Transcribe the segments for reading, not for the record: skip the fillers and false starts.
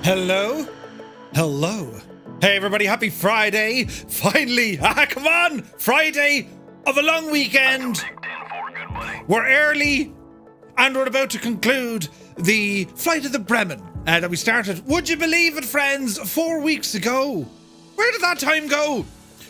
Hello? Hello. Hey everybody, happy Friday. Finally, come on, Friday of a long weekend. We're early and we're about to conclude the flight of the Bremen that we started, would you believe it friends, 4 weeks ago. Where did that time go?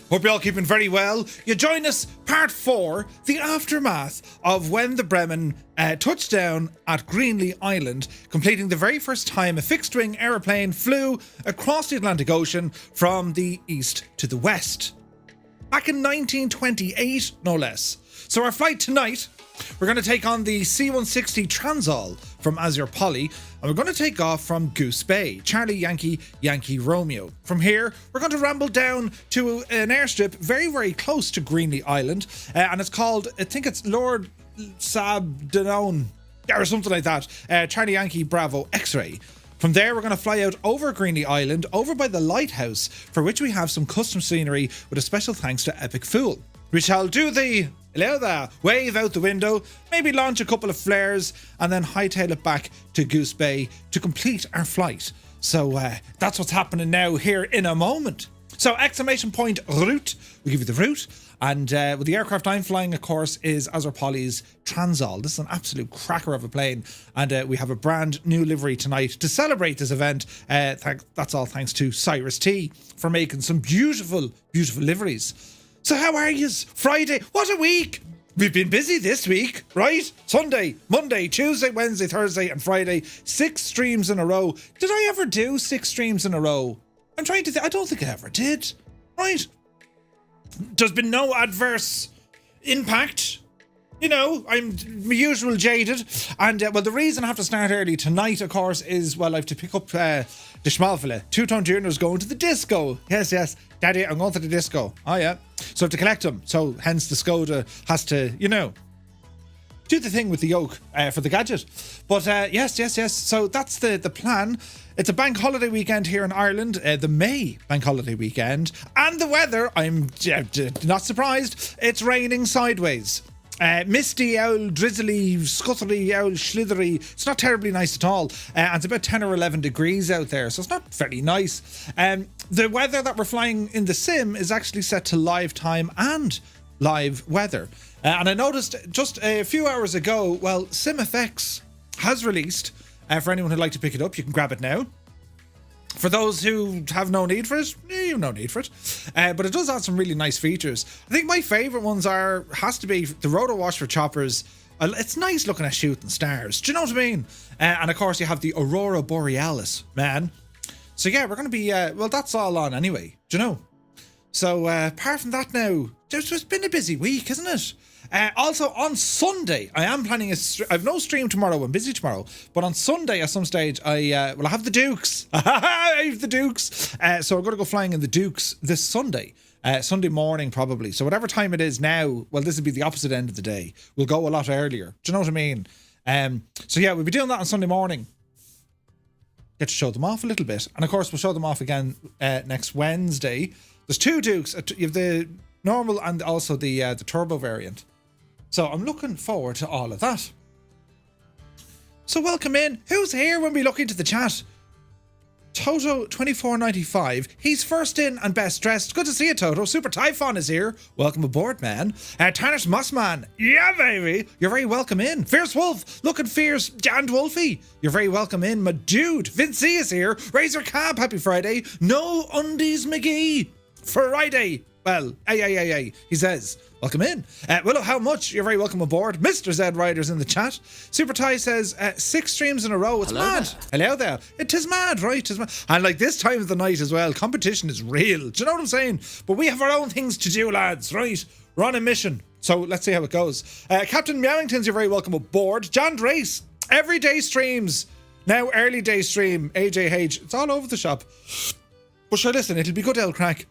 Hope you're all keeping very well. You join us, part 4, the aftermath of when the Bremen touched down at Greenlee Island, completing the very first time a fixed-wing aeroplane flew across the Atlantic Ocean from the east to the west. Back in 1928, no less. So our flight tonight, we're going to take on the C-160 Transall from Azure Poly, and we're going to take off from Goose Bay, Charlie Yankee, Yankee Romeo. From here, we're going to ramble down to an airstrip very, very close to Greenlee Island, and it's called, I think it's Lourdes Sablon, or something like that, Charlie Yankee Bravo X-ray. From there, we're going to fly out over Greenlee Island, over by the lighthouse, for which we have some custom scenery with a special thanks to Epic Fool. We shall do the hello there, wave out the window, maybe launch a couple of flares, and then hightail it back to Goose Bay to complete our flight. So that's what's happening now here in a moment. So exclamation point route, we give you the route, and with the aircraft I'm flying, of course, is Azure Poly's Transall. This is an absolute cracker of a plane, and we have a brand new livery tonight to celebrate this event. That's all thanks to Cyrus T for making some beautiful, beautiful liveries. So how are yous? Friday, what a week! We've been busy this week, right? Sunday, Monday, Tuesday, Wednesday, Thursday and Friday, 6 streams in a row. Did I ever do 6 streams in a row? I'm trying to think, I don't think I ever did, right? There's been no adverse impact. You know, I'm my usual jaded. And, well, the reason I have to start early tonight, of course, is, well, I have to pick up the Schmalfele. Two-Tone Junior's going to the disco. Yes, yes. Daddy, I'm going to the disco. Oh, yeah. So I have to collect him. So, hence, the Skoda has to, you know, do the thing with the yoke for the gadget. But, yes. So, that's the plan. It's a bank holiday weekend here in Ireland, the May bank holiday weekend. And the weather, I'm not surprised, it's raining sideways. Misty, owl, drizzly, scuttery, owl, slithery. It's not terribly nice at all. And it's about 10 or 11 degrees out there, so it's not very nice. The weather that we're flying in the sim is actually set to live time and live weather. And I noticed just a few hours ago, well, SimFX has released, for anyone who'd like to pick it up, you can grab it now. For those who have no need for it, you have no need for it. But it does have some really nice features. I think my favourite ones has to be the rotor wash for choppers. It's nice looking at shooting stars. Do you know what I mean? And of course you have the Aurora Borealis, man. So yeah, we're going to be, well, that's all on anyway. Do you know? So apart from that now, it's been a busy week, isn't it? Also on Sunday, I am planning I've no stream tomorrow, I'm busy tomorrow, but on Sunday at some stage I have the Dukes. I have the Dukes. So we're going to go flying in the Dukes this Sunday. Sunday morning probably. So whatever time it is now, well, this will be the opposite end of the day. We'll go a lot earlier. Do you know what I mean? So yeah, we'll be doing that on Sunday morning. Get to show them off a little bit. And of course we'll show them off again next Wednesday. There's 2 Dukes. You have the normal and also the turbo variant. So I'm looking forward to all of that. So welcome in. Who's here when we look into the chat? Toto2495. He's first in and best dressed. Good to see you, Toto. Super Typhon is here. Welcome aboard, man. Tannis Mossman. Yeah, baby. You're very welcome in. Fierce Wolf. Looking fierce. And Wolfie. You're very welcome in. My dude. Vinci is here. Razor Cab. Happy Friday. No Undies McGee. Friday. Well, ay, he says. Welcome in. Willow, how much? You're very welcome aboard. Mr. Z Riders in the chat. Super Ty says 6 streams in a row. It's mad. Hello there. It is mad, right? It is mad. And like this time of the night as well, competition is real. Do you know what I'm saying? But we have our own things to do, lads, right? We're on a mission. So let's see how it goes. Captain Meowingtons, you're very welcome aboard. John Drace, everyday streams. Now early day stream. AJH. It's all over the shop. But sure, listen, it'll be good, El Crack.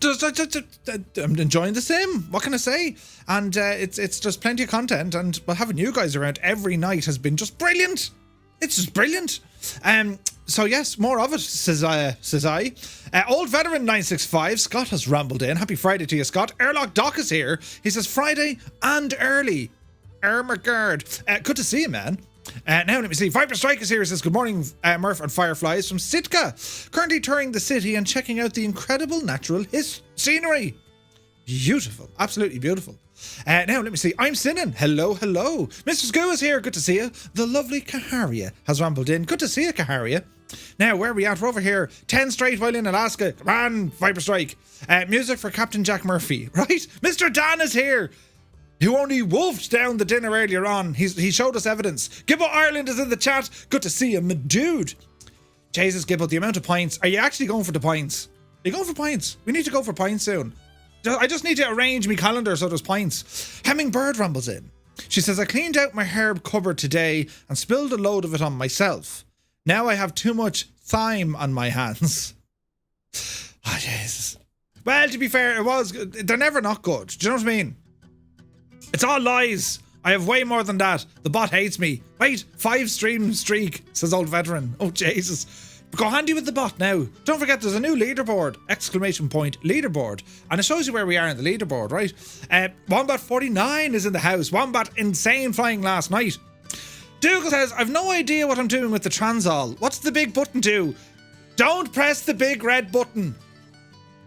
I'm enjoying the sim. What can I say? And it's just plenty of content, and well, having you guys around every night has been just brilliant. It's just brilliant. So yes, more of it, says I. Old Veteran 965, Scott has rambled in. Happy Friday to you, Scott. Airlock Doc is here. He says Friday and early. Ermagard. Good to see you, man. Now let me see. Viper Strike is here. It says, good morning, Murph and Fireflies from Sitka. Currently touring the city and checking out the incredible natural scenery. Beautiful. Absolutely beautiful. Now let me see. I'm Sinan. Hello, hello. Mr. Skoo is here. Good to see you. The lovely Kaharia has rambled in. Good to see you, Kaharia. Now, where are we at? We're over here. 10 straight while in Alaska. Come on, Viper Strike. Music for Captain Jack Murphy, right? Mr. Dan is here, who only wolfed down the dinner earlier on. He showed us evidence. Gibbo Ireland is in the chat. Good to see you, my dude. Jesus, Gibbo, the amount of pints. Are you actually going for the pints? Are you going for pints? We need to go for pints soon. I just need to arrange my calendar so there's pints. Hummingbird rumbles in. She says, I cleaned out my herb cupboard today and spilled a load of it on myself. Now I have too much thyme on my hands. Oh, Jesus. Well, to be fair, they're never not good. Do you know what I mean? It's all lies. I have way more than that. The bot hates me. Wait, 5 stream streak, says old veteran. Oh, Jesus. Go handy with the bot now. Don't forget, there's a new leaderboard, ! Leaderboard. And it shows you where we are in the leaderboard, right? Wombat49 is in the house. Wombat insane flying last night. Dougal says, I've no idea what I'm doing with the Transall. What's the big button do? Don't press the big red button.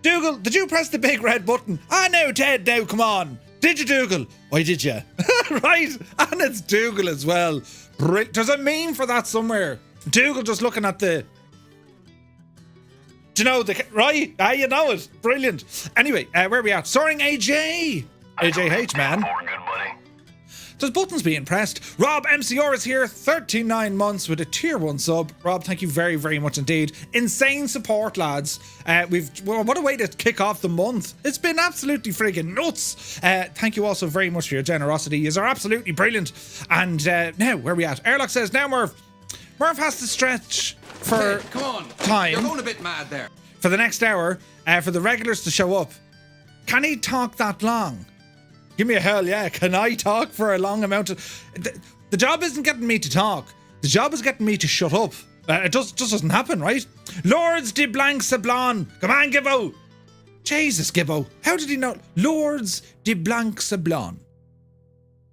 Dougal, did you press the big red button? Ah, no, Ted, now, come on. Did you, Dougal? Why did you? Right, and it's Dougal as well. There's a meme for that somewhere. Dougal just looking at the... Do you know the... Right? Ah, you know it. Brilliant. Anyway, where are we at? Soaring AJ. AJH, man. There's buttons being pressed. Rob MCR is here, 39 months with a tier 1 sub. Rob, thank you very, very much indeed. Insane support, lads. What a way to kick off the month. It's been absolutely friggin' nuts. Thank you also very much for your generosity. You are absolutely brilliant. And now, where are we at? Airlock says, now Murph has to stretch for come on. Time. You're going a bit mad there. For the next hour, for the regulars to show up. Can he talk that long? Give me a hell yeah. Can I talk for a long amount of... The job isn't getting me to talk. The job is getting me to shut up. It just doesn't happen, right? Lourdes de Blanc Sablon. Come on, Gibbo. Jesus, Gibbo. How did he know? Lourdes de Blanc Sablon.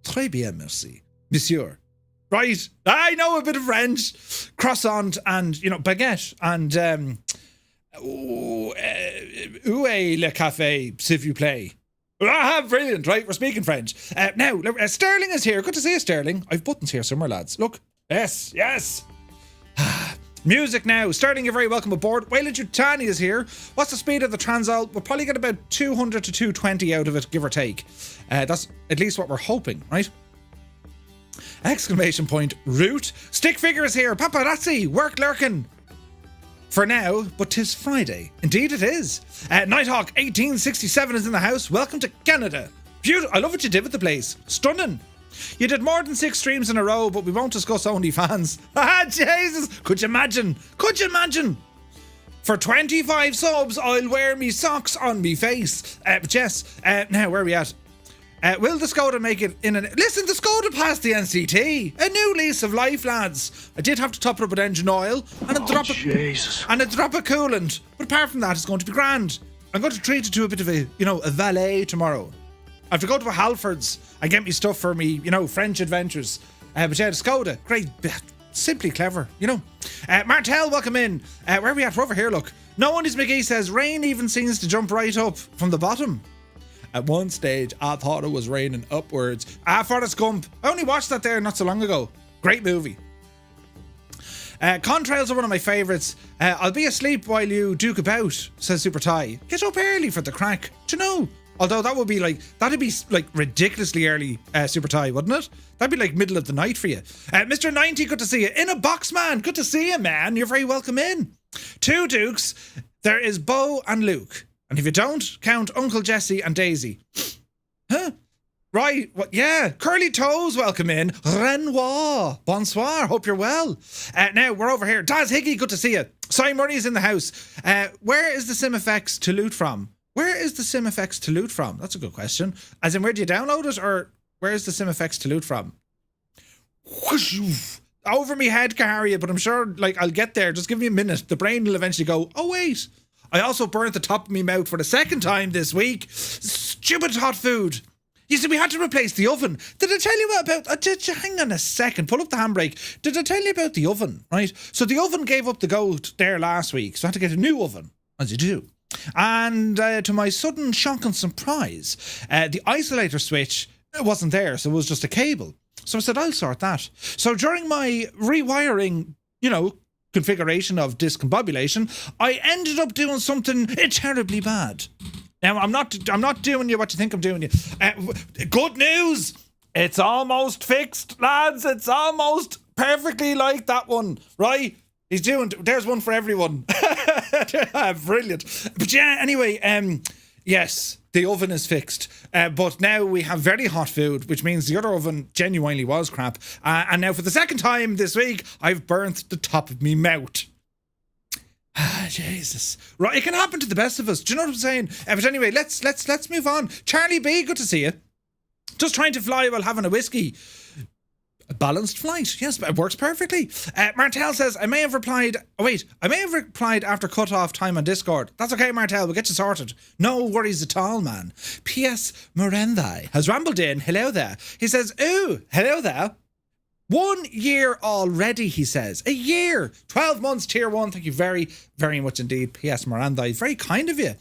Très bien, merci. Monsieur. Right. I know a bit of French. Croissant and, baguette and... où est le café, s'il vous plaît? Ah, brilliant, right? We're speaking French. Now, Sterling is here. Good to see you, Sterling. I've buttons here somewhere, lads. Look. Yes. Music now. Sterling, you're very welcome aboard. Waylon Jutani is here. What's the speed of the Transall? We'll probably get about 200 to 220 out of it, give or take. That's at least what we're hoping, right? ! Route. Stick figure is here. Paparazzi. Work lurking. For now, but 'tis Friday. Indeed it is. Nighthawk 1867 is in the house. Welcome to Canada. Beautiful. I love what you did with the place. Stunning. You did more than 6 streams in a row, but we won't discuss OnlyFans. Ah, Jesus. Could you imagine? For 25 subs, I'll wear me socks on me face. But yes, now where are we at? Will the Skoda make it in an... Listen, the Skoda passed the NCT. A new lease of life, lads. I did have to top it up with engine oil and a drop of coolant. But apart from that, it's going to be grand. I'm going to treat it to a bit of a valet tomorrow. I have to go to a Halfords and get me stuff for me, French adventures. But yeah, the Skoda, great, simply clever, Martel, welcome in. Where are we at? We're over here, look. No Wonders McGee says, rain even seems to jump right up from the bottom. At one stage, I thought it was raining upwards. Forrest Gump. I only watched that there not so long ago. Great movie. Contrails are one of my favourites. I'll be asleep while you duke about, says Super Ty. Get up early for the crack. Do you know? Although that'd be ridiculously early, Super Ty, wouldn't it? That'd be like middle of the night for you. Mr. 90, good to see you. In a box, man. Good to see you, man. You're very welcome in. 2 Dukes. There is Bo and Luke. And if you don't, count Uncle Jesse and Daisy. Huh? Right, what? Yeah. Curly Toes, welcome in. Renoir. Bonsoir, hope you're well. Now, we're over here. Daz Higgy, good to see you. Cy Murray's in the house. Where is the SimFX to loot from? That's a good question. As in, where do you download it? Or where is the SimFX to loot from? Whoosh, over me head, Kaharia, but I'm sure, I'll get there. Just give me a minute. The brain will eventually go, oh, wait. I also burnt the top of my mouth for the second time this week. Stupid hot food. You see, we had to replace the oven. Did I tell you about... hang on a second. Pull up the handbrake. Did I tell you about the oven, right? So the oven gave up the ghost there last week, so I had to get a new oven, as you do. And to my sudden shock and surprise, the isolator switch wasn't there, so it was just a cable. So I said, I'll sort that. So during my rewiring, configuration of discombobulation, I ended up doing something terribly bad. Now, I'm not doing you what you think I'm doing you. Good news! It's almost fixed, lads. It's almost perfectly like that one, right? There's one for everyone. Brilliant. But yeah, anyway, yes, the oven is fixed. But now we have very hot food, which means the other oven genuinely was crap. And now for the second time this week, I've burnt the top of me mouth. Jesus. Right, it can happen to the best of us. Do you know what I'm saying? But anyway, let's move on. Charlie B, good to see you. Just trying to fly while having a whiskey. A balanced flight. Yes, it works perfectly. Martel says, I may have replied after cut-off time on Discord. That's okay, Martel, we'll get you sorted. No worries at all, man. P.S. Morendai has rambled in. Hello there. He says, ooh, hello there. 1 year already, he says. A year. 12 months, tier 1. Thank you very, very much indeed. P.S. Miranda. Very kind of you.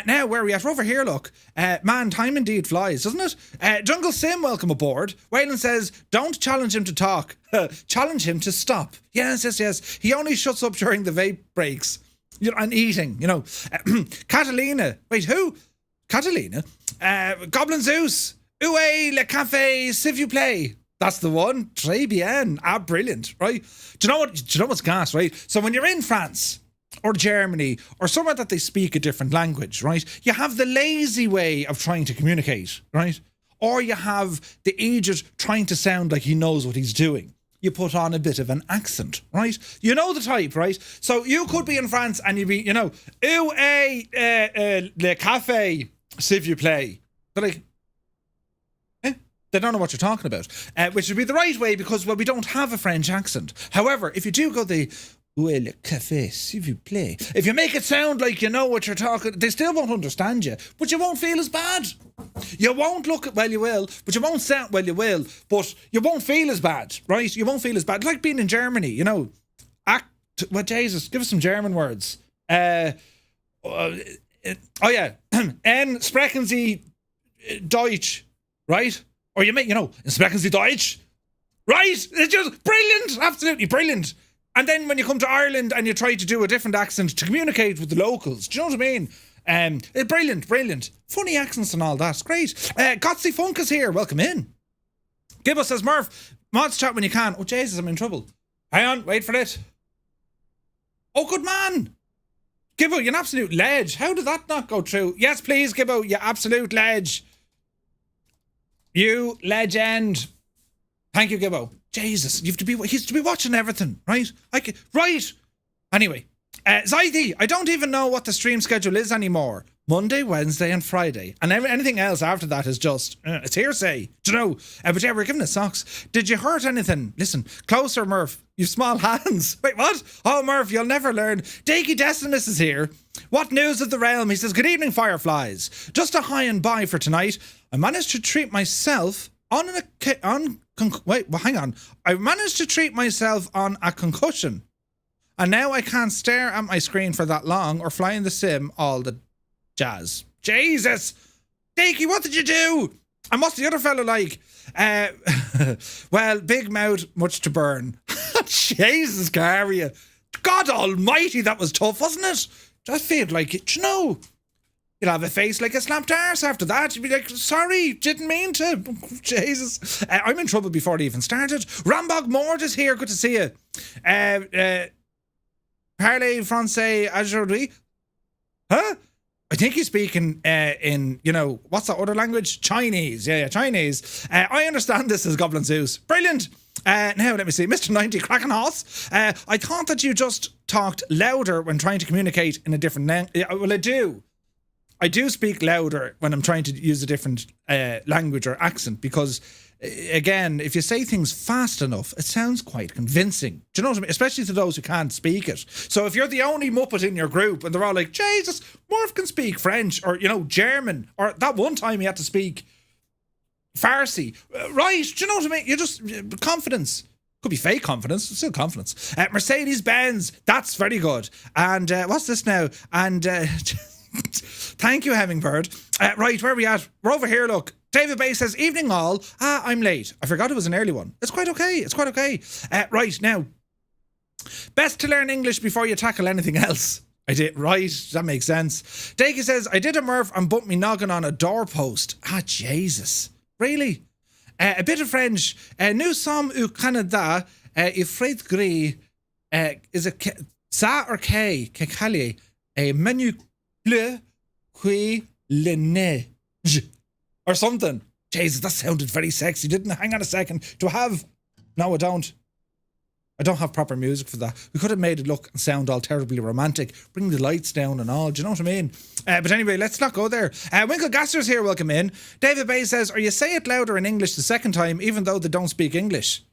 Now, where are we at? We're over here, look. Man, time indeed flies, doesn't it? Jungle Sim, welcome aboard. Waylon says, don't challenge him to talk. Challenge him to stop. Yes. He only shuts up during the vape breaks. And eating, Catalina. Wait, who? Catalina? Goblin Zeus. Oué, le café, s'il vous plaît. That's the one. Très bien. Brilliant, right? Do you know what's gas, right? So when you're in France or Germany or somewhere that they speak a different language, right? You have the lazy way of trying to communicate, right? Or you have the idiot trying to sound like he knows what he's doing. You put on a bit of an accent, right? You know the type, right? So you could be in France and you'd be, Où est le café, s'il vous plaît? They're like, they don't know what you're talking about, which would be the right way because, well, we don't have a French accent. However, if you do go the où est le café, s'il vous plaît, if you make it sound like you know what you're talking, they still won't understand you, but you won't feel as bad. You won't look, well, you will, but you won't sound, well, you will, but you won't feel as bad, right? You won't feel as bad. Like being in Germany, well, Jesus, give us some German words. En sprechen Sie Deutsch, right? Or you make, sprechen Sie Deutsch? Right? It's just brilliant. Absolutely brilliant. And then when you come to Ireland and you try to do a different accent to communicate with the locals, do you know what I mean? Brilliant. Funny accents and all that. Great. Gotsy Funk is here. Welcome in. Gibbo says, Murph, mods chat when you can. Oh, Jesus, I'm in trouble. Hang on, wait for it. Oh, good man. Gibbo, you're an absolute ledge. How did that not go through? Yes, please, Gibbo, you absolute ledge. You legend. Thank you, Gibbo. Jesus, he's to be watching everything, right? Right. Anyway, Zaidi, I don't even know what the stream schedule is anymore. Monday, Wednesday, and Friday. And anything else after that is just, it's hearsay. Do you know? But yeah, we're giving it socks. Did you hurt anything? Listen, closer, Murph. You've small hands. Wait, what? Oh, Murph, you'll never learn. Dakey Decimus is here. What news of the realm? He says, good evening, Fireflies. Just a high and bye for tonight. I managed to treat myself I managed to treat myself on a concussion. And now I can't stare at my screen for that long or fly in the sim all the jazz. Jesus! Dakey, what did you do? And what's the other fella like? Well, big mouth, much to burn. Jesus, Caria. God almighty, that was tough, wasn't it? I feel like it, you'll have a face like a slapped arse after that. You'll be like, sorry, didn't mean to. Jesus. I'm in trouble before it even started. Rambog Mord is here. Good to see you. Parlez français aujourd'hui? Huh? I think he's speaking in, what's that other language? Chinese. Yeah, Chinese. I understand this as Goblin Zeus. Brilliant. Now, let me see. Mr. 90 Krakenhaus. I thought that you just talked louder when trying to communicate in a different language. Well, I do. I do speak louder when I'm trying to use a different language or accent because, again, if you say things fast enough, it sounds quite convincing. Do you know what I mean? Especially to those who can't speak it. So if you're the only Muppet in your group and they're all like, Jesus, Murph can speak French or, German, or that one time he had to speak Farsi. Right, do you know what I mean? You just, confidence. Could be fake confidence, still confidence. Mercedes-Benz, that's very good. And what's this now? And thank you, Hummingbird. Right, where are we at? We're over here, look. David Bay says, evening all. I'm late. I forgot it was an early one. It's quite okay. Right, now. Best to learn English before you tackle anything else. I did, right, that makes sense. Dakey says, I did a Murph and bumped me noggin on a doorpost. Jesus. Really? A bit of French. Nous sommes au Canada. Il fait gris. Is it ça or K? Que callier? Menu bleu qui le neige. Or something. Jesus, that sounded very sexy, didn't it? Hang on a second. Do I have... No, I don't. I don't have proper music for that. We could have made it look and sound all terribly romantic. Bring the lights down and all. Do you know what I mean? But anyway, let's not go there. Winkle Gasser's here. Welcome in. David Bay says, or you say it louder in English the second time, even though they don't speak English.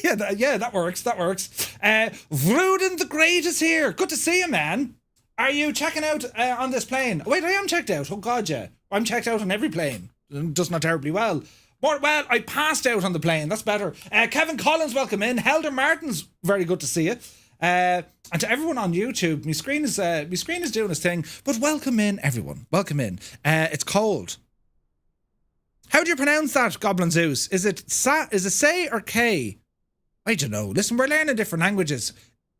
yeah, that works. Vruden the Great is here. Good to see you, man. Are you checking out on this plane? Wait, I am checked out. Oh, God, yeah. I'm checked out on every plane. Does not terribly well. Well, I passed out on the plane. That's better. Kevin Collins, welcome in. Helder Martins, very good to see you. And to everyone on YouTube, my screen is doing its thing. But welcome in, everyone. Welcome in. It's cold. How do you pronounce that, Goblin Zeus? Is it say or K? I don't know. Listen, we're learning different languages.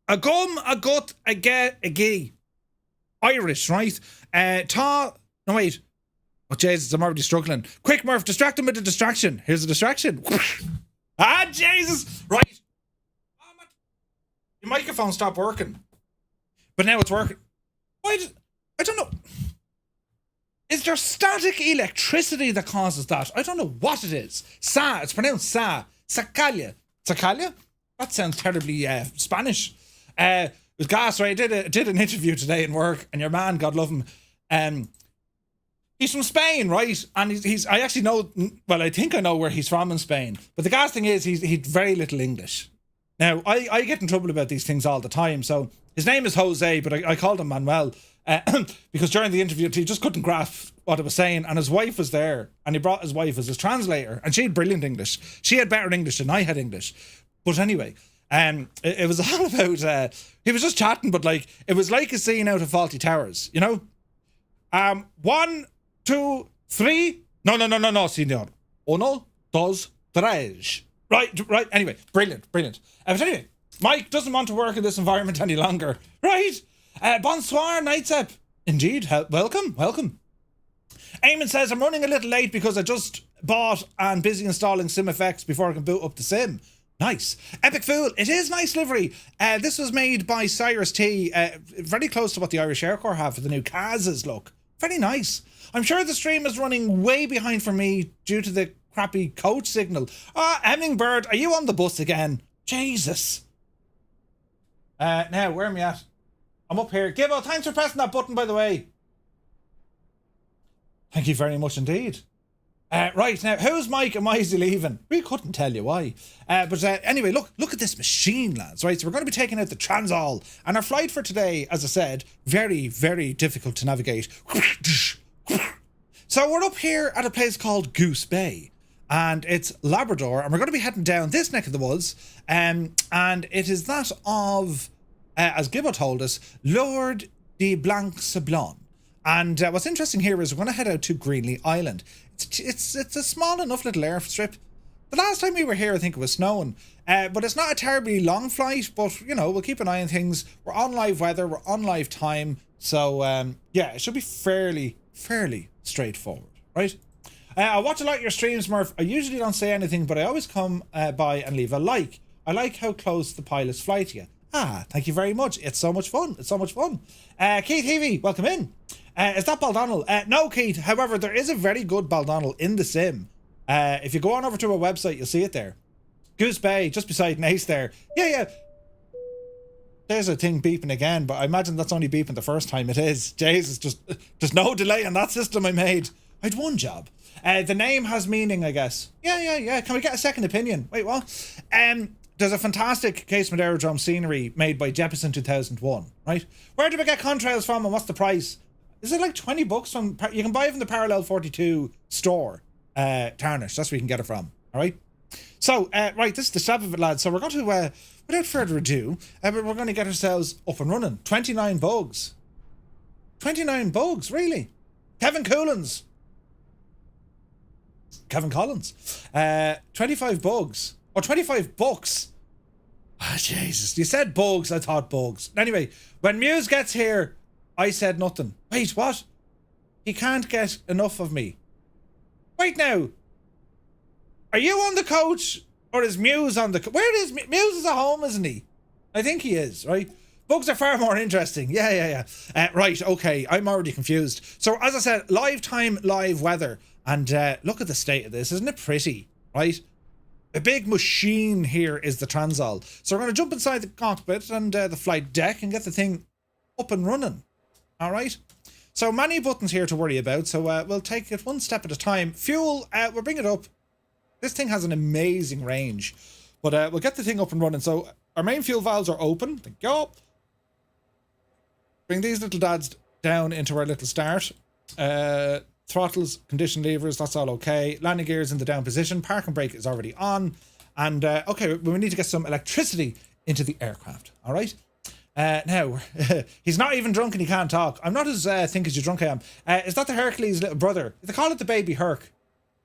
A gum, a gut, a get, a gee. Irish, right? No, wait. Oh, Jesus, I'm already struggling. Quick, Murph, distract him with a distraction. Here's a distraction. Jesus. Right. Your microphone stopped working. But now it's working. I don't know. Is there static electricity that causes that? I don't know what it is. It's pronounced sa. Sacalia. Sacalia? That sounds terribly Spanish. With gas, right? I did an interview today in work, and your man, God love him, he's from Spain, right? And I actually know, well, I think I know where he's from in Spain. But the gas thing is, he's very little English. Now, I get in trouble about these things all the time. So his name is Jose, but I called him Manuel because during the interview, he just couldn't grasp what I was saying. And his wife was there, and he brought his wife as his translator. And she had brilliant English. She had better English than I had English. But anyway, it was all about, he was just chatting, but like, it was like a scene out of Faulty Towers, you know? 1, 2, 3. No, señor. 1, 2, 3. Right. Anyway, brilliant. But anyway, Mike doesn't want to work in this environment any longer. Right. Bonsoir, Nightsep. Indeed. Welcome. Eamon says, I'm running a little late because I just bought and busy installing SimFX before I can boot up the sim. Nice. Epic Fool, it is nice livery. This was made by Cyrus T. Very close to what the Irish Air Corps have for the new Kazas look. Very nice. I'm sure the stream is running way behind for me due to the crappy coach signal. Hummingbird, are you on the bus again? Jesus. Now, where am I at? I'm up here. Gibbo, thanks for pressing that button, by the way. Thank you very much indeed. Right, now, who's Mike and why is he leaving? We couldn't tell you why. But anyway, look at this machine, lads, right? So we're going to be taking out the Transall. And our flight for today, as I said, very, very difficult to navigate. So we're up here at a place called Goose Bay. And it's Labrador. And we're going to be heading down this neck of the woods. And it is that of, as Gibbo told us, Lourdes de Blanc Sablon. And what's interesting here is we're going to head out to Greenlee Island. It's a small enough little airstrip. The last time we were here, I think it was snowing. But it's not a terribly long flight, but, you know, we'll keep an eye on things. We're on live weather, we're on live time. So, yeah, it should be fairly straightforward, right? I watch a lot of your streams, Murph. I usually don't say anything, but I always come by and leave a like. I like how close the pilots fly to you. Thank you very much. It's so much fun. Keith Heavey, welcome in. Is that Baldonnel? No, Keith. However, there is a very good Baldonnel in the sim. If you go on over to our website, you'll see it there. Goose Bay, just beside Nace there. Yeah. There's a thing beeping again, but I imagine that's only beeping the first time it is. Jesus, there's no delay on that system I made. I'd one job. The name has meaning, I guess. Yeah. Can we get a second opinion? Wait, what? There's a fantastic Casement Aerodrome scenery made by Jeppesen 2001, right? Where do we get contrails from and what's the price? Is it like $20 from... You can buy it from the Parallel 42 store. tarnish. That's where you can get it from. All right. So, right, this is the step of it, lads. So we're going to, without further ado, we're going to get ourselves up and running. 29 bugs. 29 bugs, really? Kevin Collins. 25 bugs. Or 25 bucks. Ah, Jesus. You said bugs, I thought bugs. Anyway, when Muse gets here, I said nothing. Wait, what? He can't get enough of me. Wait now. Are you on the coach? Or is Muse on the... Where is... Muse is at home, isn't he? I think he is, right? Bugs are far more interesting. Yeah. Right, okay. I'm already confused. So, as I said, live time, live weather. And look at the state of this. Isn't it pretty? Right? A big machine here is the Transall. So we're going to jump inside the cockpit and the flight deck and get the thing up and running. All right? So many buttons here to worry about. So we'll take it one step at a time. Fuel, we'll bring it up. This thing has an amazing range. But we'll get the thing up and running. So our main fuel valves are open. Thank you. Bring these little dads down into our little start. Throttles, condition levers, that's all okay. Landing gears in the down position. Park and brake is already on. And, okay, we need to get some electricity into the aircraft. All right? Now, he's not even drunk and he can't talk. I'm not as think as you drunk I am. Is that the Hercules' little brother? They call it the baby Herc.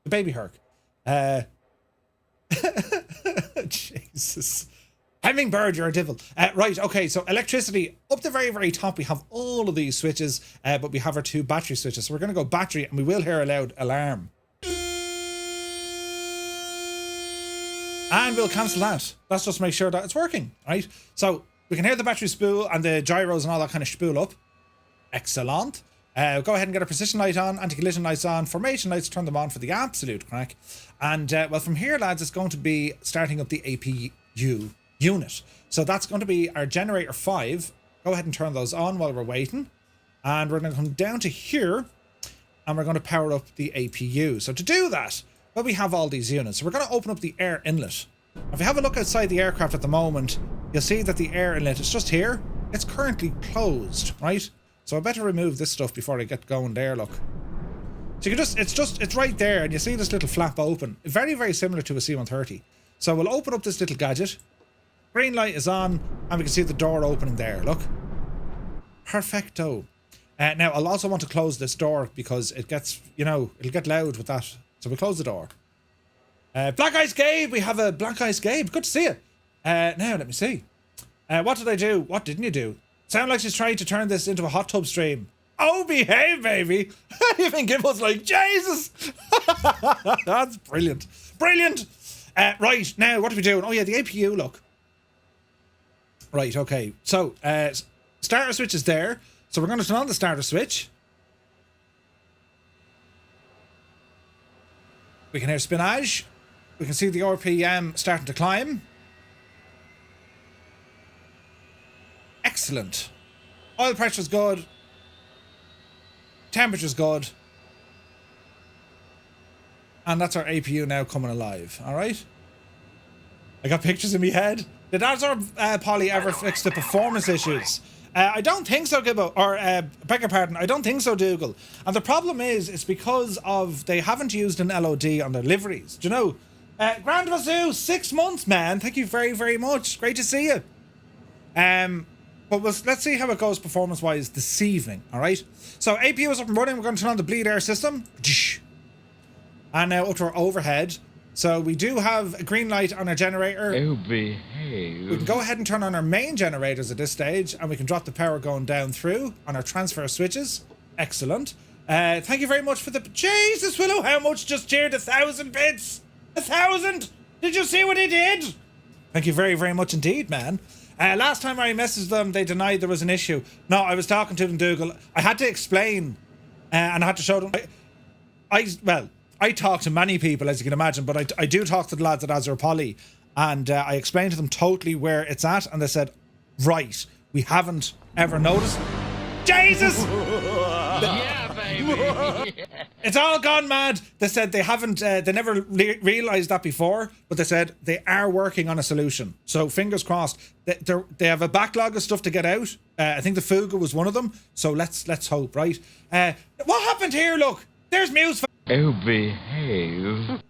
The baby Herc. Jesus. Hummingbird, you're a devil. Right, okay, so electricity. Up the very, very top, we have all of these switches, but we have our 2 battery switches. So we're going to go battery, and we will hear a loud alarm. And we'll cancel that. Let's just make sure that it's working, right? So we can hear the battery spool and the gyros and all that kind of spool up. Excellent. Go ahead and get a precision light on, anti-collision lights on, formation lights, turn them on for the absolute crack. And, well, from here, lads, it's going to be starting up the APU unit. So that's going to be our generator 5. Go ahead and turn those on while we're waiting. And we're going to come down to here and we're going to power up the APU. So to do that, well, we have all these units. So we're going to open up the air inlet. If you have a look outside the aircraft at the moment, you'll see that the air inlet is just here. It's currently closed, right? So I better remove this stuff before I get going there, look. So you can it's right there and you see this little flap open. Very, very similar to a C-130. So we'll open up this little gadget. Green light is on, and we can see the door opening there, look. Perfecto. Now, I'll also want to close this door because it gets, you know, it'll get loud with that. So we'll close the door. Black Ice Gabe, we have a Black Ice Gabe. Good to see you. Now, let me see. What did I do? What didn't you do? Sound like she's trying to turn this into a hot tub stream. Oh, behave, baby. Even Gibble's like, Jesus. That's brilliant. Brilliant. Right, now, what are we doing? Oh, yeah, the APU, look. Right, okay. So, starter switch is there. So we're going to turn on the starter switch. We can hear spinach. We can see the RPM starting to climb. Excellent. Oil pressure's good. Temperature's good. And that's our APU now coming alive. All right. I got pictures in my head. Did Azor Polly ever fix the performance issues? I don't think so, Gibbo. Or, beg your pardon, I don't think so, Dougal. And the problem is, it's because of they haven't used an LOD on their liveries. Do you know? Grand Wazoo, 6 months, man. Thank you very, very much. Great to see you. But let's see how it goes performance-wise this evening, all right? So APU is up and running. We're going to turn on the bleed air system. And now up to our overhead. So we do have a green light on our generator. Oh, behave. We can go ahead and turn on our main generators at this stage, and we can drop the power going down through on our transfer switches. Excellent. Thank you very much for the... Jesus, Willow, how much just cheered 1,000 bits? 1,000? Did you see what he did? Thank you very, very much indeed, man. Last time I messaged them, they denied there was an issue. No, I was talking to them, Dougal. I had to explain, and I had to show them... I talk to many people, as you can imagine, but I do talk to the lads at Azure Poly, and I explained to them totally where it's at, and they said, right, we haven't ever noticed. Jesus! Yeah, baby. It's all gone mad. They said they haven't, they never realised that before, but they said they are working on a solution. So fingers crossed. They have a backlog of stuff to get out. I think the Fuga was one of them, so let's hope, right? What happened here, look? There's Muse. Oh, behave.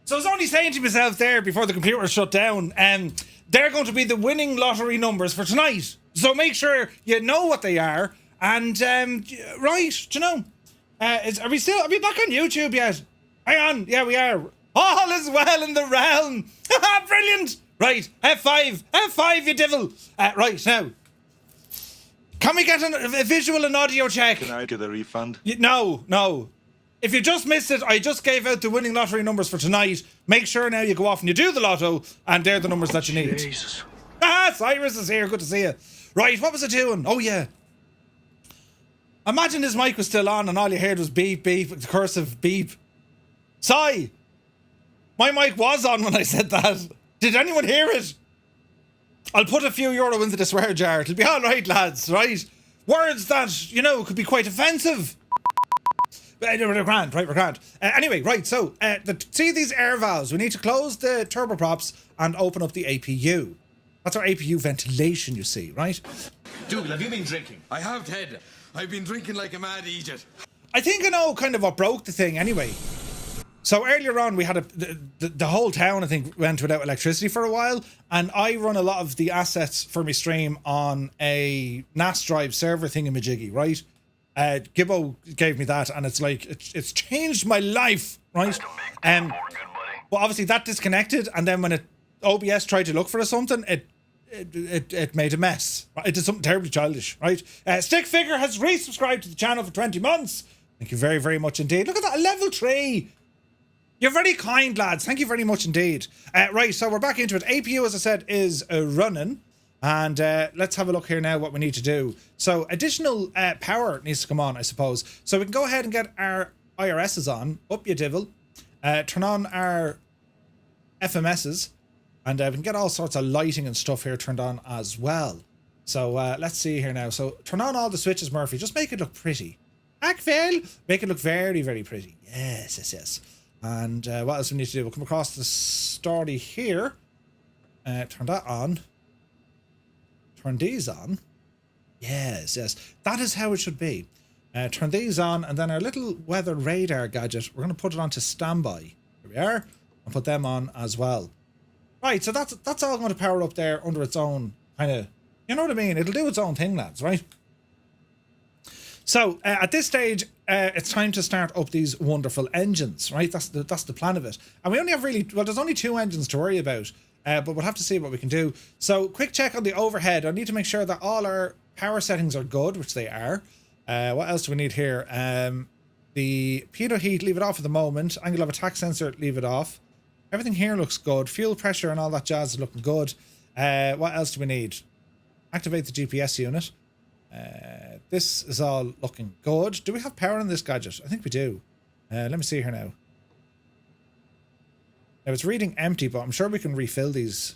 So I was only saying to myself there before the computer shut down, they're going to be the winning lottery numbers for tonight. So make sure you know what they are. And, right, do you know, are we back on YouTube yet? Hang on, yeah, we are. All is well in the realm. Brilliant. Right, F5, you devil. Right, now, can we get a visual and audio check? Can I get a refund? No. If you just missed it, I just gave out the winning lottery numbers for tonight. Make sure now you go off and you do the lotto, and they're the numbers that you need. Jesus. Cyrus is here. Good to see you. Right, what was it doing? Oh, yeah. Imagine his mic was still on and all you heard was beep, beep, the cursive beep. Cy, my mic was on when I said that. Did anyone hear it? I'll put a few euro into the swear jar. It'll be all right, lads, right? Words that, you know, could be quite offensive. We're grand. Anyway, right, so, see these air valves? We need to close the turboprops and open up the APU. That's our APU ventilation, you see, right? Dougal, have you been drinking? I have, Ted. I've been drinking like a mad idiot. I think I know kind of what broke the thing anyway. So earlier on, we had the whole town, I think, went without electricity for a while, and I run a lot of the assets for my stream on a NAS drive server thingamajiggy, right? Gibbo gave me that, and it's like it's changed my life, right? But obviously that disconnected, and then when OBS tried to look for something, it made a mess. It did something terribly childish, right? Stick Figure has resubscribed to the channel for 20 months. Thank you very, very much indeed. Look at that, level 3. You're very kind, lads. Thank you very much indeed. Right, so we're back into it. APU, as I said, is running. And let's have a look here now what we need to do. So additional power needs to come on, I suppose. So we can go ahead and get our IRSs on. Up you divil. Turn on our FMSs. And we can get all sorts of lighting and stuff here turned on as well. So let's see here now. So turn on all the switches, Murphy. Just make it look pretty. Ackville. Make it look very, very pretty. Yes. And what else we need to do? We'll come across the story here. Turn that on. Turn these on. Yes. That is how it should be. Turn these on, and then our little weather radar gadget, we're going to put it onto standby. Here we are. And put them on as well. Right, so that's all going to power up there under its own kind of, you know what I mean? It'll do its own thing, lads, right? So at this stage, it's time to start up these wonderful engines, right? That's the plan of it. And we only have there's only 2 engines to worry about. But we'll have to see what we can do. So quick check on the overhead. I need to make sure that all our power settings are good, which they are. What else do we need here? The pitot heat, leave it off at the moment. Angle of attack sensor, leave it off. Everything here looks good. Fuel pressure and all that jazz is looking good. What else do we need? Activate the GPS unit. This is all looking good. Do we have power on this gadget? I think we do. Let me see here now. Now it's reading empty, but I'm sure we can refill these.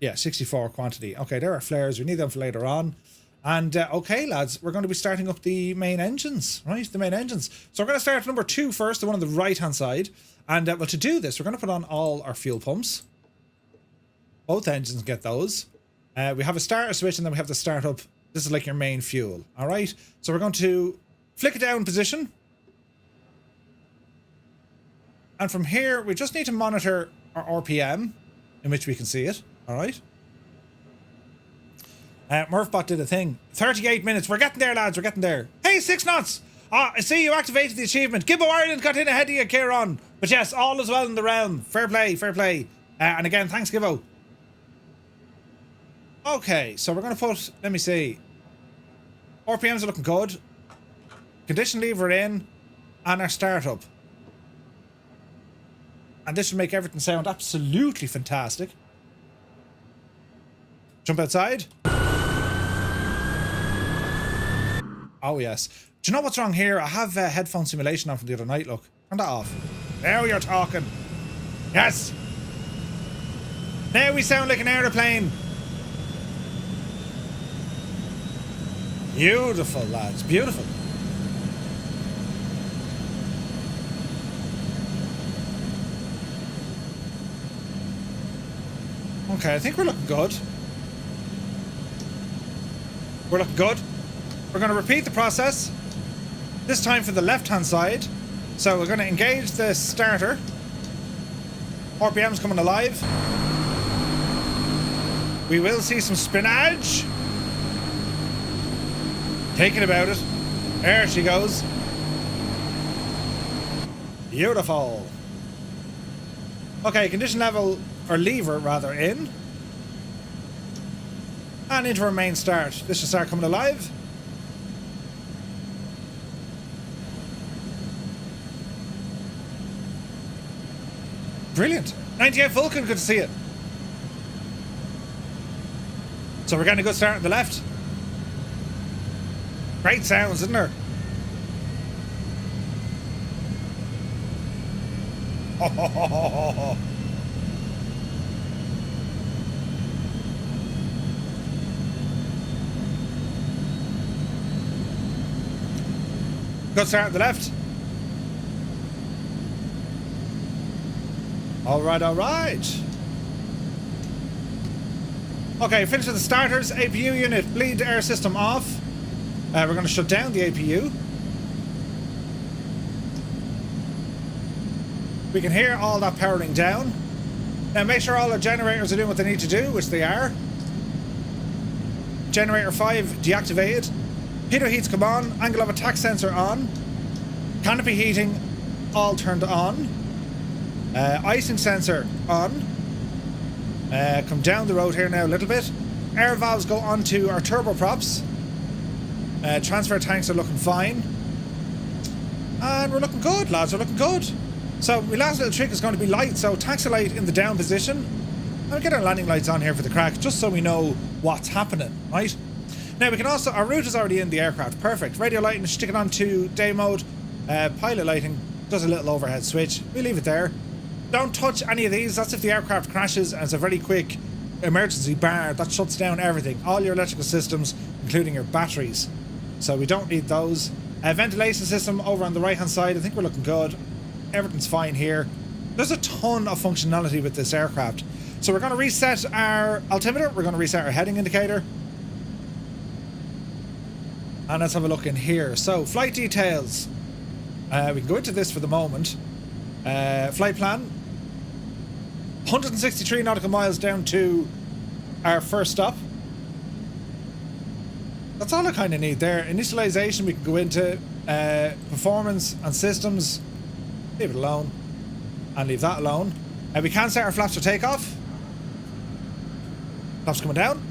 Yeah, 64 quantity. Okay, there are flares. We need them for later on. And okay, lads, we're going to be starting up the main engines, right? The main engines. So we're going to start number 2 first, the one on the right-hand side. And well, to do this, we're going to put on all our fuel pumps. Both engines get those. We have a starter switch, and then we have to start up. This is like your main fuel, all right? So we're going to flick it down position. And from here, we just need to monitor our RPM, in which we can see it, all right? Murphbot did a thing. 38 minutes. We're getting there, lads. We're getting there. Hey, 6 knots. I see you activated the achievement. Gibbo Ireland got in ahead of you, Kieran. But yes, all is well in the realm. Fair play. And again, thanks, Gibbo. Okay, so we're going to put, let me see. RPMs are looking good. Condition lever in. And our startup. And this should make everything sound absolutely fantastic. Jump outside. Oh, yes. Do you know what's wrong here? I have headphone simulation on from the other night, look. Turn that off. Now you're talking. Yes. Now we sound like an aeroplane. Beautiful, lads. Beautiful. Okay, I think we're looking good. We're looking good. We're going to repeat the process. This time for the left-hand side. So we're going to engage the starter. RPM's coming alive. We will see some spinach. Thinking about it. There she goes. Beautiful. Okay, condition level, or lever rather, in. And into our main start. This should start coming alive. Brilliant. 98 Vulcan, good to see it. So we're getting a good start on the left. Great sounds, isn't there? Oh. Good start on the left. All right, all right. Okay, finish with the starters. APU unit, bleed air system off. We're going to shut down the APU. We can hear all that powering down. Now make sure all our generators are doing what they need to do, which they are. Generator 5 deactivated. Pitot heats come on. Angle of attack sensor on. Canopy heating all turned on. Icing sensor on. Come down the road here now a little bit. Air valves go onto our turboprops. Transfer tanks are looking fine. And we're looking good, lads. We're looking good. So my last little trick is going to be light. So taxi light in the down position. I'll get our landing lights on here for the crack, just so we know what's happening, right? Now we can also, our route is already in the aircraft. Perfect. Radio lighting, stick it on to day mode. Pilot lighting does a little overhead switch. We leave it there. Don't touch any of these. That's if the aircraft crashes and it's a very quick emergency bar that shuts down everything. All your electrical systems, including your batteries. So we don't need those. Ventilation system over on the right hand side. I think we're looking good. Everything's fine here. There's a ton of functionality with this aircraft. So we're going to reset our altimeter. We're going to reset our heading indicator. And let's have a look in here. So flight details. We can go into this for the moment. Flight plan. 163 nautical miles down to our first stop. That's all I kind of need there. Initialization we can go into. Performance and systems. Leave it alone. And leave that alone. We can set our flaps for takeoff. Flaps coming down.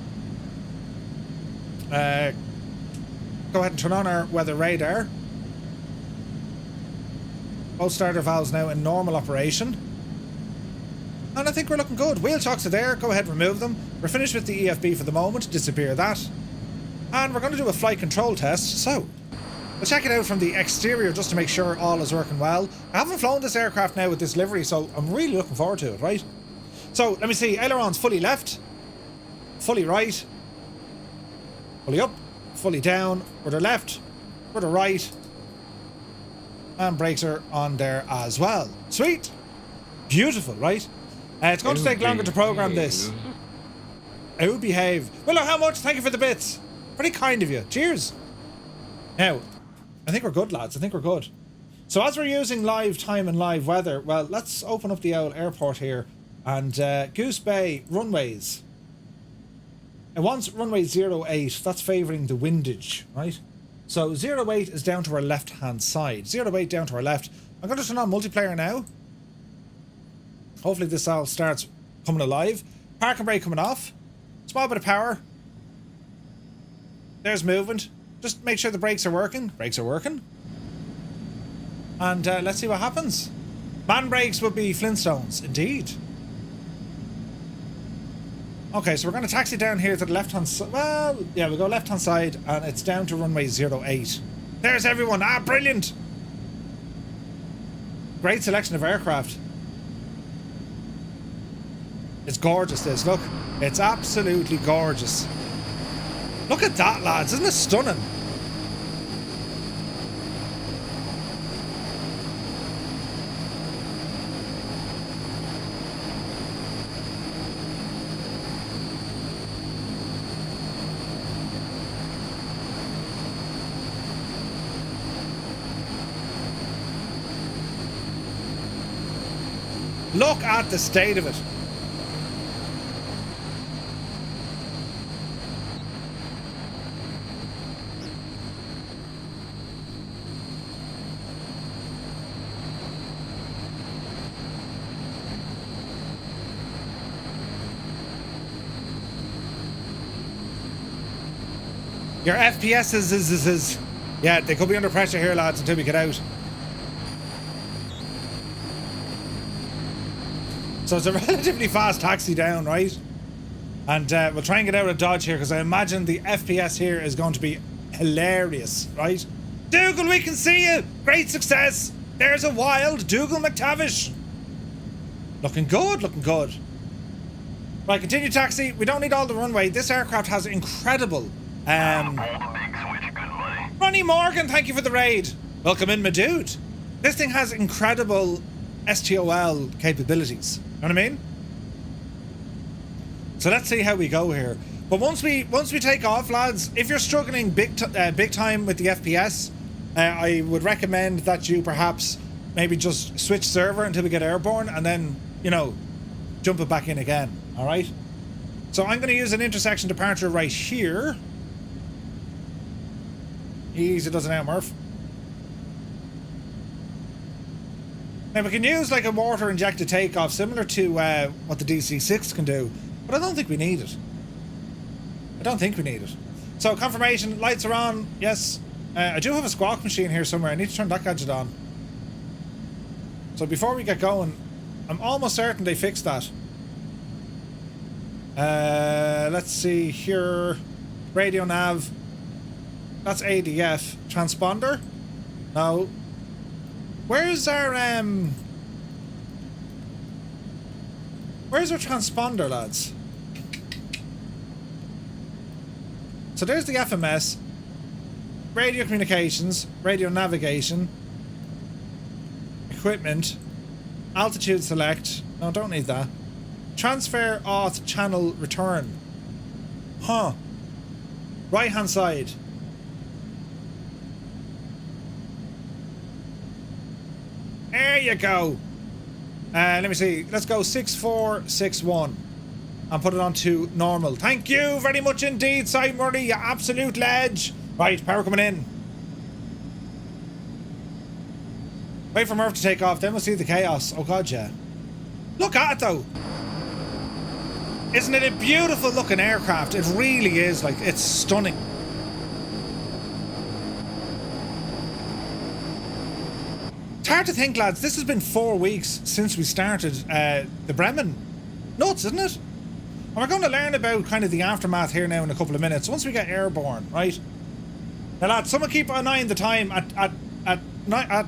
Go ahead and turn on our weather radar. Both starter valves now in normal operation. And I think we're looking good. Wheel chocks are there. Go ahead, remove them. We're finished with the EFB for the moment. Disappear that. And we're going to do a flight control test. So, we'll check it out from the exterior just to make sure all is working well. I haven't flown this aircraft now with this livery, so I'm really looking forward to it, right? So, let me see. Ailerons fully left. Fully right. Fully up. Fully down. Rudder left. Rudder right. And brakes are on there as well. Sweet. Beautiful, right? It's going to take longer to program this. Oh, behave. Well, look, how much? Thank you for the bits. Pretty kind of you. Cheers. Now, I think we're good, lads. I think we're good. So as we're using live time and live weather, well, let's open up the old airport here. And Goose Bay runways. It wants runway 08. That's favouring the windage, right? So 08 is down to our left-hand side. 08 down to our left. I'm going to turn on multiplayer now. Hopefully this all starts coming alive. Park and brake coming off. Small bit of power. There's movement. Just make sure the brakes are working. Brakes are working. And let's see what happens. Man brakes would be Flintstones, indeed. Okay, so we're going to taxi down here to the left-hand side. Well, yeah, we'll go left-hand side, and it's down to runway 08. There's everyone. Ah, brilliant. Great selection of aircraft. It's gorgeous, this. Look, it's absolutely gorgeous. Look at that, lads. Isn't it stunning? Look at the state of it. Your FPS is... Yeah, they could be under pressure here, lads, until we get out. So it's a relatively fast taxi down, right? And we'll try and get out of Dodge here, because I imagine the FPS here is going to be hilarious, right? Dougal, we can see you! Great success! There's a wild Dougal McTavish! Looking good, looking good. Right, continue taxi. We don't need all the runway. This aircraft has incredible... Ronnie Morgan, thank you for the raid. Welcome in, my dude. This thing has incredible STOL capabilities. You know what I mean? So let's see how we go here. But once we take off, lads, if you're struggling big time with the FPS, I would recommend that you perhaps maybe just switch server until we get airborne, and then, you know, jump it back in again. All right. So I'm going to use an intersection departure right here. Easy does it now, Murph. Now we can use like a water injected takeoff similar to what the DC-6 can do, but I don't think we need it. I don't think we need it. So confirmation, lights are on, yes. I do have a squawk machine here somewhere. I need to turn that gadget on. So before we get going, I'm almost certain they fixed that. Let's see here. Radio nav. That's ADF. Transponder? No. Where's our transponder, lads? So there's the FMS. Radio communications, radio navigation, equipment, altitude select. No, don't need that. Transfer auth channel return. Huh. Right hand side. There you go. Let me see. Let's go 6461 and put it on to normal. Thank you very much indeed, CYYR, you absolute ledge. Right, power coming in. Wait for Murph to take off, then we'll see the chaos. Oh god, yeah. Look at it though. Isn't it a beautiful looking aircraft? It really is. Like, it's stunning. It's hard to think, lads, this has been 4 weeks since we started the Bremen. Nuts, isn't it? And we're going to learn about kind of the aftermath here now in a couple of minutes, once we get airborne, right? Now, lads, someone keep an eye on the time. At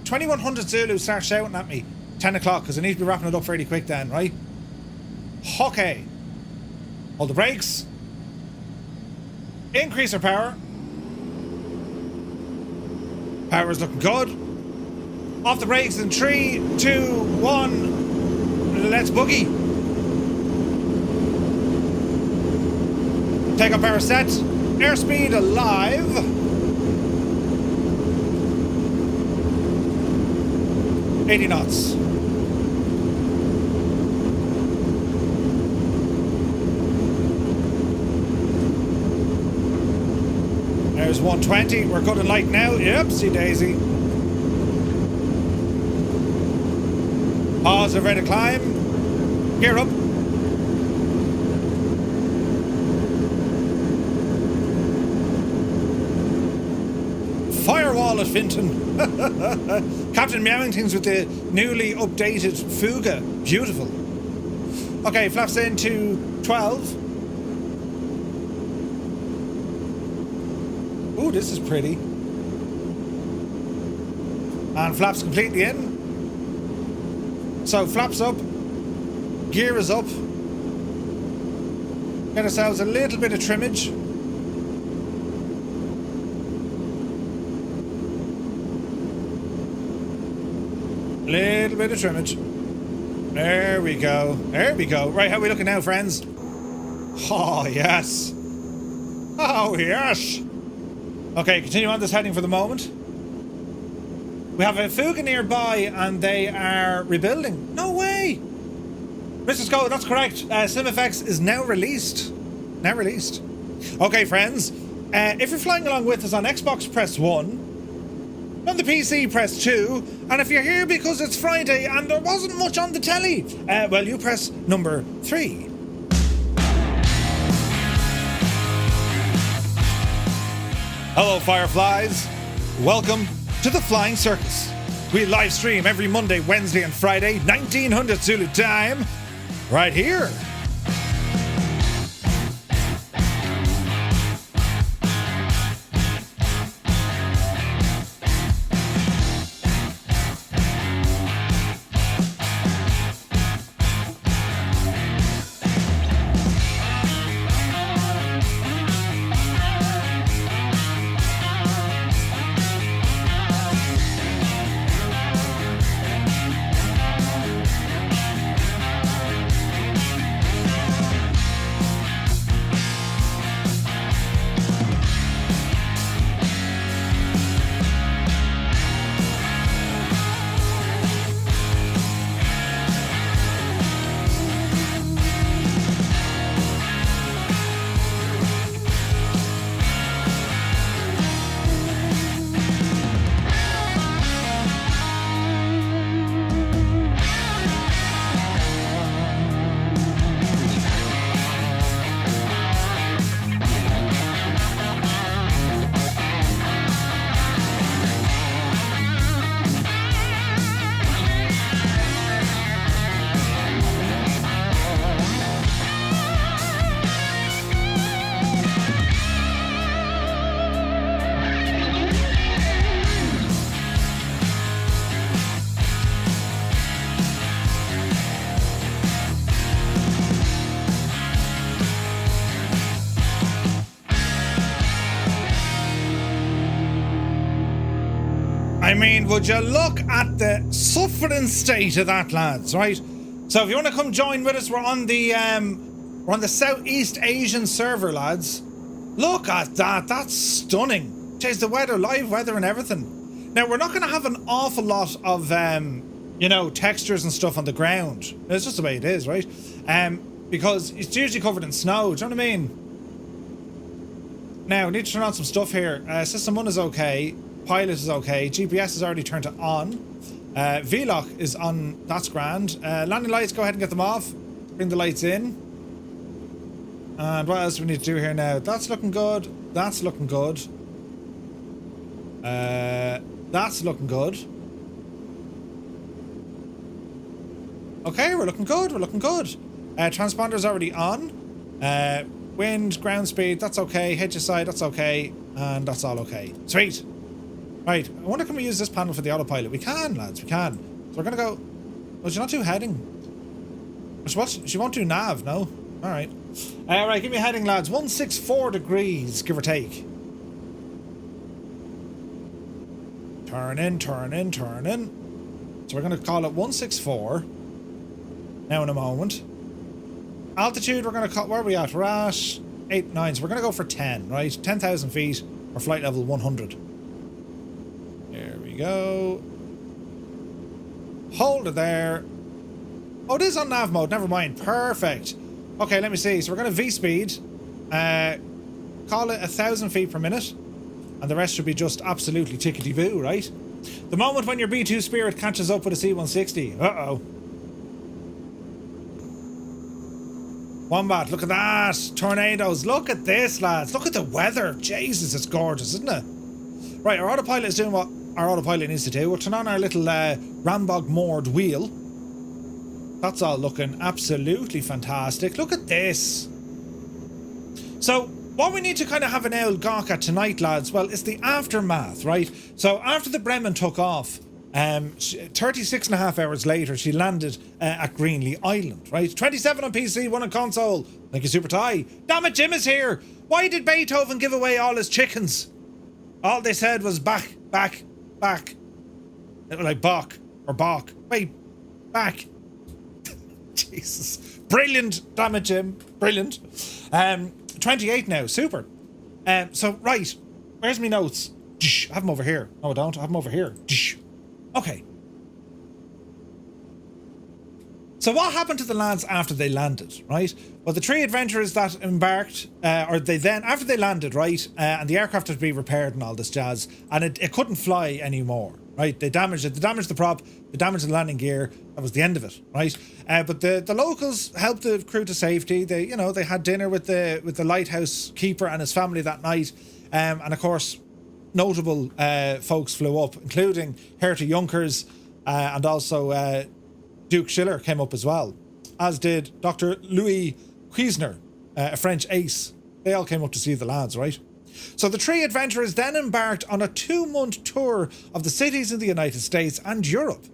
2100 Zulu, start shouting at me. 10 o'clock, because I need to be wrapping it up fairly quick then, right? Okay. Hold the brakes. Increase our power. Power's looking good. Off the brakes in 3, 2, 1. Let's boogie. Take up power set. Airspeed alive. $80 knots. There's 120. We're good and light now. Yep, see Daisy. Pause, ready to climb. Gear up. Firewall at Finton. Captain Meowingtons with the newly updated Fuga. Beautiful. Okay, flaps into 12. Ooh, this is pretty. And flaps completely in. So flaps up. Gear is up. Get ourselves a little bit of trimmage. Little bit of trimmage. There we go. There we go. Right, how are we looking now, friends? Oh, yes. Oh, yes. Okay, continue on this heading for the moment. We have a Fuga nearby and they are rebuilding. No way. Mr. Skull, that's correct. SimFX is now released. Now released. Okay, friends. If you're flying along with us on Xbox, press 1. On the PC, press 2. And if you're here because it's Friday and there wasn't much on the telly, well, you press number 3. Hello, Fireflies. Welcome to the Flying Circus. We live stream every Monday, Wednesday, and Friday, 1900 Zulu time, right here. I mean, would you look at the suffering state of that, lads, right? So if you want to come join with us, we're on the Southeast Asian server, lads. Look at that, that's stunning. Change the weather, live weather and everything. Now, we're not going to have an awful lot of, you know, textures and stuff on the ground. It's just the way it is, right? Because it's usually covered in snow, do you know what I mean? Now, we need to turn on some stuff here. System 1 is okay. Pilot is okay. GPS is already turned to on. VLOC is on. That's grand. Landing lights, go ahead and get them off. Bring the lights in. And what else do we need to do here now? That's looking good. That's looking good. That's looking good. Okay, we're looking good. We're looking good. Transponder's already on. Wind, ground speed, that's okay. Head to side, that's okay. And that's all okay. Sweet. Right, I wonder can we use this panel for the autopilot? We can, lads, we can. So we're gonna go... Oh, she's not do heading. She won't do nav, no? Alright. Right, give me a heading, lads. 164 degrees, give or take. Turn in, turn in, turn in. So we're gonna call it 164. Now in a moment. Altitude, we're gonna call... Where are we at? We're at 8, 9. So we're gonna go for 10, right? 10,000 feet, or flight level 100. There we go. Hold it there. Oh, it is on nav mode. Never mind. Perfect. Okay, let me see. So we're going to V-speed. Call it 1,000 feet per minute. And the rest should be just absolutely tickety-boo, right? The moment when your B2 Spirit catches up with a C-160. Uh-oh. Wombat, look at that. Tornadoes. Look at this, lads. Look at the weather. Jesus, it's gorgeous, isn't it? Right, our autopilot is doing what our autopilot needs to do. We'll turn on our little Rambog moored wheel. That's all looking absolutely fantastic. Look at this. So, what we need to kind of have an old gawk at tonight, lads, well, it's the aftermath, right? So, after the Bremen took off, 36 and a half hours later, she landed at Greenlee Island, right? 27 on PC, 1 on console. Thank you, Super Ty. Damn it, Jim is here. Why did Beethoven give away all his chickens? All they said was back, back, back. Like Bach or Bach. Wait, back. Jesus. Brilliant, damn it, Jim. Brilliant. 28 now, super. So, right. Where's my notes? I have them over here. No, I don't. I have them over here. Okay. So what happened to the lads after they landed, right? Well, the three adventurers that embarked, after they landed, right, and the aircraft had to be repaired and all this jazz, and it couldn't fly anymore, right? They damaged it, they damaged the prop, they damaged the landing gear. That was the end of it, right? But the locals helped the crew to safety. They, you know, they had dinner with the lighthouse keeper and his family that night, and of course, notable folks flew up, including Herta Junkers, and also Duke Schiller came up as well, as did Dr. Louis Cuisner, a French ace. They all came up to see the lads, right? So the three adventurers then embarked on a 2-month tour of the cities in the United States and Europe,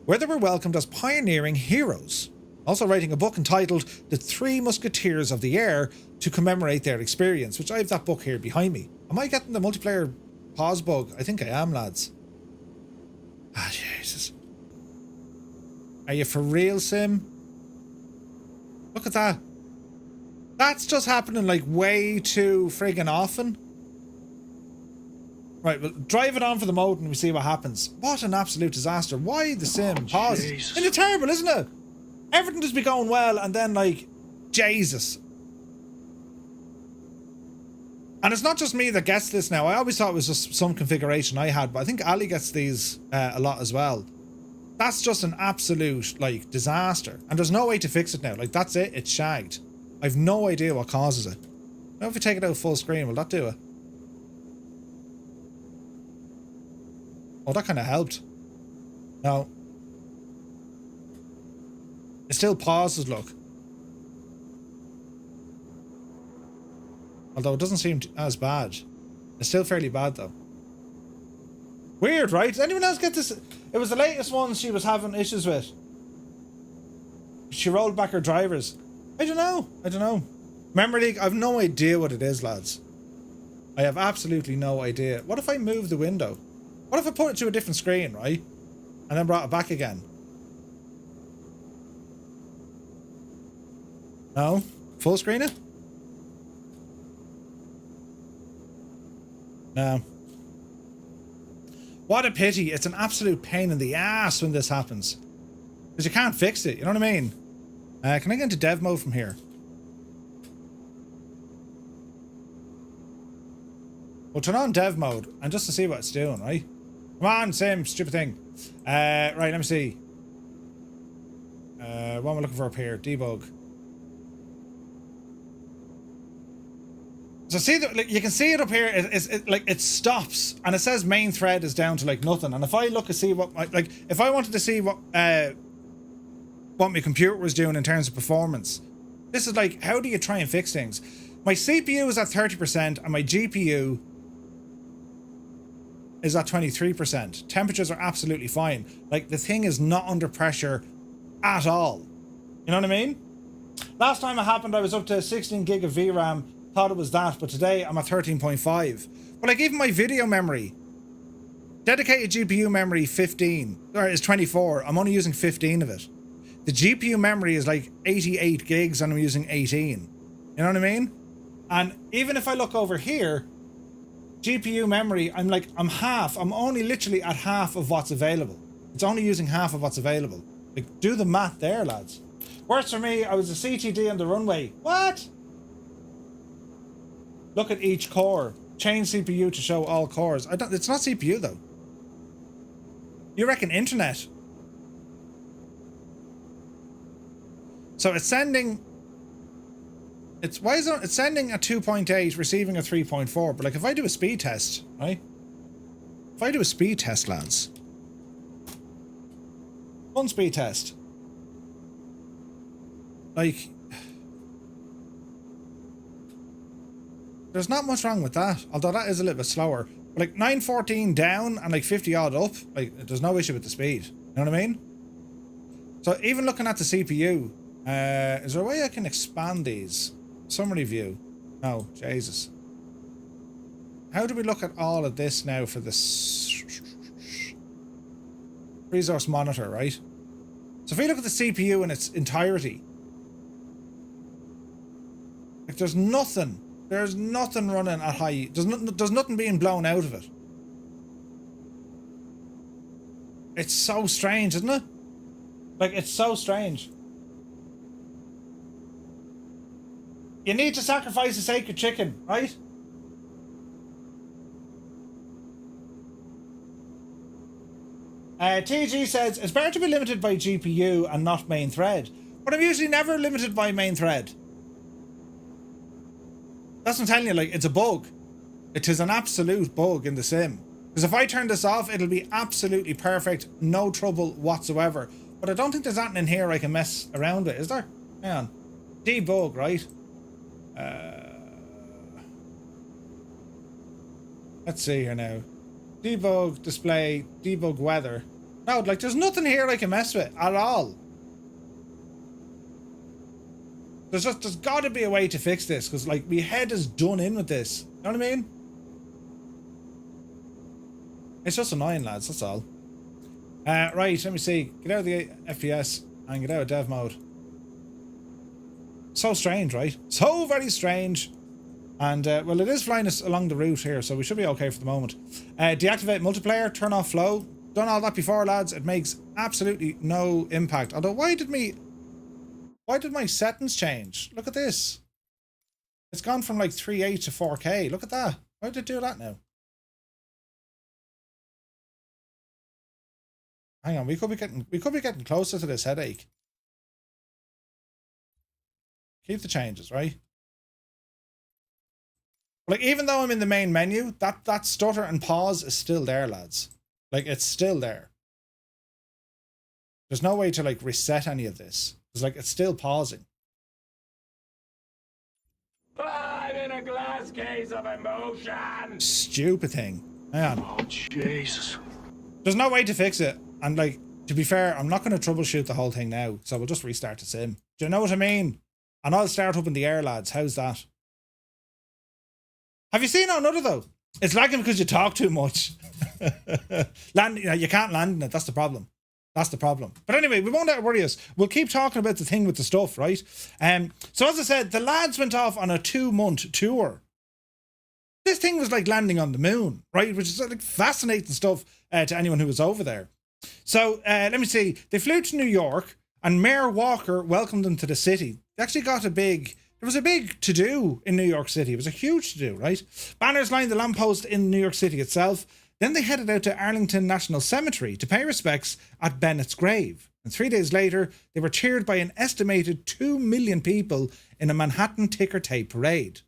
where they were welcomed as pioneering heroes, also writing a book entitled The Three Musketeers of the Air to commemorate their experience, which I have that book here behind me. Am I getting the multiplayer pause bug? I think I am, lads. Ah, Jesus. Are you for real, Sim? Look at that. That's just happening like way too friggin' often. Right, well, drive it on for the mode and we see what happens. What an absolute disaster. Why the Sim? Pause. Jesus. Isn't it terrible, isn't it? Everything just be going well and then like, Jesus. And it's not just me that gets this now. I always thought it was just some configuration I had, but I think Ali gets these a lot as well. That's just an absolute, like, disaster. And there's no way to fix it now. Like, that's it. It's shagged. I've no idea what causes it. Now if we take it out full screen, will that do it? Oh, that kind of helped. No. It still pauses, look. Although it doesn't seem as bad. It's still fairly bad, though. Weird, right? Does anyone else get this? It was the latest one she was having issues with. She rolled back her drivers. I don't know. Memory leak, I've no idea what it is, lads. I have absolutely no idea. What if I move the window? What if I put it to a different screen, right? And then brought it back again? No? Full screen it? No. What a pity. It's an absolute pain in the ass when this happens. Because you can't fix it, you know what I mean? Can I get into dev mode from here? We'll turn on dev mode and just to see what it's doing, right? Come on, Sim, stupid thing. Right, let me see. What am I looking for up here? Debug. So see, like, you can see it up here. It stops and it says main thread is down to like nothing. And if I look to see what, if I wanted to see what my computer was doing in terms of performance, this is like, how do you try and fix things? My CPU is at 30% and my GPU is at 23%. Temperatures are absolutely fine. Like, the thing is not under pressure at all. You know what I mean? Last time it happened, I was up to 16 gig of VRAM. Thought it was that, but today I'm at 13.5. But like, even my video memory, dedicated GPU memory 15, or is 24. I'm only using 15 of it. The GPU memory is like 88 gigs and I'm using 18. You know what I mean? And even if I look over here, GPU memory, I'm only literally at half of what's available. It's only using half of what's available. Like, do the math there, lads. Worse for me, I was a CTD on the runway. What? Look at each core. Change CPU to show all cores. It's not CPU though. You reckon internet? So it's sending. It's sending a 2.8, receiving a 3.4. But like, if I do a speed test, right? If I do a speed test, lads. One speed test. Like, there's not much wrong with that, although that is a little bit slower. But like 914 down and like 50 odd up, like, there's no issue with the speed. You know what I mean? So even looking at the CPU, is there a way I can expand these? Summary view. No, Jesus. How do we look at all of this now for this resource monitor, right? So if we look at the CPU in its entirety, like, there's nothing running at high. There's nothing being blown out of it. It's so strange, isn't it? Like, it's so strange. You need to sacrifice a sacred chicken, right? TG says, it's better to be limited by GPU and not main thread. But I'm usually never limited by main thread. That's what I'm telling you, like, it's a bug. It is an absolute bug in the sim. Because if I turn this off, it'll be absolutely perfect, no trouble whatsoever. But I don't think there's anything in here I can mess around with, is there? Hang on. Debug, right? Let's see here now. Debug display, debug weather. No, like there's nothing here I can mess with at all. There's got to be a way to fix this, because like my head is done in with this. You know what I mean? It's just annoying, lads. That's all. Right, let me see. Get out of the FPS and get out of dev mode. So strange, right? So very strange. And well, it is flying us along the route here, so we should be okay for the moment. Deactivate multiplayer, turn off flow. Done all that before, lads. It makes absolutely no impact. Although, why did my settings change? Look at this. It's gone from like 3.8 to 4K. Look at that. Why did it do that now? Hang on, we could be getting closer to this headache. Keep the changes, right? Like, even though I'm in the main menu, that stutter and pause is still there, lads. Like, it's still there. There's no way to, like, reset any of this. It's like, it's still pausing. I'm in a glass case of emotion! Stupid thing. Hang on. Oh, Jesus. There's no way to fix it. And, like, to be fair, I'm not going to troubleshoot the whole thing now. So we'll just restart the sim. Do you know what I mean? And I'll start up in the air, lads. How's that? Have you seen another though? It's lagging because you talk too much. Land, you can't land in it. That's the problem. That's the problem. But anyway, we won't let it worry us. We'll keep talking about the thing with the stuff, right? So as I said, the lads went off on a 2-month tour. This thing was like landing on the moon, right? Which is like fascinating stuff to anyone who was over there. So let me see. They flew to New York, and Mayor Walker welcomed them to the city. They actually got there was a big to-do in New York City. It was a huge to-do, right? Banners lined the lamppost in New York City itself. Then they headed out to Arlington National Cemetery to pay respects at Bennett's grave. And 3 days later, they were cheered by an estimated 2 million people in a Manhattan ticker tape parade.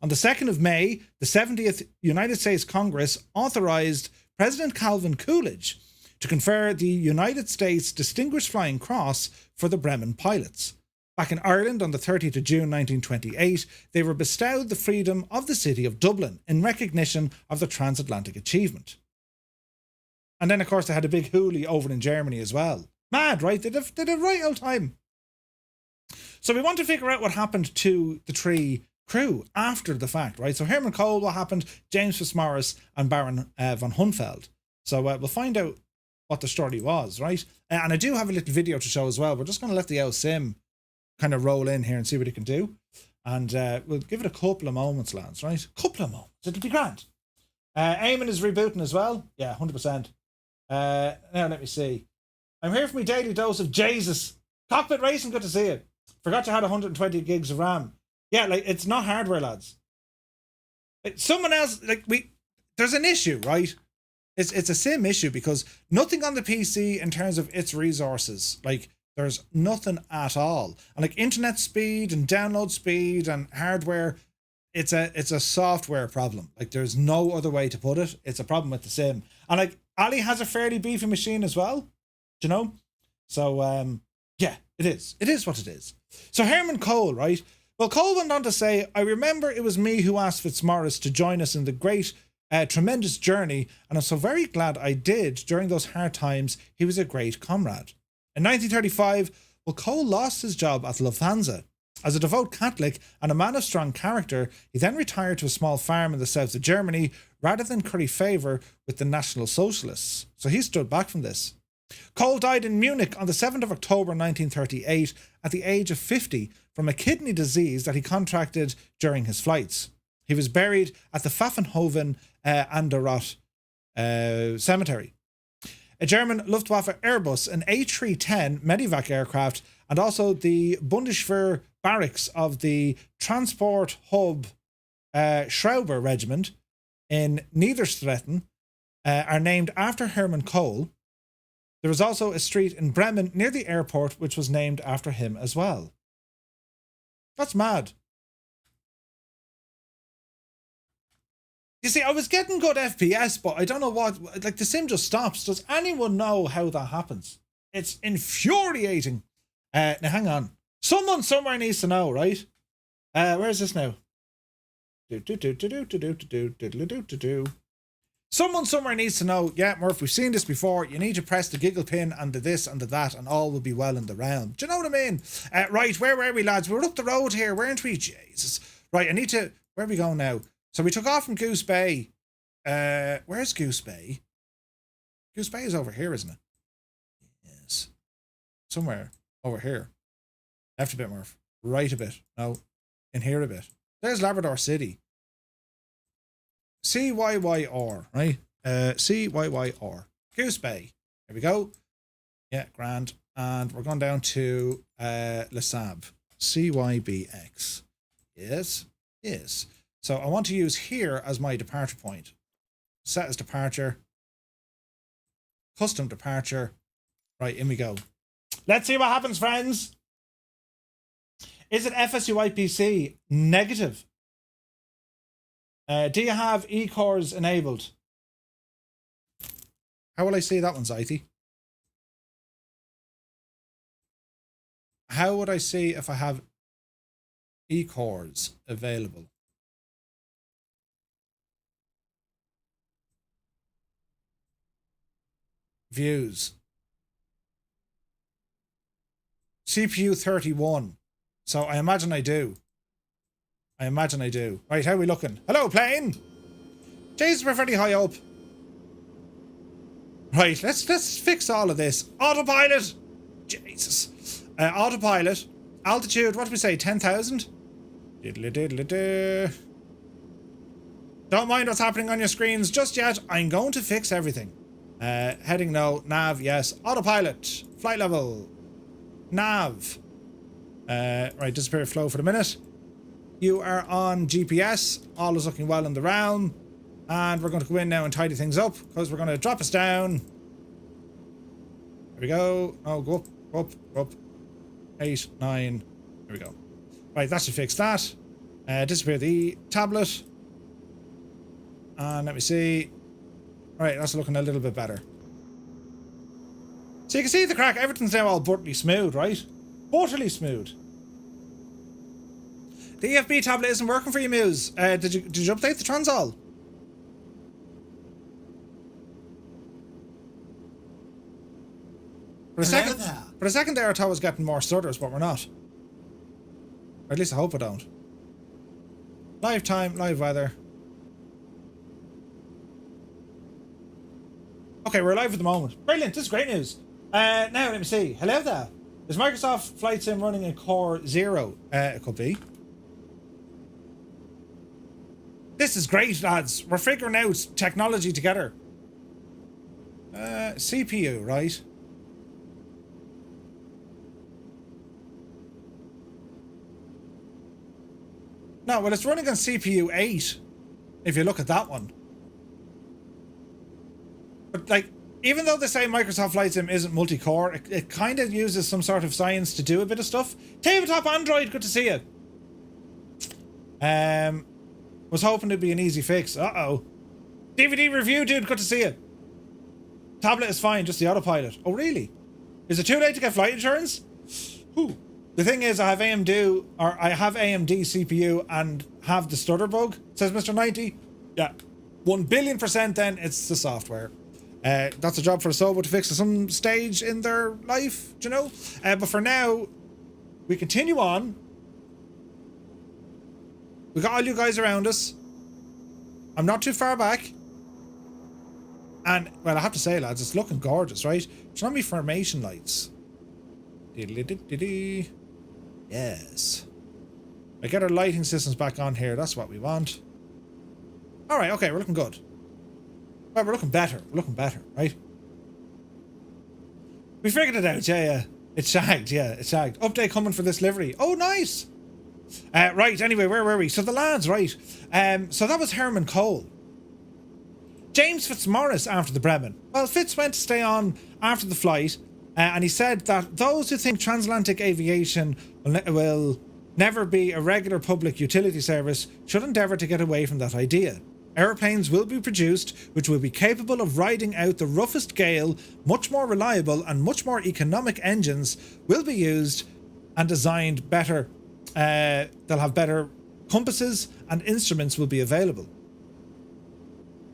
On the 2nd of May, the 70th United States Congress authorized President Calvin Coolidge to confer the United States Distinguished Flying Cross for the Bremen pilots. Back in Ireland on the 30th of June 1928, they were bestowed the freedom of the city of Dublin in recognition of their transatlantic achievement. And then, of course, they had a big hoolie over in Germany as well. Mad, right? They did a right old time. So we want to figure out what happened to the three crew after the fact, right? So Herman Cole, what happened, James Fitzmaurice and Baron von Hunfeld. So we'll find out what the story was, right? And I do have a little video to show as well. We're just going to let the old sim kind of roll in here and see what it can do. And we'll give it a couple of moments, lads, right? Couple of moments. It'll be grand. Eamon is rebooting as well. Yeah, 100%. Now, let me see. I'm here for my daily dose of Jesus. Cockpit Racing, good to see you. Forgot you had 120 gigs of RAM. Yeah, like, it's not hardware, lads. Someone else, like, there's an issue, right? It's a sim issue because nothing on the PC in terms of its resources, like, there's nothing at all. And like internet speed and download speed and hardware, it's a software problem. Like, there's no other way to put it. It's a problem with the sim. And like, Ali has a fairly beefy machine as well, do you know? So yeah, it is what it is. So Herman Cole, right? Well, Cole went on to say, I remember it was me who asked Fitzmaurice to join us in the great tremendous journey, and I'm so very glad I did. During those hard times, he was a great comrade. In 1935, well, Cole lost his job at Lufthansa. As a devout Catholic and a man of strong character, he then retired to a small farm in the south of Germany rather than curry favour with the National Socialists. So he stood back from this. Cole died in Munich on the 7th of October 1938 at the age of 50 from a kidney disease that he contracted during his flights. He was buried at the Pfaffenhofen an der Roth cemetery. A German Luftwaffe Airbus, an A310 medevac aircraft, and also the Bundeswehr barracks of the Transport Hub Schrauber Regiment in Niederstretten are named after Hermann Kohl. There is also a street in Bremen near the airport which was named after him as well. That's mad. You see, I was getting good FPS, but I don't know what, like the sim just stops. Does anyone know how that happens? It's infuriating. Now hang on. Someone somewhere needs to know, right? Where is this now? Someone somewhere needs to know. Yeah, Murph, we've seen this before. You need to press the giggle pin and the this and the that, and all will be well in the realm. Do you know what I mean? Right, where were we, lads? We're up the road here, weren't we? Jesus. Right, I need to... Where are we going now? So we took off from Goose Bay. Where's Goose Bay? Goose Bay is over here, isn't it? Yes. Somewhere over here. Left a bit, Murph. Right a bit. No. In here a bit. There's Labrador City. CYYR, right? CYYR. Goose Bay. There we go. Yeah, grand. And we're going down to Le Sab. CYBX. Yes. Yes. So I want to use here as my departure point. Set as departure. Custom departure. Right, in we go. Let's see what happens, friends. Is it FSUIPC? Negative. Do you have E-cores enabled? How will I see that one, Zaiti? How would I see if I have E-cores available? Views. CPU 31. So I imagine I do. I imagine I do. Right, how are we looking? Hello, plane! Jesus, we're pretty high up. Right, let's fix all of this. Autopilot! Jesus. Autopilot. Altitude, what did we say? 10,000? Diddly-diddly-doo. Don't mind what's happening on your screens just yet. I'm going to fix everything. Heading no. Nav, yes. Autopilot. Flight level. Nav. Right, disappear flow for the minute. You are on GPS. All is looking well in the realm. And we're going to go in now and tidy things up because we're going to drop us down. There we go. Oh, go up, go up, go up. 8, 9. There we go. Right, that should fix that. Disappear the tablet. And let me see. Right, that's looking a little bit better. So you can see the crack. Everything's now all butterly smooth, right? Butterly smooth. The EFB tablet isn't working for you, Muse. Did you update the Transall? For a second there, I thought I was getting more stutters, but we're not. Or at least I hope I don't. Live time, live weather. Okay, we're live at the moment. Brilliant, this is great news. Now, let me see. Hello there. Is Microsoft Flight Sim running in Core 0? It could be. This is great, lads. We're figuring out technology together. CPU, right? No, well, it's running on CPU 8, if you look at that one. But, like, even though they say Microsoft Flight Sim isn't multi-core, it kind of uses some sort of science to do a bit of stuff. Tabletop Android, good to see you. Was hoping it'd be an easy fix. Uh-oh. DVD review, dude, good to see you. Tablet is fine, just the autopilot. Oh, really? Is it too late to get flight insurance? Whew. The thing is, I have AMD CPU and have the stutter bug, says Mr. 90. Yeah. 1,000,000,000% then, it's the software. That's a job for a Sobo to fix at some stage in their life, do you know? But for now, we continue on. We got all you guys around us. I'm not too far back. And, well, I have to say, lads, it's looking gorgeous, right? Show me formation lights. Diddly-diddly-dee. Yes. I get our lighting systems back on here. That's what we want. Alright, okay, we're looking good. Well, we're looking better. We're looking better, right? We figured it out, yeah. It's shagged, yeah, it's shagged. Update coming for this livery. Oh, nice! Right, anyway, where were we? So the lads, right. So that was Herman Cole. James Fitzmaurice after the Bremen. Well, Fitz went to stay on after the flight, and he said that those who think transatlantic aviation will never be a regular public utility service should endeavour to get away from that idea. Aeroplanes will be produced which will be capable of riding out the roughest gale. Much more reliable and much more economic engines will be used and designed better. They'll have better compasses and instruments will be available.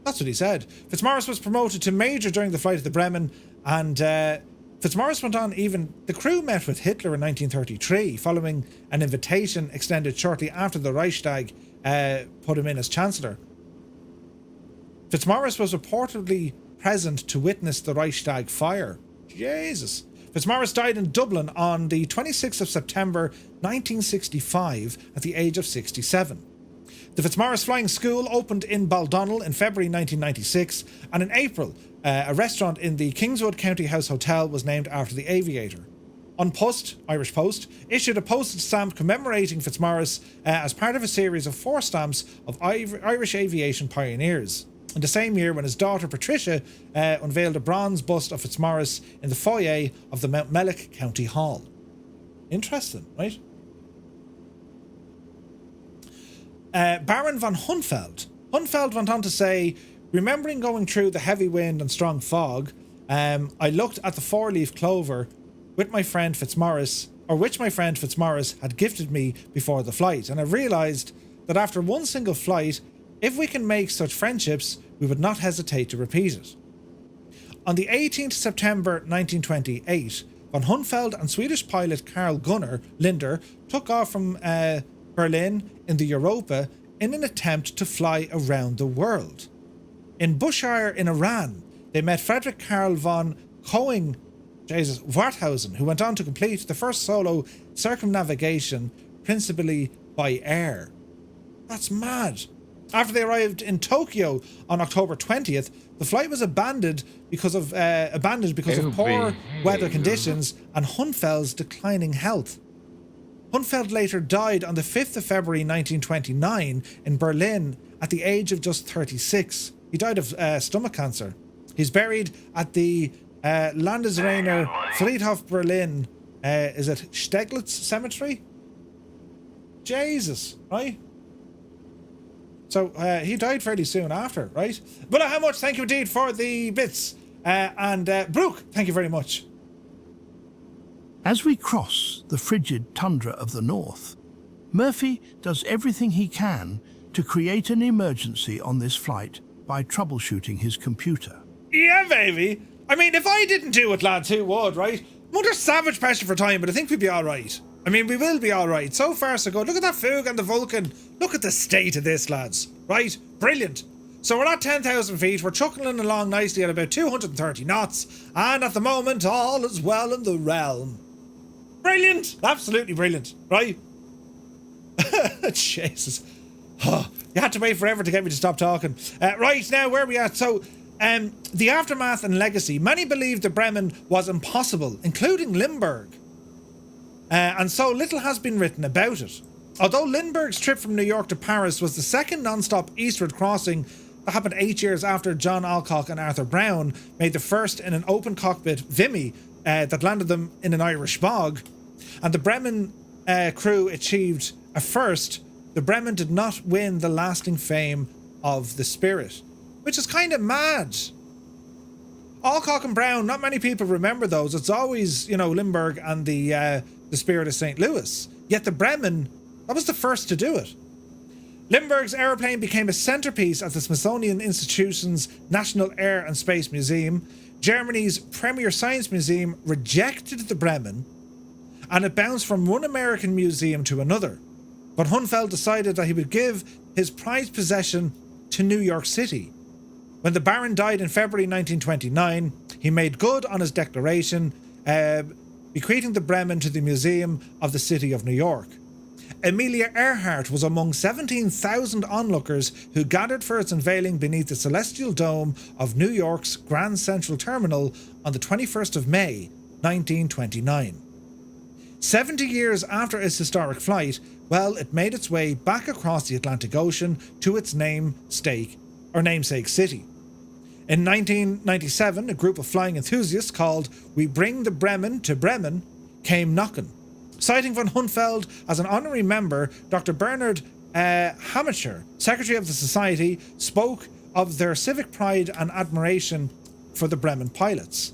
That's what he said. Fitzmaurice was promoted to major during the flight of the Bremen, and Fitzmaurice went on even... The crew met with Hitler in 1933, following an invitation extended shortly after the Reichstag put him in as Chancellor. Fitzmaurice was reportedly present to witness the Reichstag fire. Jesus. Fitzmaurice died in Dublin on the 26th of September 1965 at the age of 67. The Fitzmaurice Flying School opened in Baldonnel in February 1996, and in April, a restaurant in the Kingswood County House Hotel was named after the aviator. Unpost, Irish Post, issued a postage stamp commemorating Fitzmaurice as part of a series of 4 stamps of Irish aviation pioneers. In the same year, when his daughter Patricia unveiled a bronze bust of Fitzmaurice in the foyer of the Mountmellick County Hall. Interesting, right? Baron von Hunfeld. Hunfeld went on to say, remembering going through the heavy wind and strong fog, I looked at the 4-leaf clover which my friend Fitzmaurice had gifted me before the flight, and I realised that after one single flight, if we can make such friendships, we would not hesitate to repeat it. On the 18th September 1928, von Hunfeld and Swedish pilot Carl Gunnar Linder took off from Berlin in the Europa in an attempt to fly around the world. In Bushehr in Iran, they met Friedrich Karl von Warthausen, who went on to complete the first solo circumnavigation, principally by air. That's mad. After they arrived in Tokyo on October 20th, the flight was abandoned because of poor weather conditions and Hunfeld's declining health. Hunfeld later died on the 5th of February 1929 in Berlin at the age of just 36. He died of stomach cancer. He's buried at the Landesrainer Friedhof Berlin. Is it Steglitz Cemetery? Jesus, right? So he died fairly soon after, right? But how much? Thank you indeed for the bits. And Brooke, thank you very much. As we cross the frigid tundra of the north, Murphy does everything he can to create an emergency on this flight by troubleshooting his computer. Yeah, baby. I mean, if I didn't do it, lads, who would, right? I'm under savage pressure for time, but I think we'd be all right. I mean, we will be all right. So far, so good. Look at that Fug and the Vulcan. Look at the state of this, lads. Right? Brilliant. So we're at 10,000 feet. We're chuckling along nicely at about 230 knots. And at the moment, all is well in the realm. Brilliant. Absolutely brilliant. Right? Jesus. Oh, you had to wait forever to get me to stop talking. Right, now, where are we at? So, the aftermath and legacy. Many believed the Bremen was impossible, including Lindbergh. And so little has been written about it. Although Lindbergh's trip from New York to Paris was the second non-stop eastward crossing that happened 8 years after John Alcock and Arthur Brown made the first in an open cockpit Vimy that landed them in an Irish bog, and the Bremen crew achieved a first, the Bremen did not win the lasting fame of the Spirit, which is kind of mad. Alcock and Brown, not many people remember those. It's always, you know, Lindbergh and the Spirit of St. Louis. Yet the Bremen, that was the first to do it. Lindbergh's aeroplane became a centerpiece at the Smithsonian Institution's National Air and Space Museum. Germany's premier science museum rejected the Bremen, and it bounced from one American museum to another. But Hunfeld decided that he would give his prized possession to New York City. When the Baron died in February 1929, he made good on his declaration, bequeathing the Bremen to the Museum of the City of New York. Amelia Earhart was among 17,000 onlookers who gathered for its unveiling beneath the celestial dome of New York's Grand Central Terminal on the 21st of May, 1929. 70 years after its historic flight, well, it made its way back across the Atlantic Ocean to its namesake city. In 1997, a group of flying enthusiasts called We Bring the Bremen to Bremen came knocking. Citing von Hunfeld as an honorary member, Dr. Bernard Hamacher, Secretary of the Society, spoke of their civic pride and admiration for the Bremen pilots.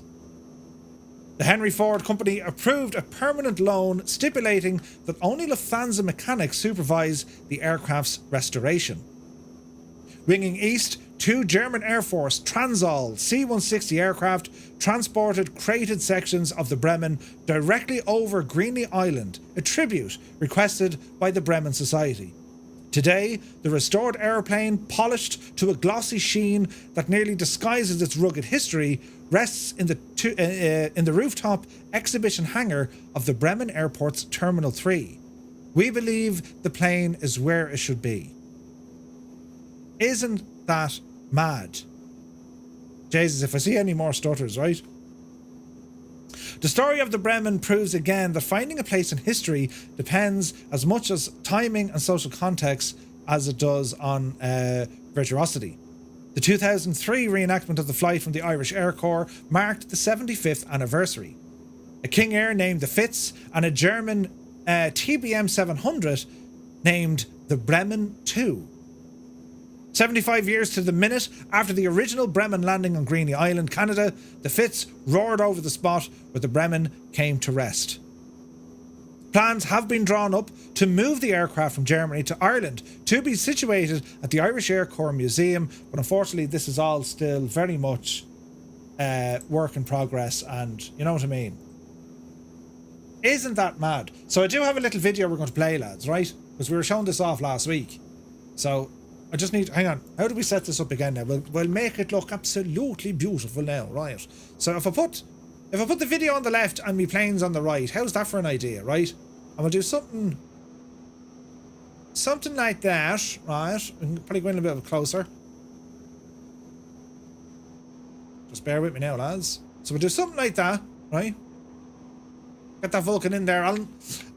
The Henry Ford Company approved a permanent loan stipulating that only Lufthansa mechanics supervise the aircraft's restoration. Winging east, 2 German Air Force Transall C-160 aircraft transported crated sections of the Bremen directly over Greeny Island, a tribute requested by the Bremen Society. Today, the restored airplane, polished to a glossy sheen that nearly disguises its rugged history, rests in the rooftop exhibition hangar of the Bremen Airport's Terminal 3. We believe the plane is where it should be. Isn't that mad? Jesus, if I see any more stutters, right? The story of the Bremen proves again that finding a place in history depends as much as timing and social context as it does on virtuosity. The 2003 reenactment of the flight from the Irish Air Corps marked the 75th anniversary. A King Air named the Fitz and a German TBM 700 named the Bremen 2. 75 years to the minute after the original Bremen landing on Greeny Island, Canada, the Fitz roared over the spot where the Bremen came to rest. Plans have been drawn up to move the aircraft from Germany to Ireland to be situated at the Irish Air Corps Museum, but unfortunately this is all still very much work in progress, and you know what I mean. Isn't that mad? So I do have a little video we're going to play, lads, right? Because we were showing this off last week. So I just need, hang on, how do we set this up again now? We'll make it look absolutely beautiful now, right? So if I put the video on the left and me planes on the right, how's that for an idea, right? And we'll do something like that, right? We can probably go in a bit closer. Just bear with me now, lads. So we'll do something like that, right? Get that Vulcan in there, Alan.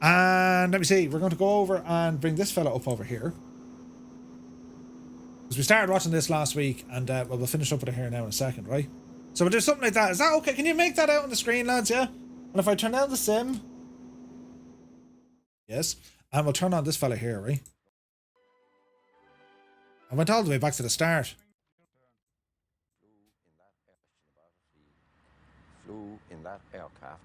And let me see, we're going to go over and bring this fella up over here. Because we started watching this last week, and well, we'll finish up with it here now in a second, right? So we'll do something like that. Is that okay? Can you make that out on the screen, lads, yeah? And if I turn down the sim... Yes. And we'll turn on this fella here, right? I went all the way back to the start. Flew in that aircraft.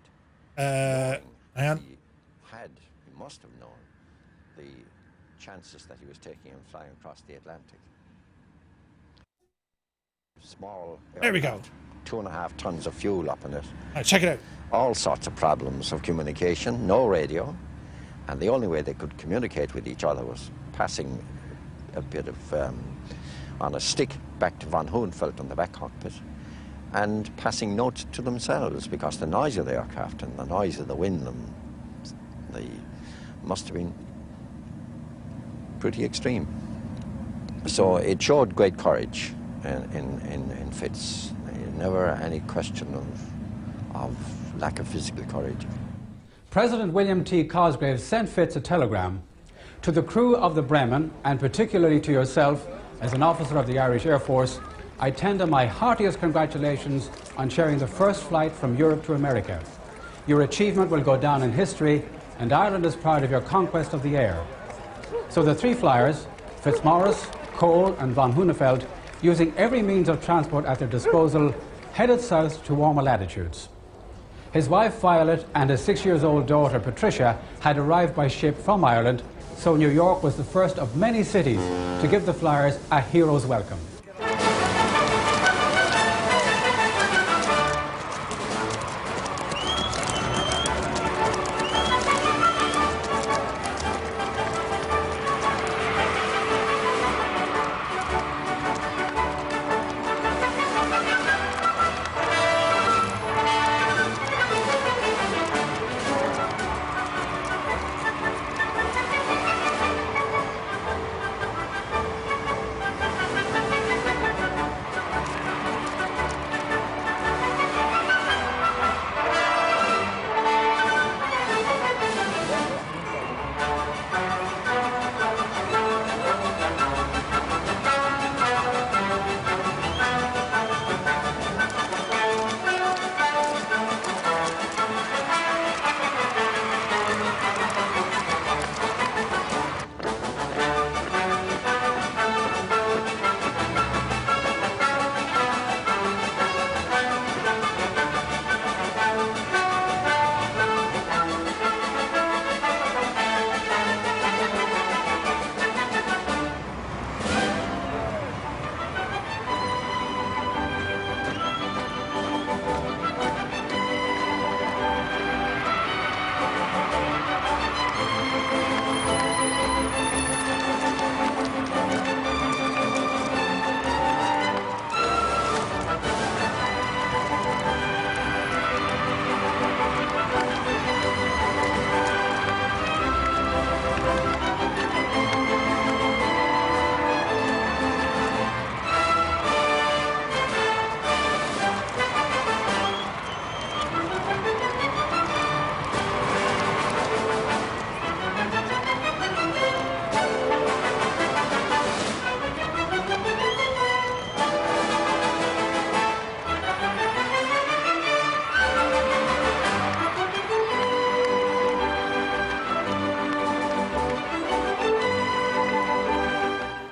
And He must have known the chances that he was taking in flying across the Atlantic. Small aircraft, there we go. 2.5 tons of fuel up in it. Right, check it out. All sorts of problems of communication, no radio, and the only way they could communicate with each other was passing a bit of on a stick back to von Hohenfeld on the back cockpit, and passing notes to themselves, because the noise of the aircraft and the noise of the wind and the must have been pretty extreme. So it showed great courage in Fitz. Never any question of lack of physical courage. President William T. Cosgrave sent Fitz a telegram to the crew of the Bremen, and particularly to yourself as an officer of the Irish Air Force. I tender my heartiest congratulations on sharing the first flight from Europe to America. Your achievement will go down in history, and Ireland is proud of your conquest of the air. So the 3 flyers, Fitzmaurice, Cole and von Hohenfeld, using every means of transport at their disposal, headed south to warmer latitudes. His wife Violet and his 6-year-old daughter Patricia had arrived by ship from Ireland, so New York was the first of many cities to give the flyers a hero's welcome.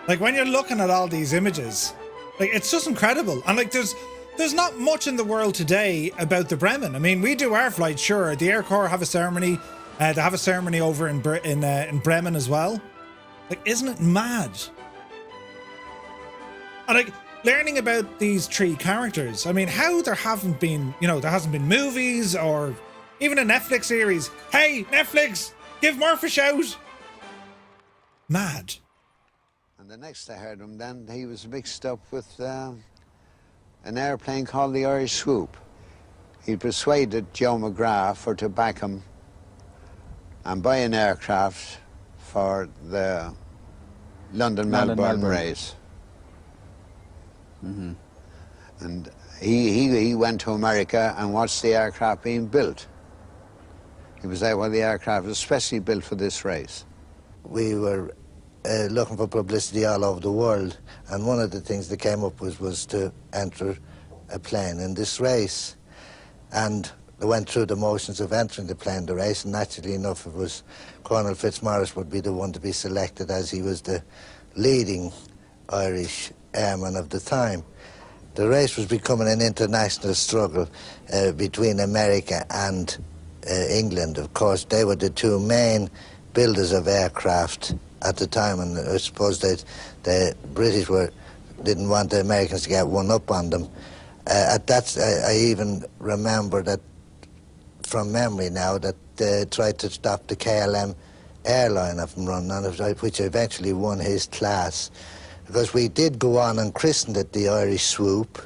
Like, when you're looking at all these images, like, it's just incredible. And like, there's not much in the world today about the Bremen. I mean, we do our flight, sure. The Air Corps have a ceremony. They have a ceremony over in Bremen as well. Like, isn't it mad? And like, learning about these three characters, I mean, how there haven't been, you know, there hasn't been movies or even a Netflix series. Hey, Netflix, give Murph a shout. Mad. And the next I heard him then, he was mixed up with an airplane called the Irish Swoop. He persuaded Joe McGrath to back him and buy an aircraft for the London-Melbourne race. Mm-hmm. And he went to America and watched the aircraft being built. He was there when the aircraft was specially built for this race. We were looking for publicity all over the world, and one of the things that came up was to enter a plane in this race. And they went through the motions of entering the race, and naturally enough it was Colonel Fitzmaurice would be the one to be selected, as he was the leading Irish airman of the time. The race was becoming an international struggle between America and England. Of course, they were the two main builders of aircraft at the time, and I suppose that the British didn't want the Americans to get one up on them. At that, I even remember that from memory now that they tried to stop the KLM airliner from running on it, which eventually won his class. Because we did go on and christen it the Irish Swoop,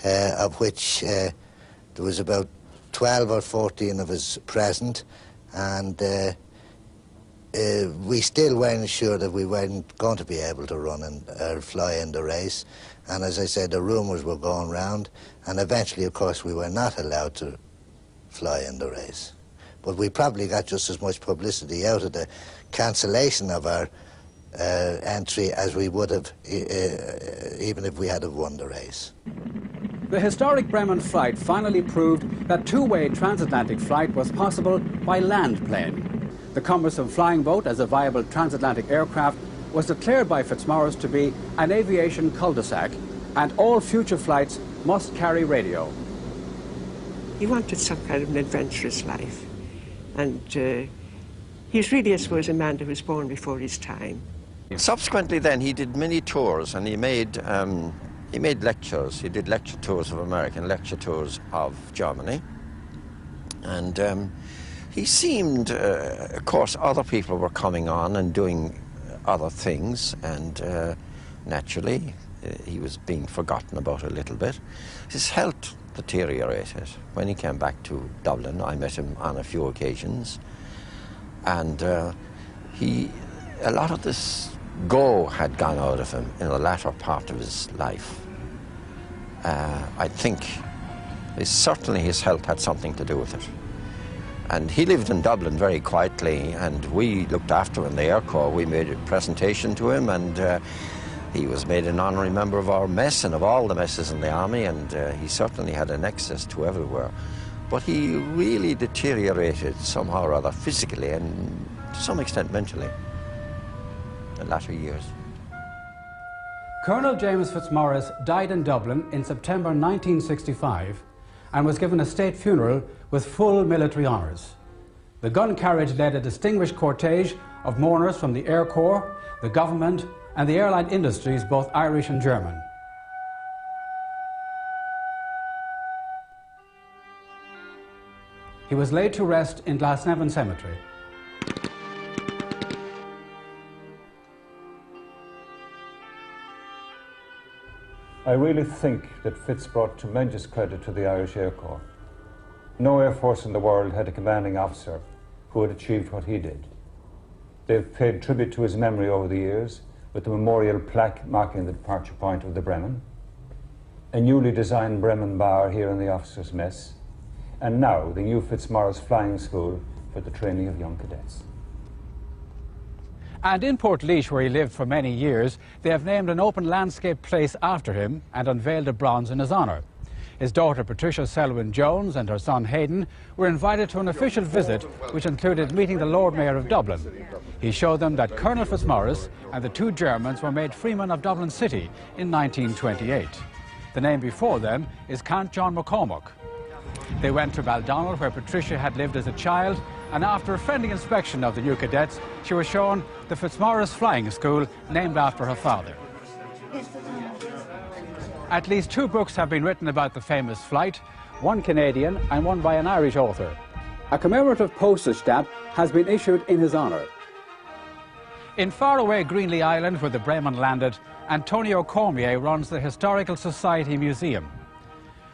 of which there was about 12 or 14 of us present, and we still weren't sure that we weren't going to be able to run or fly in the race. And as I said, the rumours were going round, and eventually, of course, we were not allowed to fly in the race. But we probably got just as much publicity out of the cancellation of our entry as we would have even if we had have won the race. The historic Bremen flight finally proved that two-way transatlantic flight was possible by land plane. The cumbersome flying boat as a viable transatlantic aircraft was declared by Fitzmaurice to be an aviation cul-de-sac, and all future flights must carry radio. He wanted some kind of an adventurous life, and he's really, I suppose, a man that was born before his time. Subsequently then, he did many tours, and he made lectures. He did lecture tours of America and lecture tours of Germany. And he seemed, of course, other people were coming on and doing other things, and naturally, he was being forgotten about a little bit. His health deteriorated. When he came back to Dublin, I met him on a few occasions, and a lot of this go had gone out of him in the latter part of his life. I think certainly his health had something to do with it. And he lived in Dublin very quietly, and we looked after him in the Air Corps. We made a presentation to him, and he was made an honorary member of our mess and of all the messes in the army, and he certainly had an access to everywhere. But he really deteriorated somehow or other physically and to some extent mentally in latter years. Colonel James Fitzmaurice died in Dublin in September 1965 and was given a state funeral with full military honours. The gun carriage led a distinguished cortege of mourners from the Air Corps, the government and the airline industries, both Irish and German. He was laid to rest in Glasnevin Cemetery. I really think that Fitz brought tremendous credit to the Irish Air Corps. No air force in the world had a commanding officer who had achieved what he did. They've paid tribute to his memory over the years with the memorial plaque marking the departure point of the Bremen, a newly designed Bremen bar here in the officers' mess, and now the new Fitzmaurice Flying School for the training of young cadets. And in Portlaoise, where he lived for many years, they have named an open landscape place after him and unveiled a bronze in his honour. His daughter Patricia Selwyn-Jones and her son Hayden were invited to an official visit which included meeting the Lord Mayor of Dublin. He showed them that Colonel Fitzmaurice and the two Germans were made freemen of Dublin City in 1928. The name before them is Count John McCormack. They went to Baldonnel, where Patricia had lived as a child, and after a friendly inspection of the new cadets, she was shown the Fitzmaurice Flying School, named after her father. At least 2 books have been written about the famous flight, one Canadian and one by an Irish author. A commemorative postage stamp has been issued in his honour. In faraway Greenlee Island, where the Bremen landed, Antonio Cormier runs the Historical Society Museum.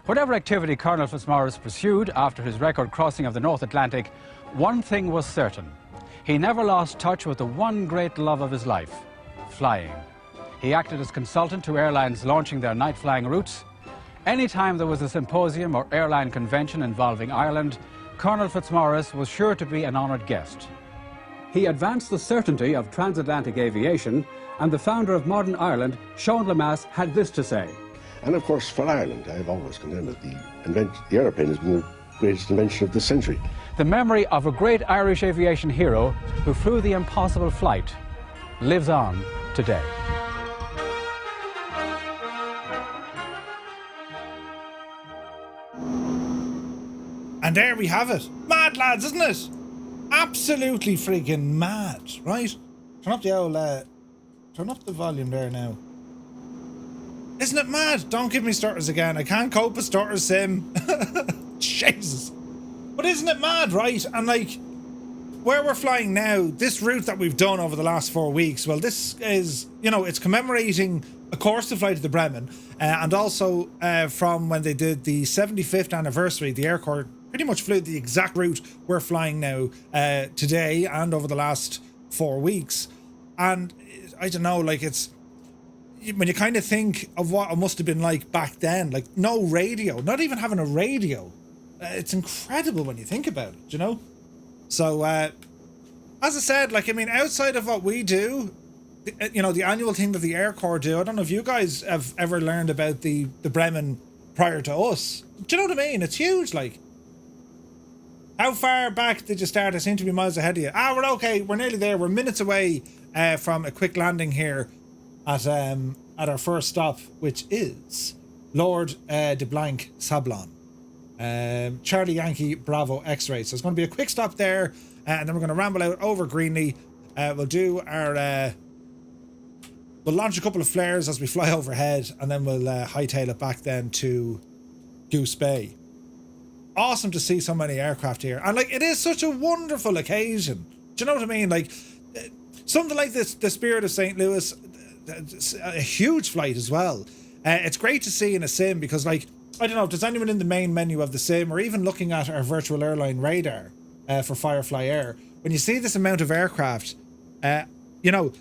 Whatever activity Colonel Fitzmaurice pursued after his record crossing of the North Atlantic, one thing was certain. He never lost touch with the one great love of his life, flying. He acted as consultant to airlines launching their night flying routes. Anytime there was a symposium or airline convention involving Ireland, Colonel Fitzmaurice was sure to be an honoured guest. He advanced the certainty of transatlantic aviation, and the founder of modern Ireland, Sean Lemass, had this to say. And of course, for Ireland, I've always contended the aeroplane has been the greatest invention of the century. The memory of a great Irish aviation hero who flew the impossible flight lives on today. And there we have it. Mad, lads, isn't it? Absolutely freaking mad, right? Turn up the old, turn up the volume there now. Isn't it mad? Don't give me stutters again. I can't cope with stutters, Sim. Jesus. But isn't it mad, right? And like, where we're flying now, this route that we've done over the last 4 weeks, well, this is, you know, it's commemorating, of course, the flight of the Bremen, and also from when they did the 75th anniversary, the Air Corps pretty much flew the exact route we're flying now today and over the last 4 weeks. And I don't know, like, it's, when you kind of think of what it must have been like back then, like no radio, not even having a radio, it's incredible when you think about it, you know? So, as I said, like, I mean, outside of what we do, you know, the annual thing that the Air Corps do, I don't know if you guys have ever learned about the Bremen prior to us. Do you know what I mean? It's huge, like. How far back did you start? I seem to be miles ahead of you. We're okay. We're nearly there. We're minutes away from a quick landing here at our first stop, which is Lourdes de Blanc Sablon. Charlie Yankee Bravo X-ray. So it's going to be a quick stop there, and then we're going to ramble out over Greenlee. We'll do our we'll launch a couple of flares as we fly overhead, and then we'll hightail it back then to Goose Bay. Awesome to see so many aircraft here, and like, it is such a wonderful occasion. Do you know what I mean? Like, something like this, the Spirit of St. Louis, a huge flight as well. It's great to see in a sim, because, like, I don't know if there's anyone in the main menu of the sim, or even looking at our virtual airline radar for Firefly Air, when you see this amount of aircraft, you know,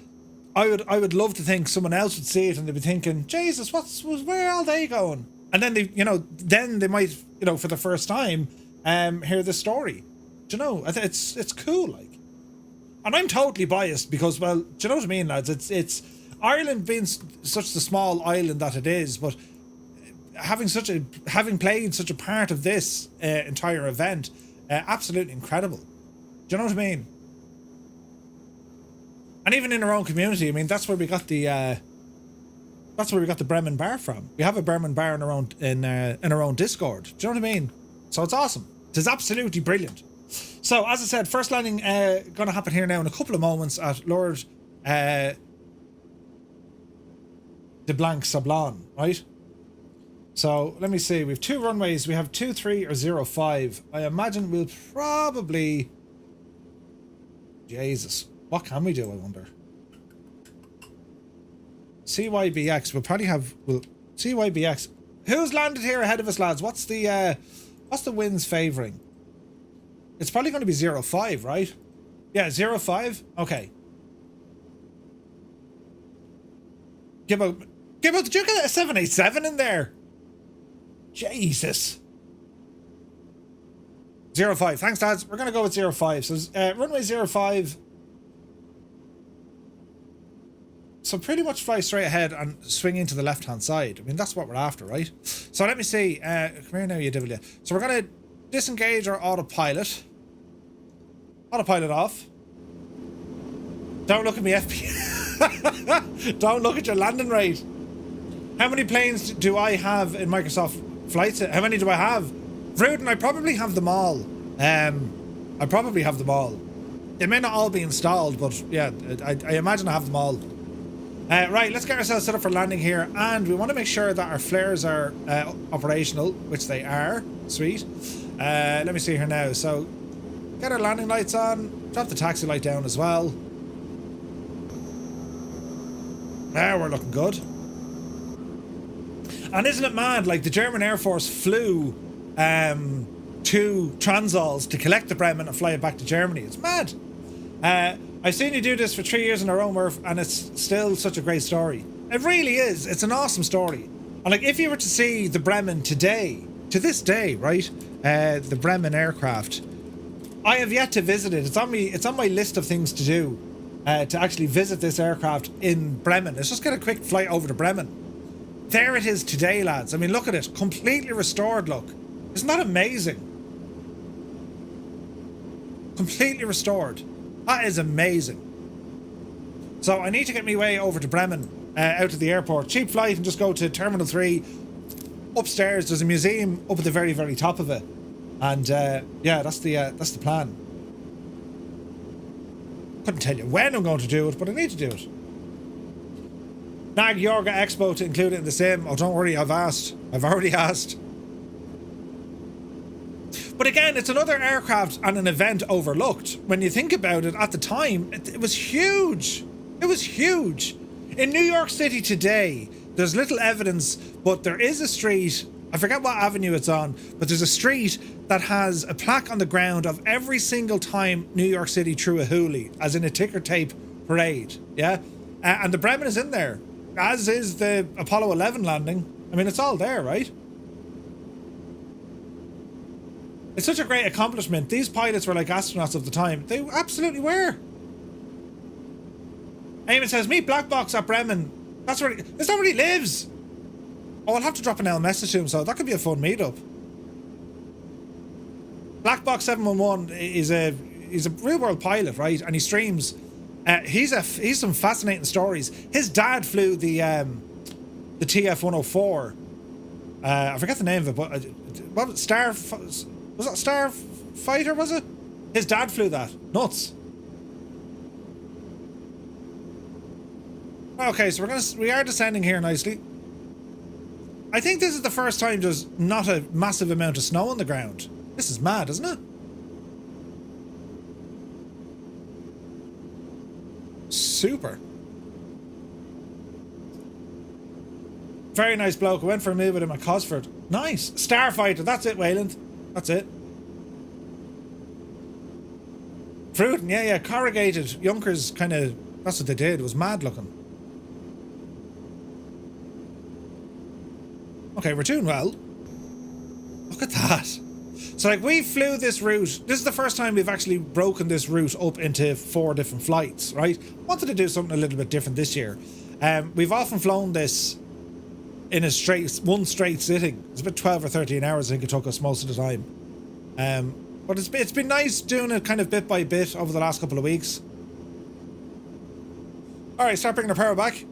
I would love to think someone else would see it and they'd be thinking, Jesus, where are they going? And then they might, you know, for the first time, hear the story. Do you know? It's cool, like. And I'm totally biased because, well, do you know what I mean, lads? It's Ireland being such the small island that it is, but having played such a part of this entire event, absolutely incredible. Do you know what I mean? And even in our own community, I mean, that's where we got the Bremen bar from. We have a Bremen bar in our own Discord. Do you know what I mean? So it's awesome. It is absolutely brilliant. So, as I said, first landing going to happen here now in a couple of moments at Lourdes de Blanc Sablon, right? So, let me see. We have 2 runways. We have 23 or 05. I imagine we'll probably... Jesus. What can we do, I wonder? CYBX. We'll probably have... CYBX. Who's landed here ahead of us, lads? What's the winds favouring? It's probably going to be 05, right? Yeah, 05? Okay. Gibbo, did you get a 787 in there? Jesus. 05. Thanks, lads. We're going to go with 05. So, runway 05. So pretty much fly straight ahead and swing into the left-hand side. I mean, that's what we're after, right? So let me see. Come here now, you devil. So we're going to disengage our autopilot. Autopilot off. Don't look at me, FP. Don't look at your landing rate. How many planes do I have in Microsoft Flight Sim? How many do I have? Vruden, I probably have them all. I probably have them all. They may not all be installed, but yeah, I imagine I have them all. Right, let's get ourselves set up for landing here, and we want to make sure that our flares are operational, which they are. Sweet. Let me see here now. So, get our landing lights on, drop the taxi light down as well. Now we're looking good. And isn't it mad, like the German Air Force flew 2 Transalls to collect the Bremen and fly it back to Germany. It's mad. I've seen you do this for 3 years in a row, Murph, and it's still such a great story. It really is. It's an awesome story. And like, if you were to see the Bremen today, to this day, right, the Bremen aircraft, I have yet to visit it. It's on my list of things to do, to actually visit this aircraft in Bremen. Let's just get a quick flight over to Bremen. There it is today, lads. I mean, look at it. Completely restored, look. Isn't that amazing? Completely restored. That is amazing. So I need to get my way over to Bremen, out to the airport. Cheap flight and just go to Terminal 3. Upstairs, there's a museum up at the very, very top of it. And yeah, that's the plan. Couldn't tell you when I'm going to do it, but I need to do it. Nag Yorga Expo to include it in the sim. Oh, don't worry, I've asked. I've already asked. But again, it's another aircraft and an event overlooked. When you think about it, at the time, it was huge. It was huge. In New York City today, there's little evidence, but there is a street, I forget what avenue it's on, but there's a street that has a plaque on the ground of every single time New York City threw a hoolie, as in a ticker tape parade, yeah? And the Bremen is in there, as is the Apollo 11 landing. I mean, it's all there, right? It's such a great accomplishment. These pilots were like astronauts of the time. They absolutely were. Eamon says, meet Black Box at Bremen. That's not where he lives. Oh, I'll have to drop an L message to him, so that could be a fun meetup. Black Box 711 is he's a real world pilot, right? And he streams. He's some fascinating stories. His dad flew the TF-104. I forget the name of it, but what was it? Was that Starfighter, was it? His dad flew that. Nuts. Okay, so we are descending here nicely. I think this is the first time there's not a massive amount of snow on the ground. This is mad, isn't it? Super. Very nice bloke. I went for a move with him at Cosford. Nice. Starfighter, that's it, Wayland. That's it. Fruitin, yeah, corrugated. Junkers kind of, that's what they did. It was mad looking. Okay, we're doing well. Look at that. So like, we flew this route. This is the first time we've actually broken this route up into 4 different flights, right? Wanted to do something a little bit different this year. We've often flown this in a one straight sitting. It's about 12 or 13 hours I think it took us most of the time. But it's been nice doing it kind of bit by bit over the last couple of weeks. Alright, start bringing the power back.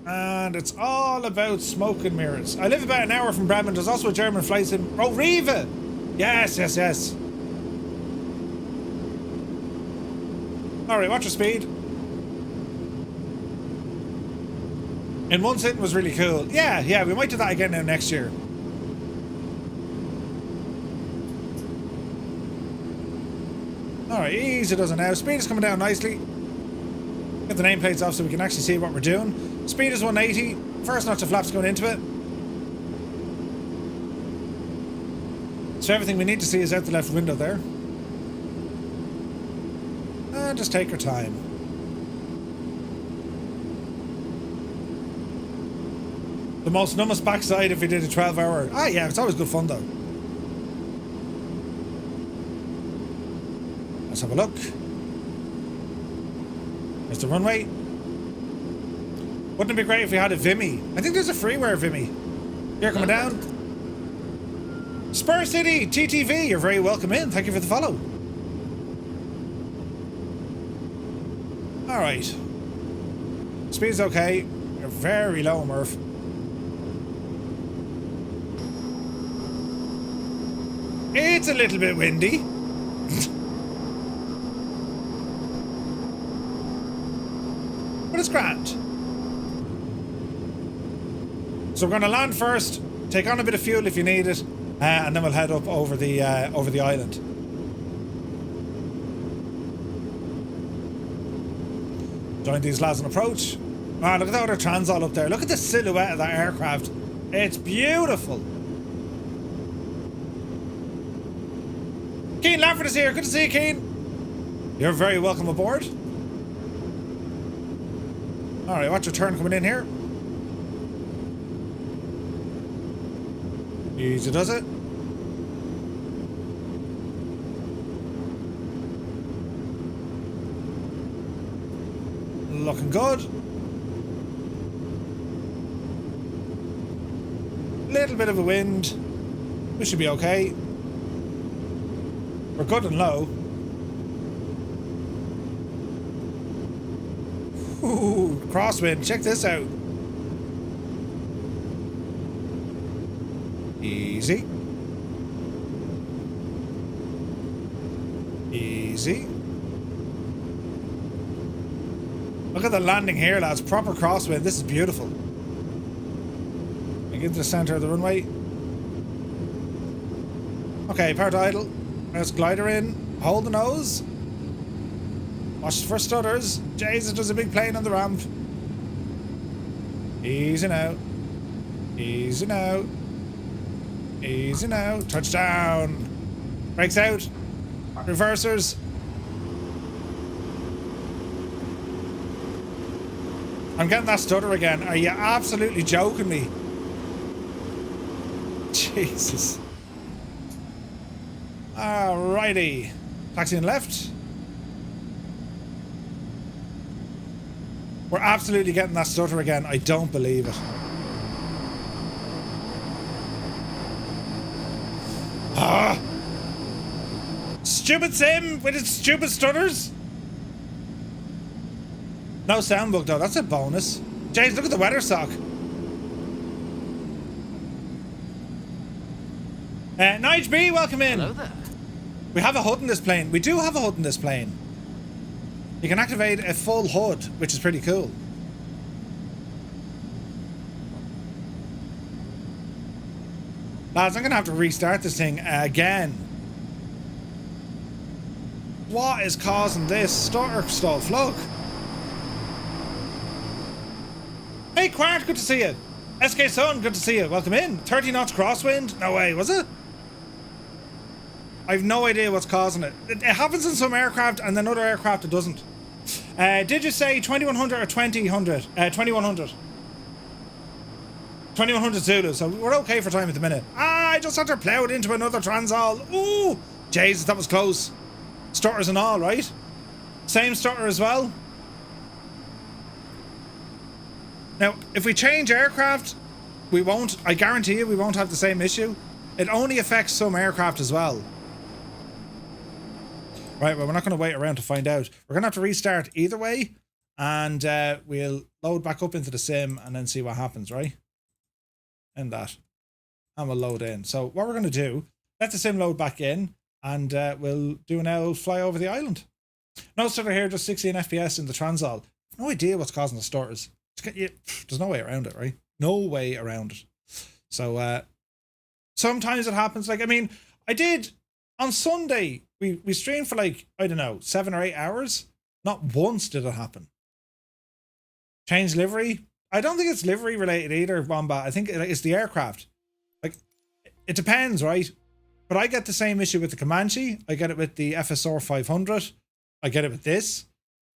And it's all about smoke and mirrors. I live about an hour from Bremen. There's also a German flight sim. Oh, Riva! Yes. Alright, watch your speed. In one sitting was really cool. Yeah, we might do that again now next year. Alright, easy does it now. Speed is coming down nicely. Get the nameplates off so we can actually see what we're doing. Speed is 180. First notch of flaps going into it. So everything we need to see is out the left window there. And just take your time. The most numbest backside if we did a 12-hour. Ah, yeah, it's always good fun though. Let's have a look. There's the runway. Wouldn't it be great if we had a Vimy? I think there's a freeware Vimy. Here, coming down. Spur City TTV, you're very welcome in. Thank you for the follow. Alright. Speed's okay. You're very low, Murph. It's a little bit windy. But it's grand. So we're going to land first, take on a bit of fuel if you need it, and then we'll head up over the island. Join these lads on approach. Wow, look at the other Transall up there. Look at the silhouette of that aircraft. It's beautiful. Keen Lafford is here. Good to see you, Keen. You're very welcome aboard. Alright, watch your turn coming in here. Easy does it. Looking good. Little bit of a wind. We should be okay. We're good and low. Ooh, crosswind. Check this out. Easy. Easy. Look at the landing here, lads. Proper crosswind. This is beautiful. Get into the center of the runway. Okay, power to idle. Let's glider in. Hold the nose. Watch for stutters. Jesus, there's a big plane on the ramp. Easy now. Easy now. Easy now. Touchdown. Brakes out. Reversers. I'm getting that stutter again. Are you absolutely joking me? Jesus. Alrighty. Taxi in left. We're absolutely getting that stutter again. I don't believe it. Ah! Stupid sim with its stupid stutters. No soundbook though, that's a bonus. James, look at the weather sock. Nige B, welcome in. Hello there. We have a HUD in this plane. We do have a HUD in this plane. You can activate a full HUD, which is pretty cool. Lads, I'm going to have to restart this thing again. What is causing this stutter stuff? Look. Hey, Quart, good to see you. SK Sun, good to see you. Welcome in. 30 knots crosswind? No way, was it? I've no idea what's causing it. It happens in some aircraft and then other aircraft it doesn't. Did you say 2100 or 2000? 2100. 2100 Zulu, so we're okay for time at the minute. Ah, I just had to plow it into another Transall. Ooh, Jesus, that was close. Stutters and all, right? Same stutter as well. Now, if we change aircraft, we won't, I guarantee you, we won't have the same issue. It only affects some aircraft as well. Right, well, we're not going to wait around to find out. We're going to have to restart either way, and we'll load back up into the sim and then see what happens, right? And that. And we'll load in. So what we're going to do, let the sim load back in, and we'll do an L fly over the island. No stutter here, just 16 FPS in the Transall. No idea what's causing the stutters. There's no way around it, right? No way around it. So sometimes it happens. Like, I mean, I did on Sunday, we streamed for like, I don't know, 7 or 8 hours. Not once did it happen. Change livery. I don't think it's livery related either, Wombat. I think it's the aircraft. Like, it depends, right? But I get the same issue with the Comanche. I get it with the FSR 500. I get it with this.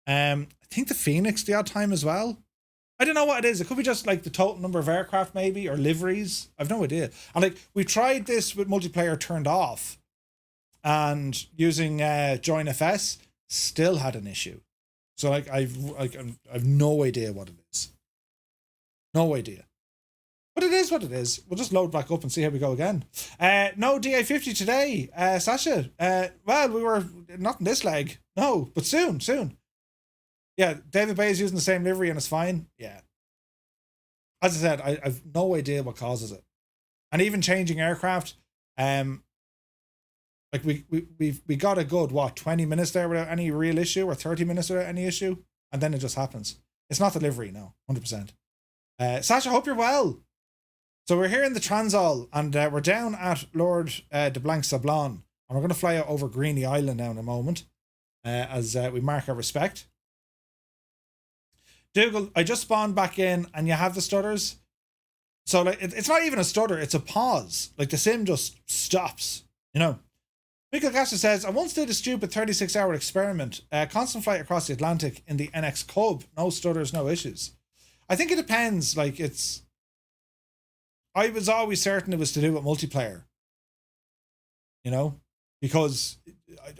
I think the Phoenix the odd time as well. I don't know what it is. It could be just like the total number of aircraft maybe, or liveries. I've no idea. And like, we tried this with multiplayer turned off. and using Join FS still had an issue. So like I've no idea what it is. No idea. But it is what it is. We'll just load back up and see how we go again. No DA50 today, Sasha. Well, we were not in this leg. No, but soon. Yeah, David Bay is using the same livery and it's fine. Yeah. As I said, I've no idea what causes it. And even changing aircraft, like we got a good, 20 minutes there without any real issue, or 30 minutes without any issue, and then it just happens. It's not the livery, no, 100%. Sasha, hope you're well. So we're here in the Transall, and we're down at Lourdes de Blanc Sablon, and we're going to fly out over Greeny Island now in a moment, as we mark our respect. Dougal, I just spawned back in, and you have the stutters. So like, it's not even a stutter, it's a pause. Like the sim just stops, you know. Michael Gasser says, I once did a stupid 36-hour experiment, constant flight across the Atlantic in the NX Cub. No stutters, no issues. I think it depends. Like I was always certain it was to do with multiplayer, you know, because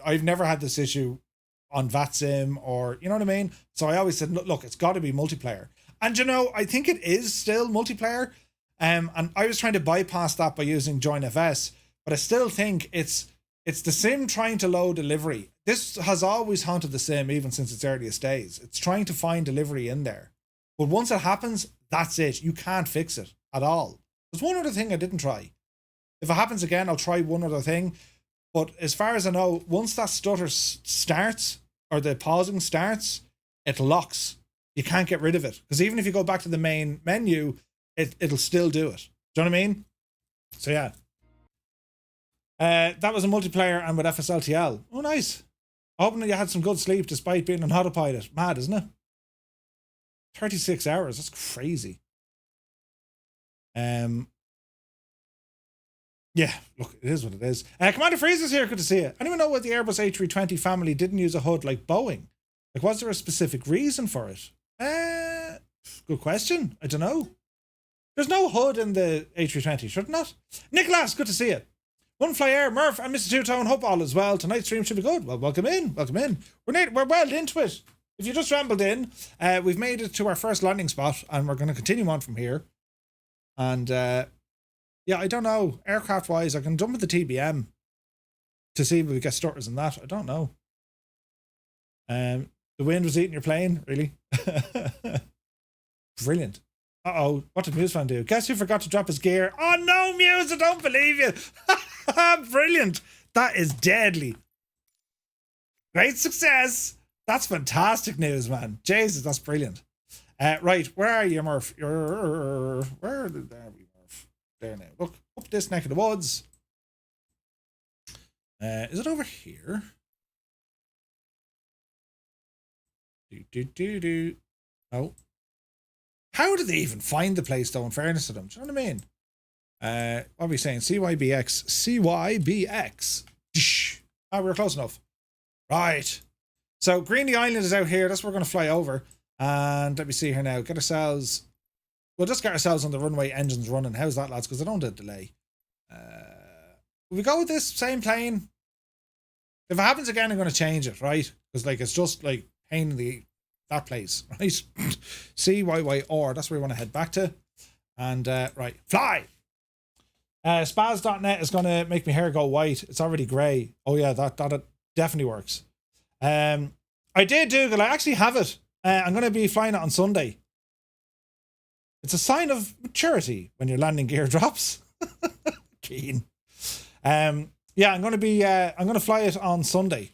I've never had this issue on VATSIM or, you know what I mean? So I always said, look, it's got to be multiplayer. And, you know, I think it is still multiplayer. And I was trying to bypass that by using Join FS, but I still think it's the sim trying to load delivery. This has always haunted the sim even since its earliest days. It's trying to find delivery in there. But once it happens, that's it. You can't fix it at all. There's one other thing I didn't try. If it happens again, I'll try one other thing. But as far as I know, once that stutter starts, or the pausing starts, it locks. You can't get rid of it. Because even if you go back to the main menu, it'll still do it. Do you know what I mean? So yeah. That was a multiplayer and with FSLTL. Oh, nice. Hoping that you had some good sleep despite being on autopilot. Mad, isn't it? 36 hours. That's crazy. Yeah, look, it is what it is. Commander Freezer's here. Good to see you. Anyone know why the Airbus A320 family didn't use a HUD like Boeing? Like, was there a specific reason for it? Good question. I don't know. There's no HUD in the A320, should not? Nicholas, good to see you. One Fly Air, Murph, and Mr. Two-Tone, hope all is well. Tonight's stream should be good. Well, welcome in. We're well into it. If you just rambled in, we've made it to our first landing spot, and we're going to continue on from here. And, yeah, I don't know. Aircraft-wise, I can jump at the TBM to see if we get stutters in that. I don't know. The wind was eating your plane, really? Brilliant. Uh-oh, what did Muse fan do? Guess who forgot to drop his gear? Oh no, Muse, I don't believe you. Brilliant. That is deadly. Great success. That's fantastic news, man. Jesus, that's brilliant. Right, where are you, Murph? There we Murph. There now. Look, up this neck of the woods. Is it over here? Oh. How did they even find the place, though, in fairness to them? Do you know what I mean? What are we saying? CYBX. CYBX. Oh, we were close enough. Right. So, Greeny Island is out here. That's where we're going to fly over. And let me see here now. Get ourselves... We'll just get ourselves on the runway, engines running. How's that, lads? Because I don't want to delay. Will we go with this same plane? If it happens again, I'm going to change it, right? Because, like, it's just, like, pain in that place, right? CYYR, that's where we want to head back to. And, right, fly! Spaz.net is going to make my hair go white. It's already grey. Oh, yeah, that definitely works. I did, Dougal. I actually have it. I'm going to be flying it on Sunday. It's a sign of maturity when your landing gear drops. Keen. Yeah, I'm going to fly it on Sunday.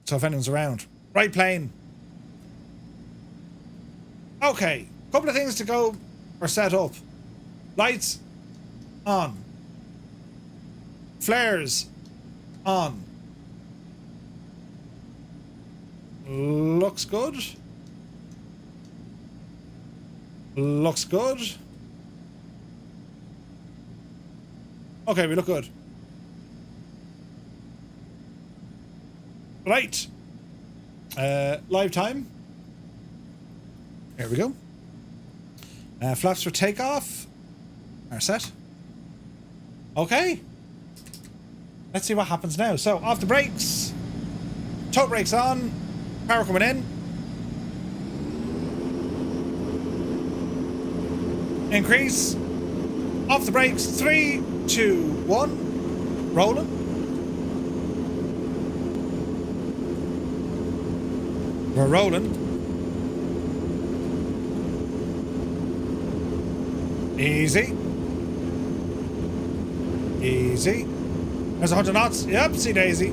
So if anyone's around. Right plane. Okay, couple of things to go or set up. Lights on. Flares on. Looks good. Looks good. Okay, we look good. Right. Live time. Here we go. Flaps for takeoff are set. Okay. Let's see what happens now. So, off the brakes. Toe brakes on. Power coming in. Increase. Off the brakes. 3, 2, 1. Rolling. We're rolling. Easy. Easy. There's 100 knots. Yep, see Daisy.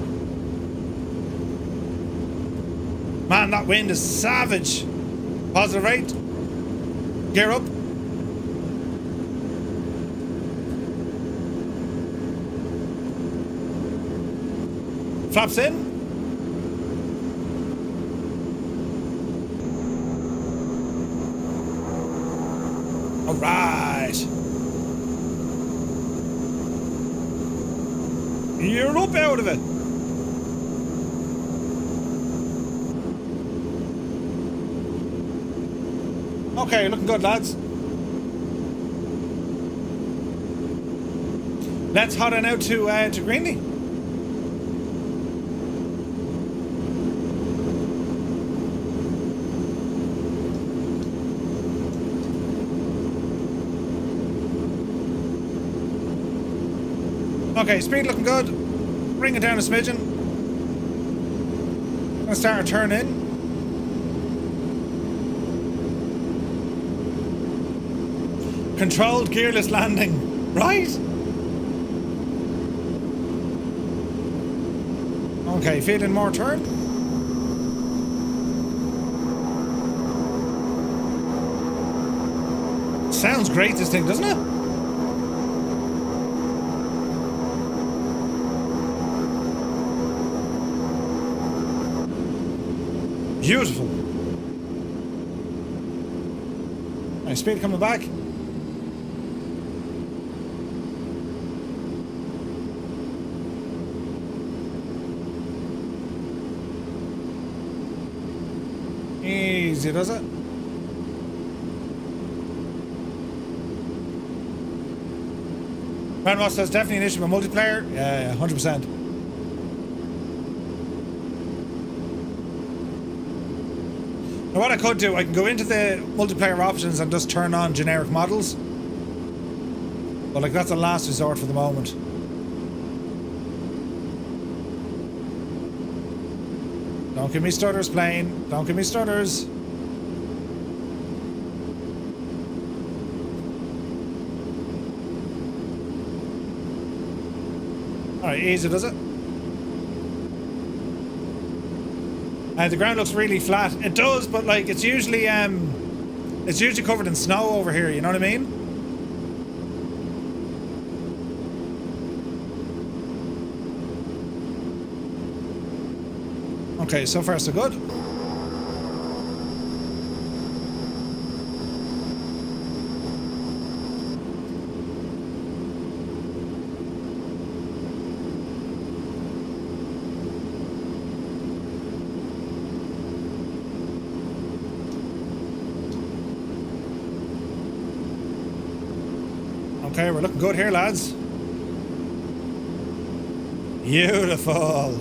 Man, that wind is savage. Positive rate. Gear up. Flaps in. All right. You're up out of it. Okay, looking good, lads. Let's hot on out to Greenly. Okay, speed looking good. Bring it down a smidgen. Gonna start a turn in. Controlled gearless landing. Right? Okay, feeling more turn. Sounds great, this thing, doesn't it? Beautiful. Nice speed coming back. Easy, does it? Random says definitely an issue with multiplayer. Yeah, 100%. Now what I could do, I can go into the multiplayer options and just turn on generic models. But like that's a last resort for the moment. Don't give me stutters, plane. Don't give me stutters. Alright, easy does it? The ground looks really flat. It does, but like it's usually covered in snow over here, you know what I mean? Okay, so far so good. Okay, we're looking good here, lads. Beautiful.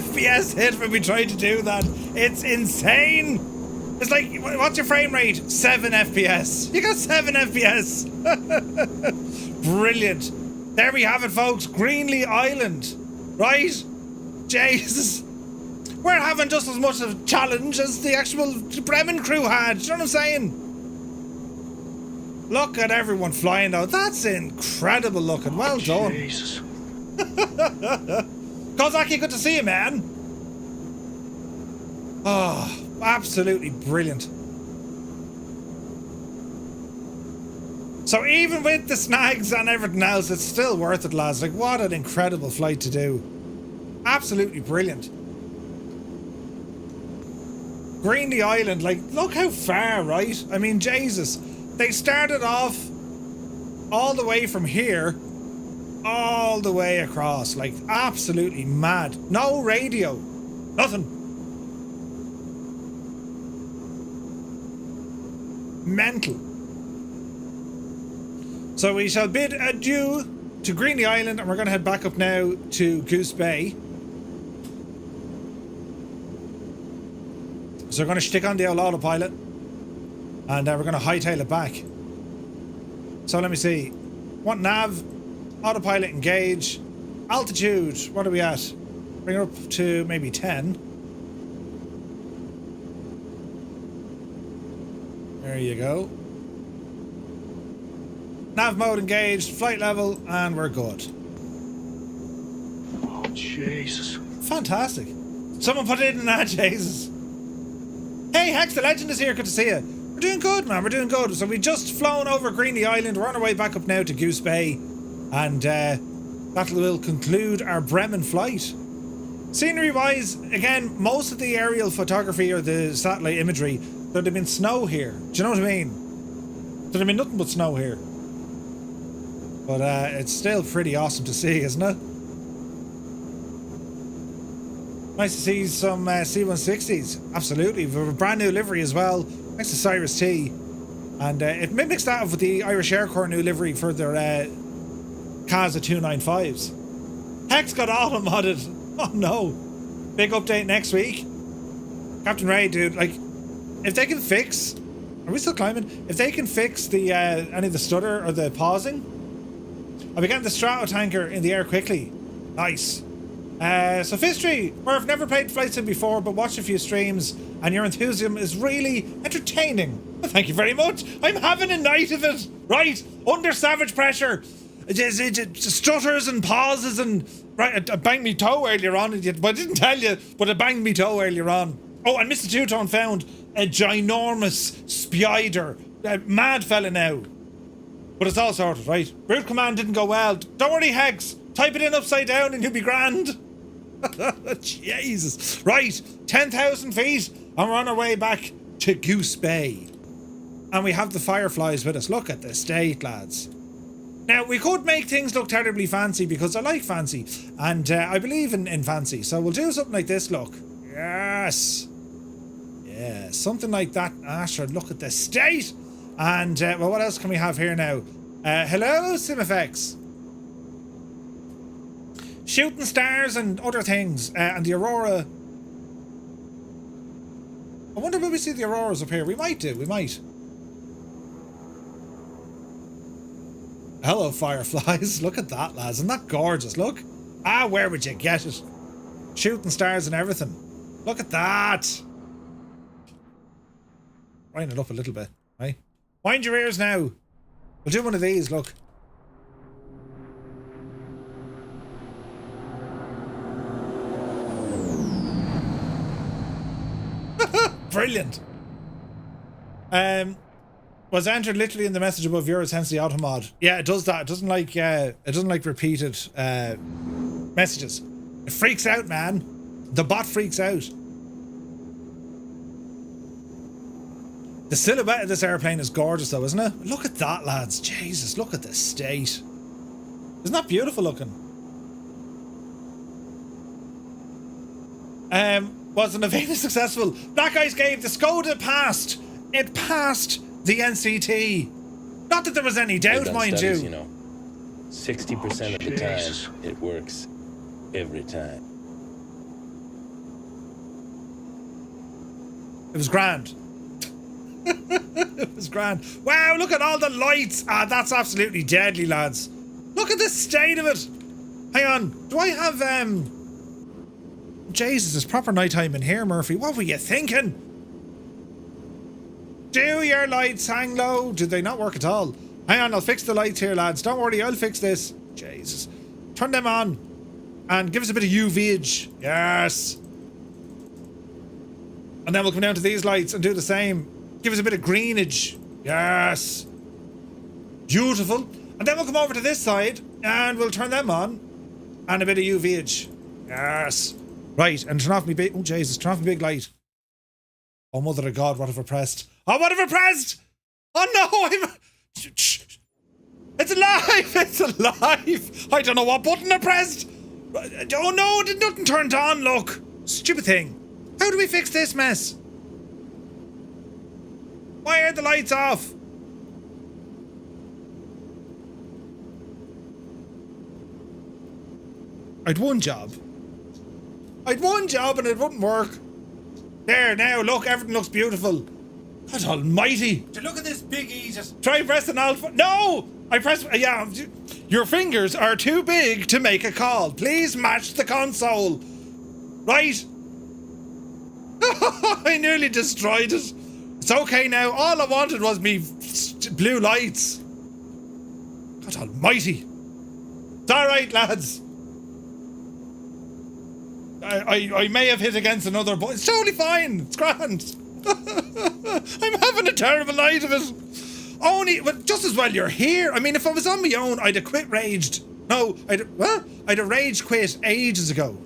FPS hit when we tried to do that. It's insane. It's like, what's your frame rate? 7 FPS. You got 7 FPS. Brilliant. There we have it, folks. Greenlee Island. Right? Jesus. We're having just as much of a challenge as the actual Bremen crew had. Do you know what I'm saying? Look at everyone flying though. That's incredible looking. Well done. Jesus. Kozaki, good to see you, man. Oh, absolutely brilliant. So even with the snags and everything else, it's still worth it, lads. Like, what an incredible flight to do. Absolutely brilliant. Greenlee Island, like, look how far, right? I mean, Jesus. They started off all the way from here, all the way across. Like, absolutely mad. No radio. Nothing. Mental. So we shall bid adieu to Greenlee Island, and we're going to head back up now to Goose Bay. So we're going to stick on the old autopilot, and we're going to hightail it back. So let me see. What nav? Autopilot engage. Altitude. What are we at? Bring it up to maybe 10. There you go. Nav mode engaged, flight level, and we're good. Oh, Jesus. Fantastic. Someone put it in that, Jesus. Hey, Hex the Legend is here. Good to see you. We're doing good, man. We're doing good. So we just flown over Greenlee Island. We're on our way back up now to Goose Bay. And that will conclude our Bremen flight. Scenery-wise, again, most of the aerial photography or the satellite imagery, there'd have been snow here. Do you know what I mean? There'd have been nothing but snow here. But it's still pretty awesome to see, isn't it? Nice to see some C160s. Absolutely. We have a brand new livery as well. Thanks to Cyrus T. And it mimics that of the Irish Air Corps new livery for their CASA 295s. Hex got auto-modded. Oh no. Big update next week. Captain Ray, dude, like, if they can fix... Are we still climbing? If they can fix the any of the stutter or the pausing, I'll be getting the Strato tanker in the air quickly. Nice. So Fistry, where I've never played flight sim before but watched a few streams, and your enthusiasm is really entertaining. Well, thank you very much. I'm having a night of it. Right, under savage pressure. Stutters and pauses and... Right, I banged me toe earlier on. But I didn't tell you, but I banged me toe earlier on. Oh, and Mr. Two-Tone found a ginormous spider. A mad fella now. But it's all sorted, right? Route command didn't go well. Don't worry, Hex. Type it in upside down and you'll be grand. Jesus. Right, 10,000 feet and we're on our way back to Goose Bay. And we have the Fireflies with us. Look at the state, lads. Now, we could make things look terribly fancy because I like fancy. And I believe in fancy. So we'll do something like this, look. Yes. Yeah, something like that. Sure, look at the state. And, well, what else can we have here now? Hello, SimFX. Shooting stars and other things. And the Aurora. I wonder will we see the Auroras up here? We might do, we might. Hello, Fireflies. Look at that, lads. Isn't that gorgeous? Look. Ah, where would you get it? Shooting stars and everything. Look at that. Wind it up a little bit, right? Wind your ears now. We'll do one of these, look. Brilliant. Was entered literally in the message above yours, hence the auto mod. Yeah, it does that. It doesn't like repeated messages. It freaks out, man. The bot freaks out. The silhouette of this airplane is gorgeous though, isn't it? Look at that, lads. Jesus, look at the state. Isn't that beautiful looking? Was an event successful? Black Ice gave the Skoda passed. It passed the NCT. Not that there was any doubt, mind studies, you. You know, 60% of the time, it works every time. It was grand. It was grand. Wow, look at all the lights. Ah, that's absolutely deadly, lads. Look at the state of it. Hang on. Do I have, Jesus, it's proper nighttime in here, Murphy. What were you thinking? Do your lights hang low? Did they not work at all? Hang on, I'll fix the lights here, lads. Don't worry, I'll fix this. Jesus. Turn them on. And give us a bit of UVage. Yes. And then we'll come down to these lights and do the same. Give us a bit of greenage. Yes. Beautiful. And then we'll come over to this side and we'll turn them on. And a bit of UVage. Yes. Right, and turn off me big... Oh, Jesus, turn off me big light. Oh, mother of God, what have I pressed? Oh, what have I pressed? Oh, no, I'm... It's alive! It's alive! I don't know what button I pressed. Oh, no, nothing turned on, look. Stupid thing. How do we fix this mess? Why are the lights off? I'd one job and it wouldn't work. There, now, look, everything looks beautiful. God almighty. Look at this biggie. Just try pressing alpha. No! I press, yeah. Your fingers are too big to make a call. Please match the console. Right? I nearly destroyed it. It's okay now. All I wanted was me blue lights. God almighty. It's alright, lads. I may have hit against another, but it's totally fine. It's grand. I'm having a terrible night of it. Only, well, just as well you're here. I mean, if I was on my own, I'd have quit raged. No, I'd have rage quit ages ago.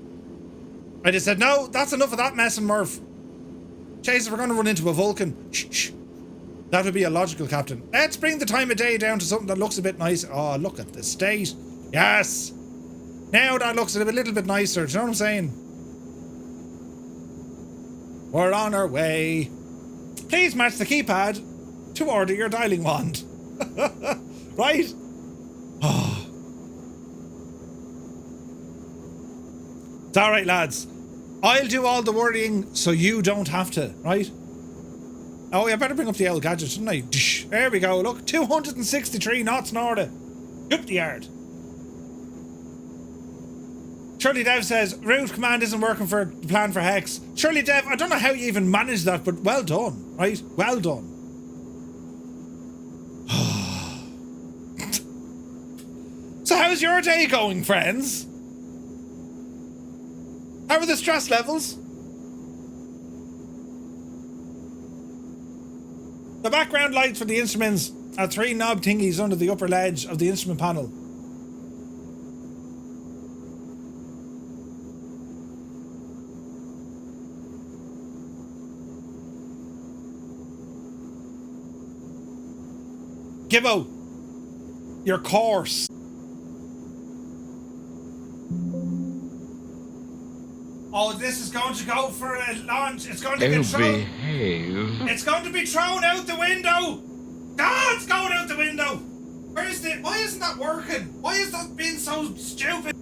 I'd have said, no, that's enough of that mess and Murph. Chase, we're going to run into a Vulcan. Shh. That would be a logical captain. Let's bring the time of day down to something that looks a bit nice. Oh, look at the state. Yes. Now that looks a little bit nicer. Do you know what I'm saying? We're on our way. Please match the keypad to order your dialing wand. Right? Oh. It's alright, lads. I'll do all the worrying so you don't have to, right? Oh, I better bring up the old gadget, shouldn't I? There we go, look. 263 knots Norda. Up the yard. Shirley Dev says, route command isn't working for the plan for Hex. Shirley Dev, I don't know how you even managed that, but well done, right? Well done. So how's your day going, friends? How are the stress levels? The background lights for the instruments are 3 knob thingies under the upper ledge of the instrument panel. Gibbo, your course. Oh, this is going to go for a launch. It's going to get thrown. Behave. It's going to be thrown out the window. Ah, it's going out the window. Where is it? Why isn't that working? Why is that being so stupid?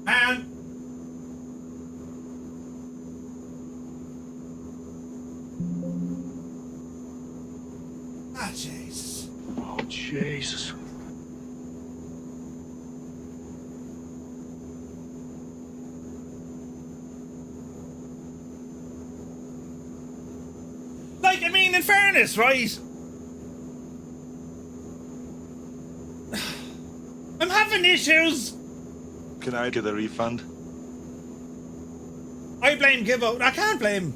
Man. Ah, Jesus. Oh, Jesus. Like, I mean, in fairness, right? I'm having issues. Can I get a refund? I blame Gibbo. I can't blame.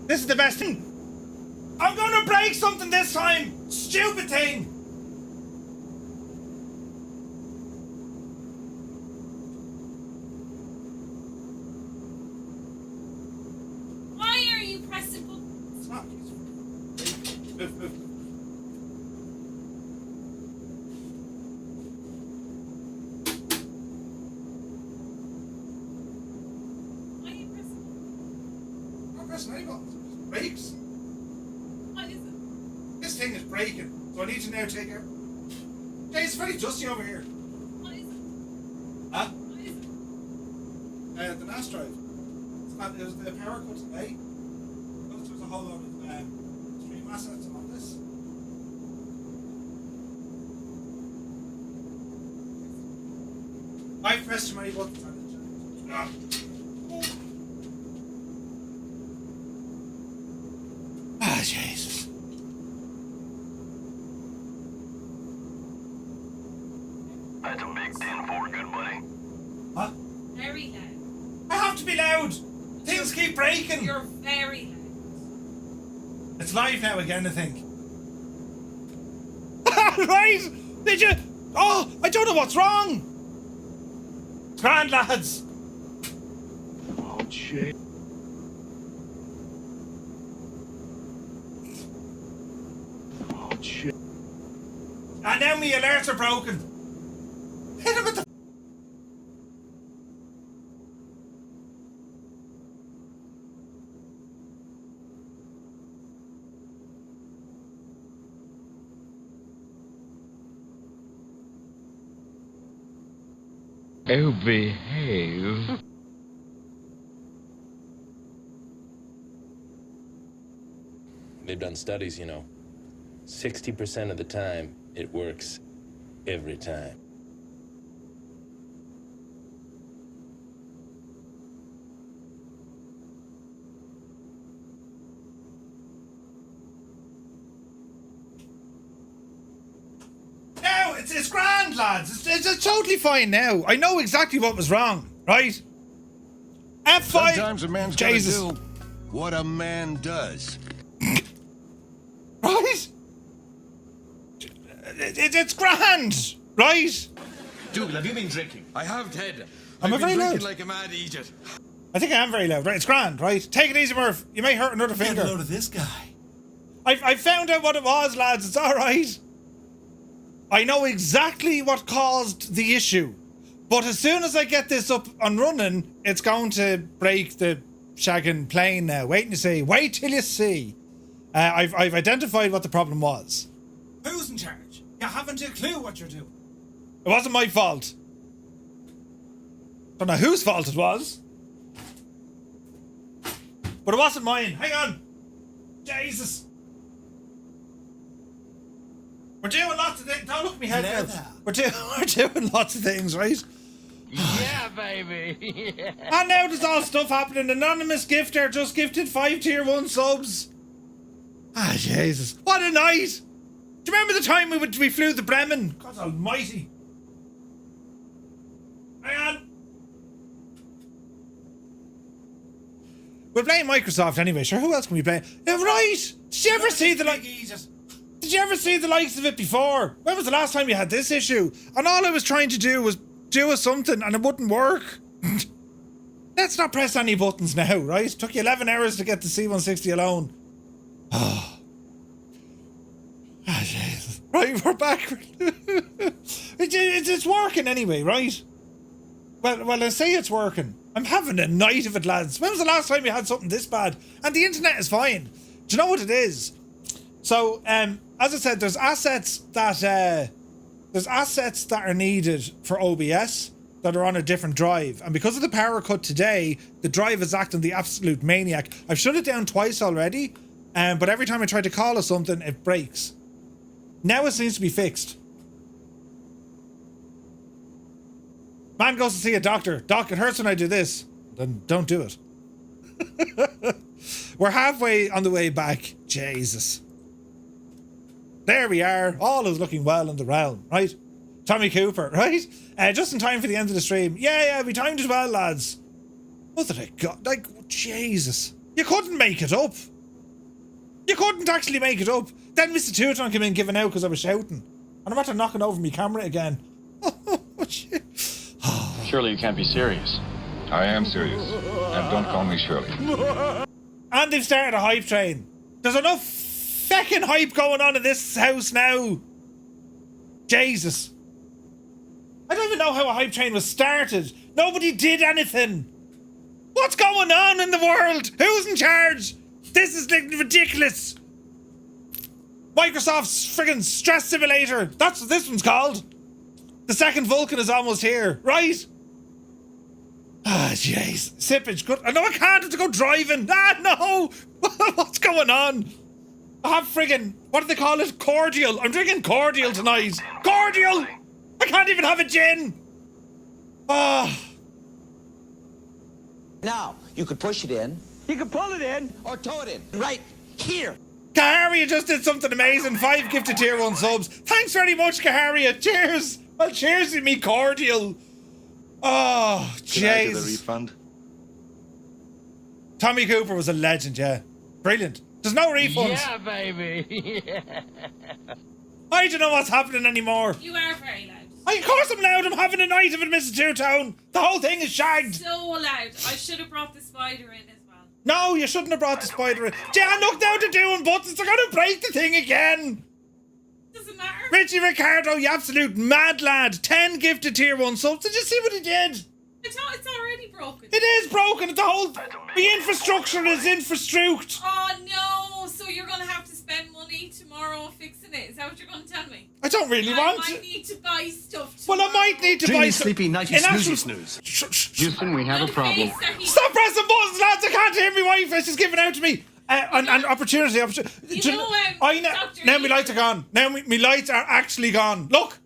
This is the best thing. I'm gonna break something this time. Stupid thing. Why are you pressing? Stop. Move. Why are you pressing? I'm pressing any buttons. It breaks. What is it? This thing is breaking, so I need to now take it. Hey, it's very dusty over here. What is it? Huh? What is it? The NAS drive. It's not, there's the power cut today. whole lot of stream assets on this. I pressed too many buttons on it. Ah, Jesus. That's a big 10-4, good buddy. Huh? Very loud. I have to be loud. Things keep breaking. You're very loud. It's live now again, I think. Right? Did you? Oh, I don't know what's wrong. It's grand, lads. Oh, shit. Oh, shit. And now my alerts are broken. Hit him with the... Oh, behave. They've done studies, you know. 60% of the time, it works every time. No, it's grand, lads. It's totally fine now. I know exactly what was wrong, right? F5. Sometimes a man's Jesus. gotta do what a man does. Right? It's grand, right? Dougal, have you been drinking? I have, Ted. Am I I've been very drinking loud? like a mad idiot. I think I am very loud, right? It's grand, right? Take it easy, Murph. You may hurt another finger. Get a load of this guy. I found out what it was, lads. It's all right. I know exactly what caused the issue. But as soon as I get this up and running, it's going to break the shagging plane now. Wait and see. Wait till you see. I've identified what the problem was. Who's in charge? You haven't a clue what you're doing. It wasn't my fault. Don't know whose fault it was. But it wasn't mine. Hang on. Jesus. We're doing lots of things. Don't look at me head now. We're doing lots of things, right? Yeah, baby. Yeah. And now there's all stuff happening. Anonymous gifter just gifted 5 tier 1 subs. Ah, Jesus. What a night. Do you remember the time we flew the Bremen? God almighty. Hang on. We're playing Microsoft anyway. Sure, who else can we play? Yeah, right. Did you ever see the Did you ever see the likes of it before? When was the last time you had this issue? And all I was trying to do was do something and it wouldn't work. Let's not press any buttons now, right? It took you 11 hours to get the C160 alone. Oh. Ah, Jesus. Right, we're back. It's working anyway, right? Well, I say it's working. I'm having a night of it, lads. When was the last time you had something this bad? And the internet is fine. Do you know what it is? So, as I said, there's assets that are needed for OBS that are on a different drive. And because of the power cut today, the drive is acting the absolute maniac. I've shut it down twice already, but every time I try to call it something, it breaks. Now it seems to be fixed. Man goes to see a doctor. Doc, it hurts when I do this. Then don't do it. We're halfway on the way back. Jesus. There we are. All is looking well in the realm, right? Tommy Cooper, right? Just in time for the end of the stream. Yeah, we timed it well, lads. What did I got? Like, Jesus. You couldn't make it up. You couldn't actually make it up. Then Mr. Teuton came in giving out because I was shouting. And I'm after knocking over my camera again. Oh, shit. Surely you can't be serious. I am serious. And don't call me Shirley. And they've started a hype train. There's enough feckin' hype going on in this house now. Jesus. I don't even know how a hype train was started. Nobody did anything. What's going on in the world? Who's in charge? This is ridiculous. Microsoft's friggin' stress simulator. That's what this one's called. The second Vulcan is almost here, right? Ah, jeez. Sippage, good. I know I can't have to go driving. Ah, no. What's going on? I have friggin', what do they call it? Cordial. I'm drinking cordial tonight. Cordial! I can't even have a gin. Oh. Now, you could push it in. You could pull it in. Or tow it in. Right here. Kaharia just did something amazing. 5 gifted tier 1 subs. Thanks very much, Kaharia. Cheers. Well, cheers to me, cordial. Oh, jeez. Can I get a refund? Tommy Cooper was a legend, yeah. Brilliant. There's no refunds. Yeah, baby. I don't know what's happening anymore. You are very loud. Of course I'm loud. I'm having a night of it, Mrs. Two-Tone. The whole thing is shagged. So loud. I should have brought the spider in as well. No, you shouldn't have brought the spider in. Jan, look now, they're doing buttons. They're going to break the thing again. Doesn't matter. Richie Ricardo, you absolute mad lad. 10 gifted tier 1 subs. Did you see what he did? I thought it's already broken. It is broken. The whole... The infrastructure is infrastructured. Oh, no. So you're going to have to spend money tomorrow fixing it. Is that what you're going to tell me? I don't really want I might need to buy stuff tomorrow. Well, I might need to buy some... Sleepy, nighty, snoozy, snooze. Houston, we have a problem. Stop pressing buttons, lads. I can't hear my wife. She's giving out to me. An opportunity. You know, Dr. Now my lights are gone. Now my lights are actually gone. Look.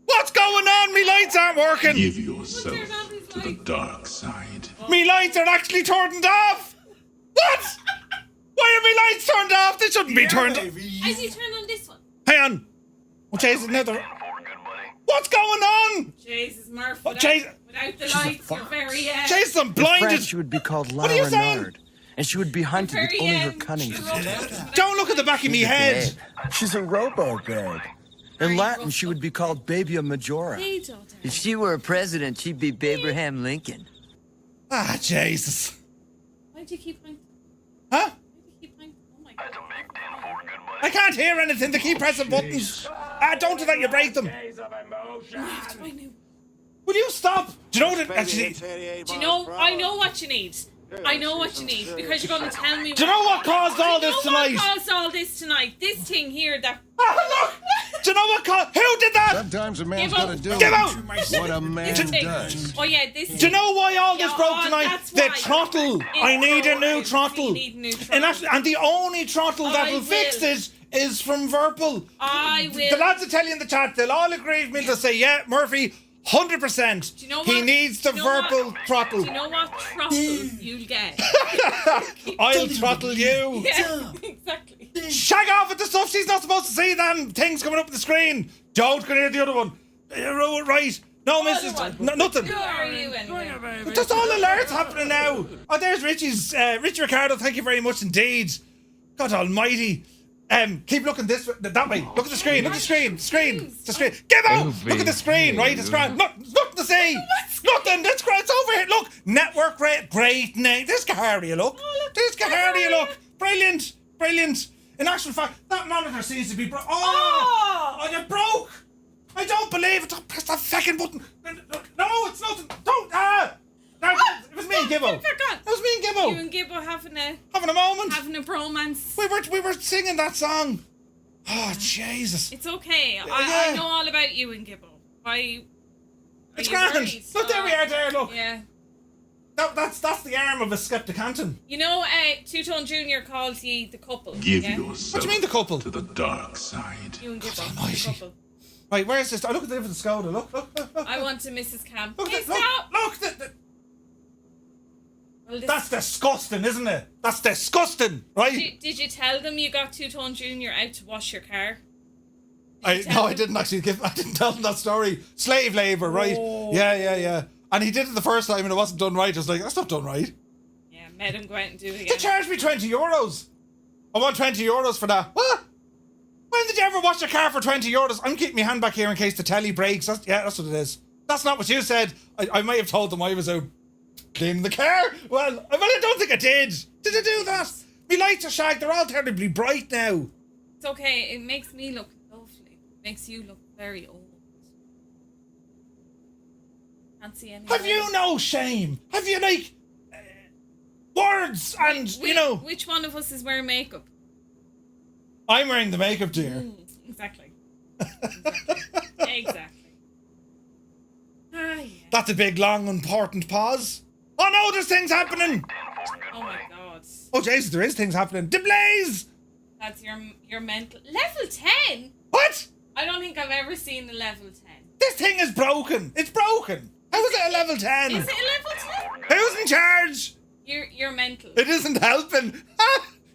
What's going on? My lights aren't working. Give yourself to the dark side. My lights are actually turned off. What? Why are my lights turned off? They shouldn't be turned off. As you turn on this one. Hang on. Oh, Jesus, another. What's going on? Jesus, Murph. Oh, Without the lights, you're very... Jesus, I'm blinded. She would be called What are you Lara saying? Nard, and she would be hunted with only her cunning. Don't look at the back of me head. She's a robo-babe. In Latin, she would be called Babia Majora. If she were a president, she'd be Abraham Lincoln. Ah, Jesus. Why do you keep pointing? Huh? Why do you keep pointing? Oh my God. I can't hear anything. They keep pressing buttons. Don't do that. You break them. Will you stop? Do you know what? Actually, do you know? I know what you need. I know what you need because you're going to tell me. Do you know what caused all this tonight? What caused all this tonight? This thing here that. Look! Do you know what caused? Who did that? Sometimes a man's got to do Give out! what a man does. Oh yeah, this. Do you know why all this broke tonight? That's The why. throttle. I need a new throttle. You need a new throttle. And the only throttle that will fix it is from Virpil. I will. The lads will tell you in the chat. They'll all agree with me. They'll say, yeah, Murphy. 100%. Do you know he what? needs the Virpil throttle. Do you know what throttle you'll get? I'll throttle you. Yeah, exactly. Shag off with the stuff. She's not supposed to see them things coming up on the screen. Don't go near the other one. Right. No, Mrs. Nothing. Who are you anyway? There's all alerts happening now. Oh, there's Richie Ricardo. Thank you very much indeed. God almighty. Keep looking that way. Look at the screen. Look at the screen. The screen. Give out. Look at the screen. Right, it's grand. Nothing to see. Nothing. That's great. It's over here. Look, network rate. Great name. There's Kaharia. Look. There's Kaharia. Look. Brilliant. In actual fact, that monitor seems to be broke. Oh, it broke. I don't believe it. Don't press that fucking button. No, it's nothing. Don't. No, it was me and Gibbo. It was me and Gibbo. You and Gibbo having a moment. Having a bromance. We were singing that song. Oh, Jesus. It's okay. I know all about you and Gibbo. It's grand. Look, there we are there, look. Yeah. That's the arm of a Skepticanton. You know, Two-Tone Jr. calls ye the couple. Give yeah? yourself What do you mean the couple? To the dark side. You and Gibbo, the couple. Right, where's this? Look at the Skoda. Look. I want to Mrs. Cam. Look, Hey, stop! Look. Well, that's disgusting, isn't it? That's disgusting, right? Did you tell them you got Two-Tone Jr. out to wash your car? I didn't actually I didn't tell them that story. Slave labour, right? Oh. Yeah. And he did it the first time and it wasn't done right. I was like, that's not done right. Yeah, made him go out and do it again. They charged me €20. I want €20 for that. What? When did you ever wash a car for €20? I'm keeping my hand back here in case the telly breaks. That's what it is. That's not what you said. I might have told them I was out cleaning the car. Well, I don't think I did. Did I do that? My lights are shagged. They're all terribly bright now. It's okay. It makes me look lovely. It makes you look very old. Can't see anything. Have you no shame? Have you words and Which one of us is wearing makeup? I'm wearing the makeup, dear. Exactly. Exactly. That's a big, long, important pause. Oh no, there's things happening. Oh my God. Oh, Jesus, there is things happening. Deblaze! That's your mental. Level 10? What? I don't think I've ever seen a level 10. This thing is broken. It's broken. How is it a level 10? Is it a level 10? Who's in charge? You're mental. It isn't helping.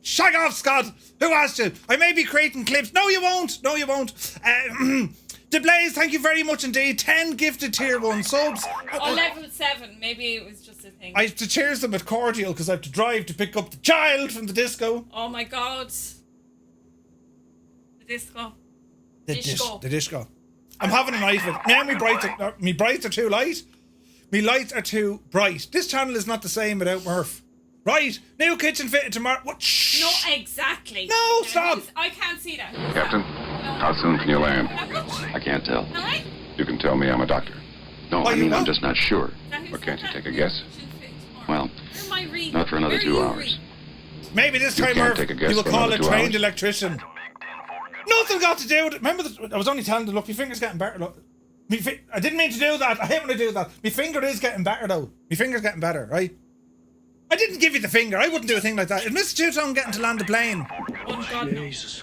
Shag off, Scott. Who asked you? I may be creating clips. No, you won't. No, you won't. Deblaze, thank you very much indeed. 10 gifted tier 1 subs. Oh, level 7. Maybe it was just a thing. I have to cheers them with cordial because I have to drive to pick up the child from the disco. Oh my God. The disco. The disco. I'm having a night with it. Now my brights are too light. My lights are too bright. This channel is not the same without Murph. Right, new kitchen fitted tomorrow. What? Shh. No, exactly. No, stop. I can't see that. Captain, how soon can you land? I can't tell. Alright. You can tell me I'm a doctor. No, I mean, I'm just not sure. But can't you take a guess? Well, not for another 2 hours. Maybe this You time, can't Murph, take a guess you will for call a another 2 trained hours. electrician. Nothing got to do with it. Remember, I was only telling you, look, my finger's getting better. Look. I didn't mean to do that. I hate when I do that. My finger is getting better, though. My finger's getting better, right? I didn't give you the finger. I wouldn't do a thing like that. Is Mr. Two-Tone getting to land the plane? Oh, God, no. Jesus.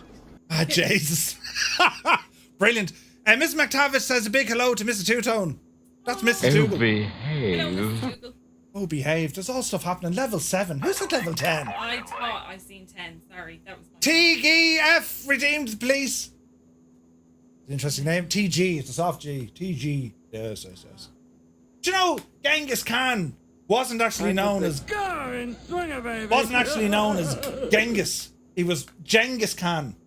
Ah, Jesus. Brilliant. Miss McTavish says a big hello to Mr. Two-Tone. That's Mr. Dougal. Behave. Oh, behave. There's all stuff happening. Level 7. Who's at level 10? I thought I seen 10. Sorry, that was my TGF redeemed the police. Interesting name. TG. It's a soft G. TG. Yes. Do you know Genghis Khan wasn't actually known as Genghis. He was Genghis Khan.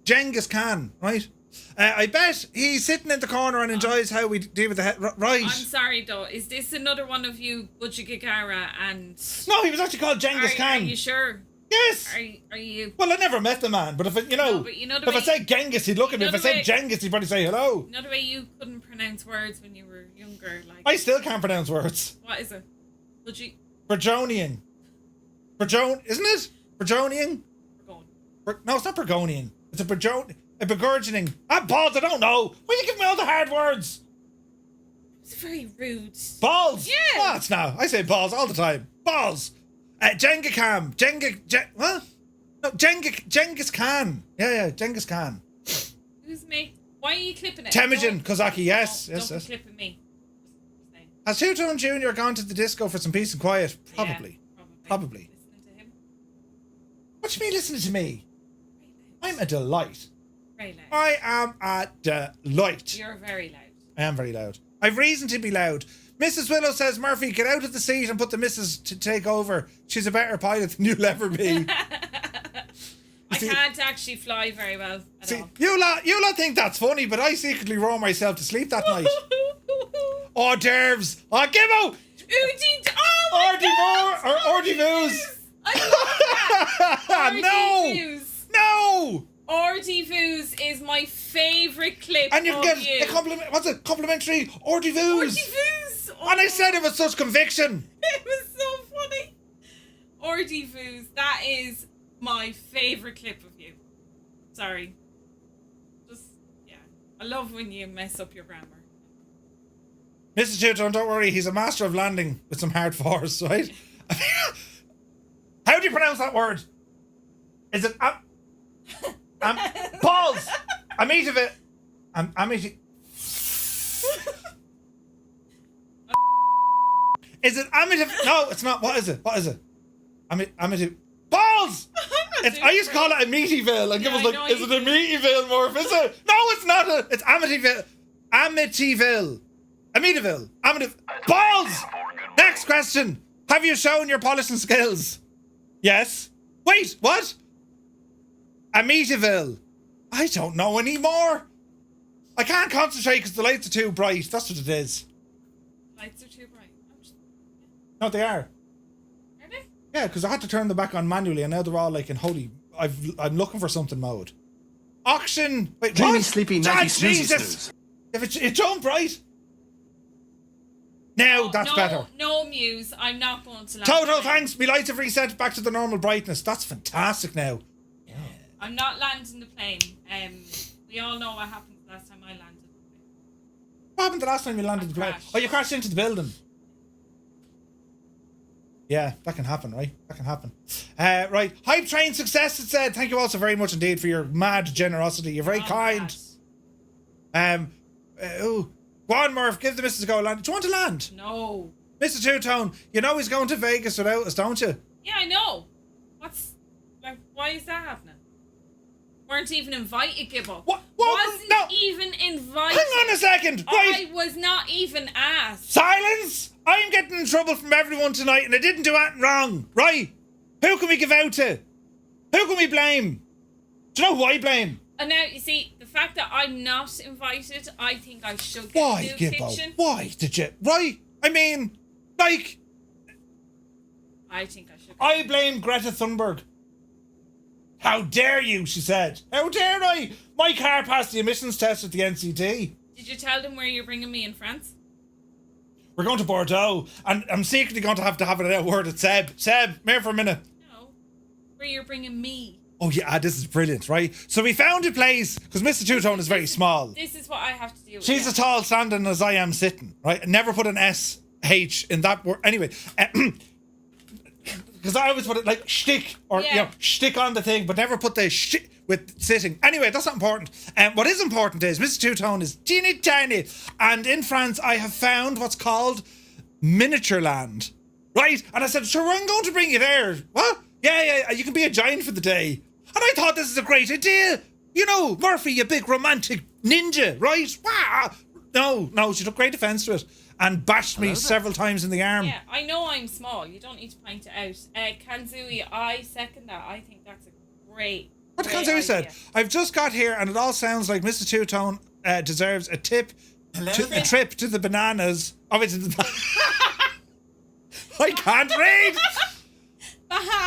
Genghis Khan, right? I bet he's sitting in the corner and enjoys how we deal with the head. Right. I'm sorry though. Is this another one of you, Butchigagara and? No, he was actually called Genghis Khan. Are you sure? Yes. Are you? Well, I never met the man, but if it, No, but you know the if I way- said Genghis, he'd look at me. you If know I the said way- Genghis, he'd probably say hello. You know the way you couldn't pronounce words when you were younger, like. I still can't pronounce words. What is it? Burgonian. Isn't it? Burgonian? No, it's not Burgonian. It's a burgeoning. Balls, I don't know. Why you give me all the hard words? It's very rude. Balls? Yeah. Oh, it's now. I say balls all the time. Balls. Genghis Khan. What? No, Genghis Khan. Yeah, Genghis Khan. Who's me? Why are you clipping it? Temujin Kozaki, yes. Don't be clipping me. Has Two-Tone Jr. gone to the disco for some peace and quiet? Probably. Probably. Listening to him. What do you mean listening to me? I'm a delight. Very loud. I am a delight. You're very loud. I am very loud. I've reason to be loud. Mrs. Willow says, Murphy, get out of the seat and put the missus to take over. She's a better pilot than you'll ever be. I can't actually fly very well at all. You lot think that's funny, but I secretly roar myself to sleep that night. Hors d'oeuvres. Oh, give out! Ordivous. No! Ordivous is my favourite clip. And you of get you. a compliment. What's it? Complimentary ordivous. Ordivous. And I said it with such conviction. It was so funny. Ordivous. That is my favourite clip of you. Sorry. Just, yeah. I love when you mess up your grammar. Mr. Two-Tone, don't worry. He's a master of landing with some hard force, right? How do you pronounce that word? Is it balls? I'm eating it. I'm eating. Is it Amityville? No, it's not. What is it? Amityville. Balls! I used to call it Amityville, and it was like, is it Amityville, Morph? Is it? No, it's not. It's Amityville. Amityville. Balls! Next question. Have you shown your polishing skills? Yes. Wait, what? Amityville. I don't know anymore. I can't concentrate because the lights are too bright. That's what it is. Lights are too bright. No, they are. Are they? Yeah, because I had to turn them back on manually, and now they're all like in holy. I'm looking for something mode. Auction. Wait, Dreamy, what? sleepy, God, nighty, snoozy, Jesus. snooze. If it jumped right. Now that's better. No, Muse. I'm not going to. Total thanks. My lights have reset back to the normal brightness. That's fantastic now. I'm not landing the plane. We all know what happened the last time I landed. What happened the last time you landed the plane? crashed. Oh, you crashed into the building. Yeah, that can happen, right? That can happen. Right. Hype train success, it said. Thank you also very much indeed for your mad generosity. You're very kind. Go on, Murph. Give the missus a go. Land. Do you want to land? No. Mr. Two-Tone, you know he's going to Vegas without us, don't you? Yeah, I know. Why is that happening? Weren't even invited, Gibbo. What? Wasn't No. even invited. Hang on a second. Right. I was not even asked. Silence! I'm getting in trouble from everyone tonight and I didn't do anything wrong, right? Who can we give out to? Who can we blame? Do you know who I blame? And now, you see, the fact that I'm not invited, I think I should get Why, a new Gibbo? kitchen. Why did you? Right? I mean, like... I think I should. I blame Greta Thunberg. How dare you, she said. How dare I? My car passed the emissions test at the NCT. Did you tell them where you're bringing me in France? We're going to Bordeaux, and I'm secretly going to have a word at Seb. Seb, come here for a minute. No. Where you're bringing me. Oh yeah, this is brilliant, right? So we found a place, because Mr. Two-Tone is very small. This is what I have to deal with. She's as tall standing as I am sitting, right? Never put an SH in that word. Anyway, because I always put it like shtick, or you know, shtick on the thing, but never put the shit with sitting. Anyway, that's not important. What is important is Mr. Two-Tone is teeny tiny, and in France I have found what's called Miniature Land, right? And I said, sure, I'm going to bring you there. What? Yeah, you can be a giant for the day. And I thought this is a great idea. You know, Murphy, you big romantic ninja, right? Wah! No, she took great offence to it and bashed me several times in the arm. Yeah, I know I'm small. You don't need to point it out. Kanzui, I second that. I think that's a great What great Kanzui idea. said, I've just got here and it all sounds like Mr. Two-Tone deserves a trip to the bananas. Oh, it's I can't read.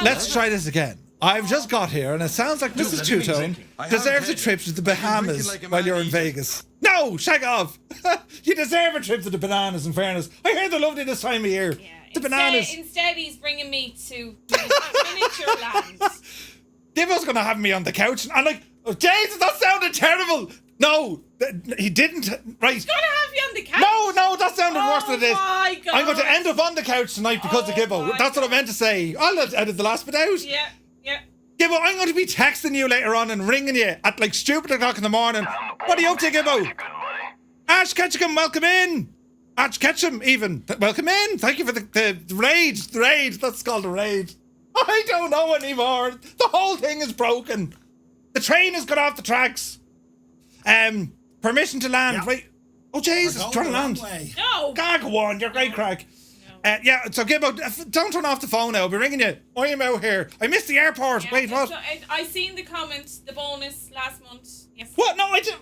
Let's try this again. I've just got here and it sounds like Mrs. Two-Tone deserves a trip to the Bahamas while you're in Vegas. No, shag off. You deserve a trip to the bananas, in fairness. I hear they're lovely this time of year. The bananas. Instead, he's bringing me to Miniature Land. Gibbo's going to have me on the couch. And I'm like, oh, Jesus, that sounded terrible. No, he didn't. Right. He's going to have you on the couch. No, that sounded worse than it is. My God. I'm going to end up on the couch tonight because of Gibbo. That's what I meant to say. I'll edit the last bit out. Yeah. Gibbo, I'm going to be texting you later on and ringing you at like stupid o'clock in the morning. What are you up to, Gibbo? Ash Ketchum, welcome in. Ash Ketchum, even. Welcome in. Thank you for the raid. The raid. That's called a raid. I don't know anymore. The whole thing is broken. The train has got off the tracks. Permission to land. Yep. Right. Oh, Jesus, trying to land. No. God, go on. You're great crack. Yeah, so Gibbo, don't turn off the phone now. I'll be ringing you. I am out here. I missed the airport. Yeah, wait, what? So, I seen the comment, the bonus last month. Yes. What? No, I didn't.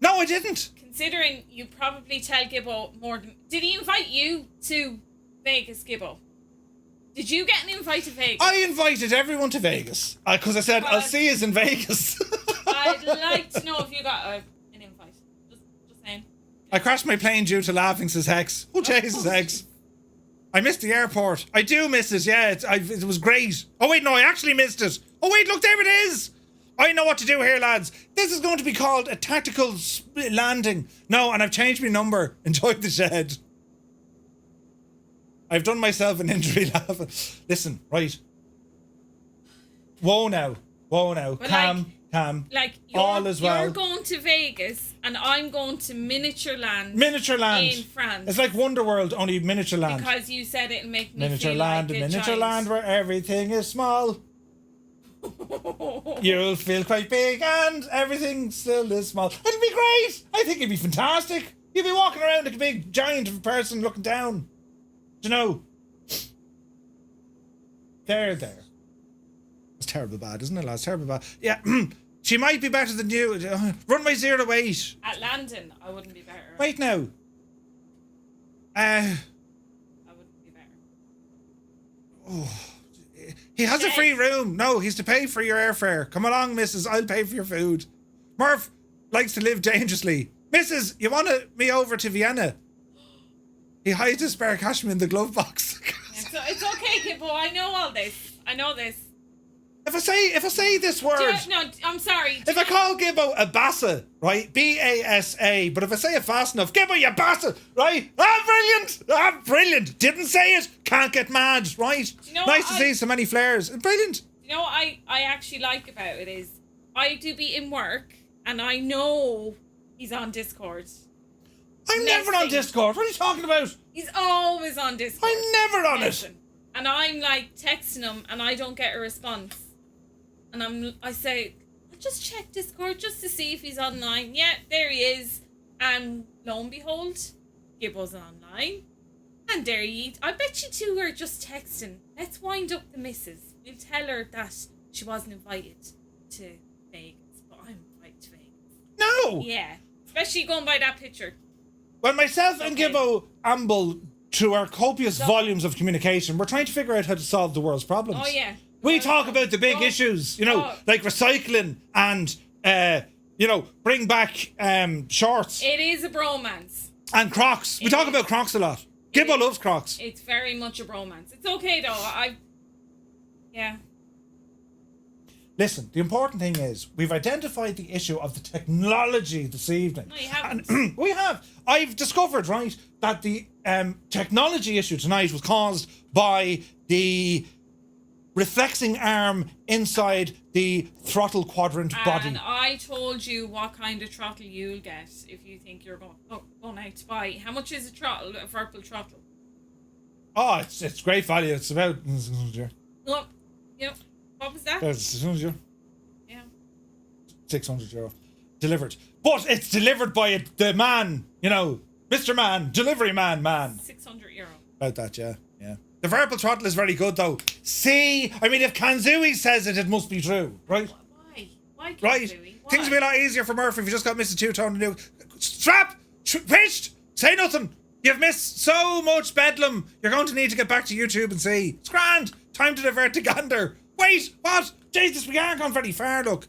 No, I didn't. Considering you probably tell Gibbo more than... Did he invite you to Vegas, Gibbo? Did you get an invite to Vegas? I invited everyone to Vegas. Because I said, I'll see you in Vegas. I'd like to know if you got an invite. Just saying. I crashed my plane due to laughing, says Hex. Oh, Jesus, Hex. I missed the airport. I do miss it, yeah. It was great. Oh, wait, no, I actually missed it. Oh, wait, look, there it is. I know what to do here, lads. This is going to be called a tactical landing. No, and I've changed my number. Enjoy the shed. I've done myself an injury laughing. Listen, right. Whoa now. But Calm. Like, all as well. You're going to Vegas and I'm going to Miniature Land. In France. It's like Wonderworld, only Miniature Land. Because you said it'll make me Miniature feel Land, like a Miniature giant. Land where everything is small. You'll feel quite big and everything still is small. It'll be great. I think it'd be fantastic. You'll be walking around like a big giant of a person looking down. Do you know? There. It's terrible bad, isn't it, lads? Terrible bad. Yeah, she might be better than you. Runway 08. At Landon, I wouldn't be better. Wait now. I wouldn't be better. Oh, he has a free room. No, he's to pay for your airfare. Come along, missus. I'll pay for your food. Murph likes to live dangerously. Missus, you want me over to Vienna? He hides his spare cash in the glove box. It's okay, Kippo. I know all this. I know this. If I say this word, No, I'm sorry. if I call Gibbo a bassa, right? B-A-S-A, but if I say it fast enough, Gibbo, you bassa, right? Brilliant. Didn't say it, can't get mad, right? Nice to see so many flares. Brilliant. You know what I actually like about it is I do be in work and I know he's on Discord. I'm never on Discord. What are you talking about? He's always on Discord. I'm never on it. And I'm like texting him and I don't get a response. And I say, I'll just check Discord just to see if he's online. Yeah, there he is. And lo and behold, Gibbo's online. And there he is. I bet you two are just texting. Let's wind up the missus. We'll tell her that she wasn't invited to Vegas, but I'm invited to Vegas. No! Yeah, especially going by that picture. When myself and Gibbo amble through our copious volumes of communication, we're trying to figure out how to solve the world's problems. Oh, yeah. We talk about the big issues, like recycling and, bring back shorts. It is a bromance. And Crocs. We talk about Crocs a lot. Gibbo loves Crocs. It's very much a bromance. It's okay, though. Yeah. Listen, the important thing is we've identified the issue of the technology this evening. No, you haven't. And we have. I've discovered, right, that the technology issue tonight was caused by the reflexing arm inside the throttle quadrant body. And I told you what kind of throttle you'll get if you think you're going out to buy. How much is a purple throttle? Oh, it's great value. It's about... Look, what was that? Yeah. €600. Delivered. But it's delivered by the man, Mr. Man, delivery man. €600. About that, yeah. The purple throttle is very good, though. See? I mean, if Kanzui says it, it must be true, right? Why? Why Kanzui? Right? Why? Things will be a lot easier for Murphy if you just got Mr. Two-Tone to do. Strap! Pitched! Say nothing! You've missed so much bedlam. You're going to need to get back to YouTube and see. It's grand. Time to divert to Gander. Wait, what? Jesus, we aren't gone very far, look.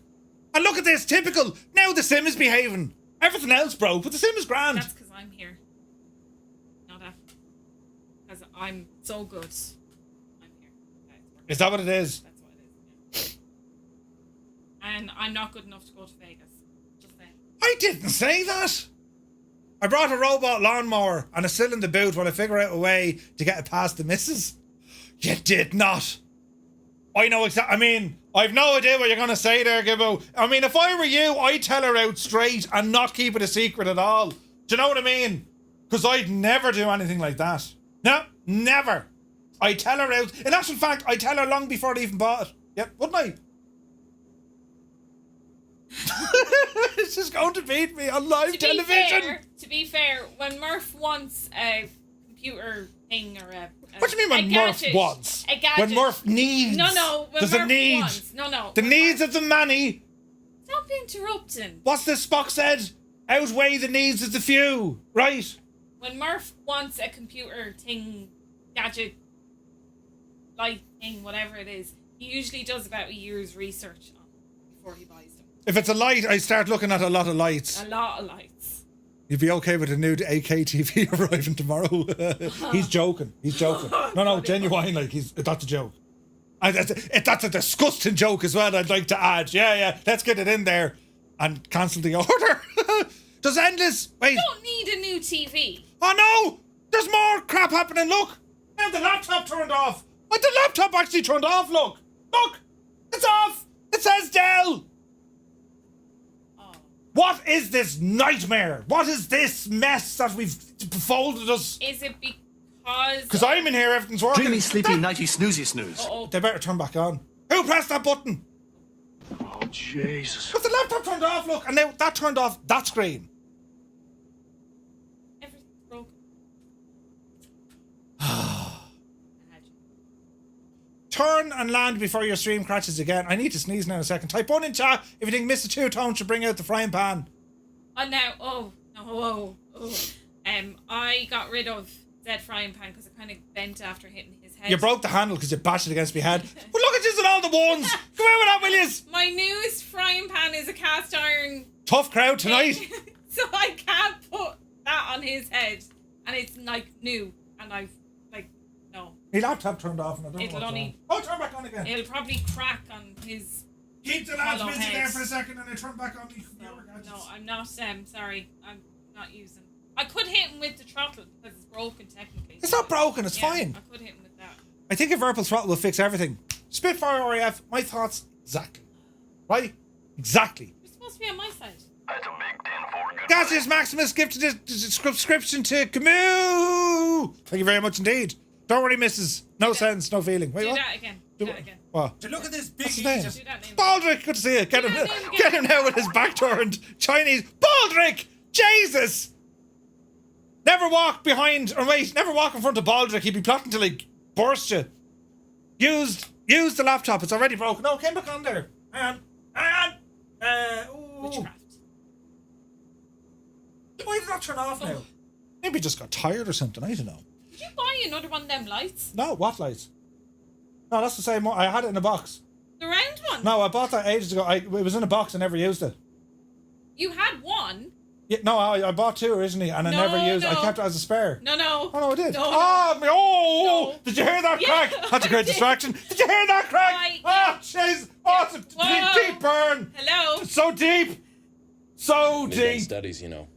And look at this, typical. Now the sim is behaving. Everything else broke, but the sim is grand. That's because I'm here. Not that. Because I'm so good. I'm here. Is that what it is? That's what it is. Yeah. And I'm not good enough to go to Vegas. Just saying. I didn't say that. I brought a robot lawnmower and a sill in the boot while I figure out a way to get it past the missus. You did not. I know exactly. I mean, I've no idea what you're going to say there, Gibbo. I mean, if I were you, I'd tell her out straight and not keep it a secret at all. Do you know what I mean? Because I'd never do anything like that. No, never. I'd tell her out. In actual fact, I'd tell her long before I even bought it. Yep, wouldn't I? It's just going to beat me on live television. To be fair, when Murph wants a computer thing or a what do you mean when Murph wants? A gadget. When Murph needs. No. When Does Murph it need? Wants. No. The needs of the many. Stop interrupting. What's this Spock said? Outweigh the needs of the few. Right? When Murph wants a computer thing, gadget, light thing, whatever it is, he usually does about a year's research on it before he buys them. If it's a light, I start looking at a lot of lights. A lot of lights. You'd be okay with a new 8K TV arriving tomorrow. He's joking. No, genuine. Like that's a joke. And that's a disgusting joke as well. I'd like to add. Yeah. Let's get it in there and cancel the order. There's endless. Wait. You don't need a new TV. Oh no! There's more crap happening. Look. Now the laptop turned off. But the laptop actually turned off. Look. It's off. It says Dell. What is this nightmare? What is this mess that we've folded us? Is it because... Because I'm in here, everything's working. Dreamy, sleepy, nighty, snoozy, snooze. They better turn back on. Who pressed that button? Oh, Jesus. But the laptop turned off, look. And now that turned off that screen. Everything's broken. Turn and land before your stream crashes again. I need to sneeze now in a second. Type 1 in chat if you think Mr. Two-Tone should bring out the frying pan. I got rid of said frying pan because it kind of bent after hitting his head. You broke the handle because you bashed it against my head. But look at this and all the ones. Come out with that, will yous? My newest frying pan is a cast iron. Tough crowd tonight. So I can't put that on his head. And it's like new. And I've no. My laptop turned off and I don't know It'll what's only... on. Oh, turn back on again. It'll probably crack on his... Keep the lads hollow busy head. there for a second and I turn back on me. No, I'm not, sorry. I'm not using... I could hit him with the throttle because it's broken technically. It's not broken, it's fine. I could hit him with that. I think a vertical throttle will fix everything. Spitfire RAF, my thoughts exactly. Right? Exactly. You're supposed to be on my side. Gaseous Maximus gifted a subscription to Camus. Thank you very much indeed. Don't worry, missus. No sense, no feeling. Wait, Do what? that again. Do that again. What? So look at this big What's his name? Aegis. Baldrick, good to see you. Get him now with his back turned. Chinese. Baldrick! Jesus! Never walk behind, or wait, never walk in front of Baldrick. He'd be plotting to like burst you. Use the laptop. It's already broken. No, came back on there. Hang on. Witchcraft. Why did that turn off now? Maybe just got tired or something. I don't know. Did you buy another one of them lights? No, what lights? No, that's the same one. I had it in a box. The round one? No, I bought that ages ago. It was in a box. I never used it. You had one? Yeah, no, I bought two originally and I never used it. I kept it as a spare. No. Oh, no, I did. No, oh, no. Did you hear that crack? That's a great distraction. Did you hear that crack? Oh, jeez. Oh, it's a deep burn. Hello? It's so deep. So They've done deep. studies, you know.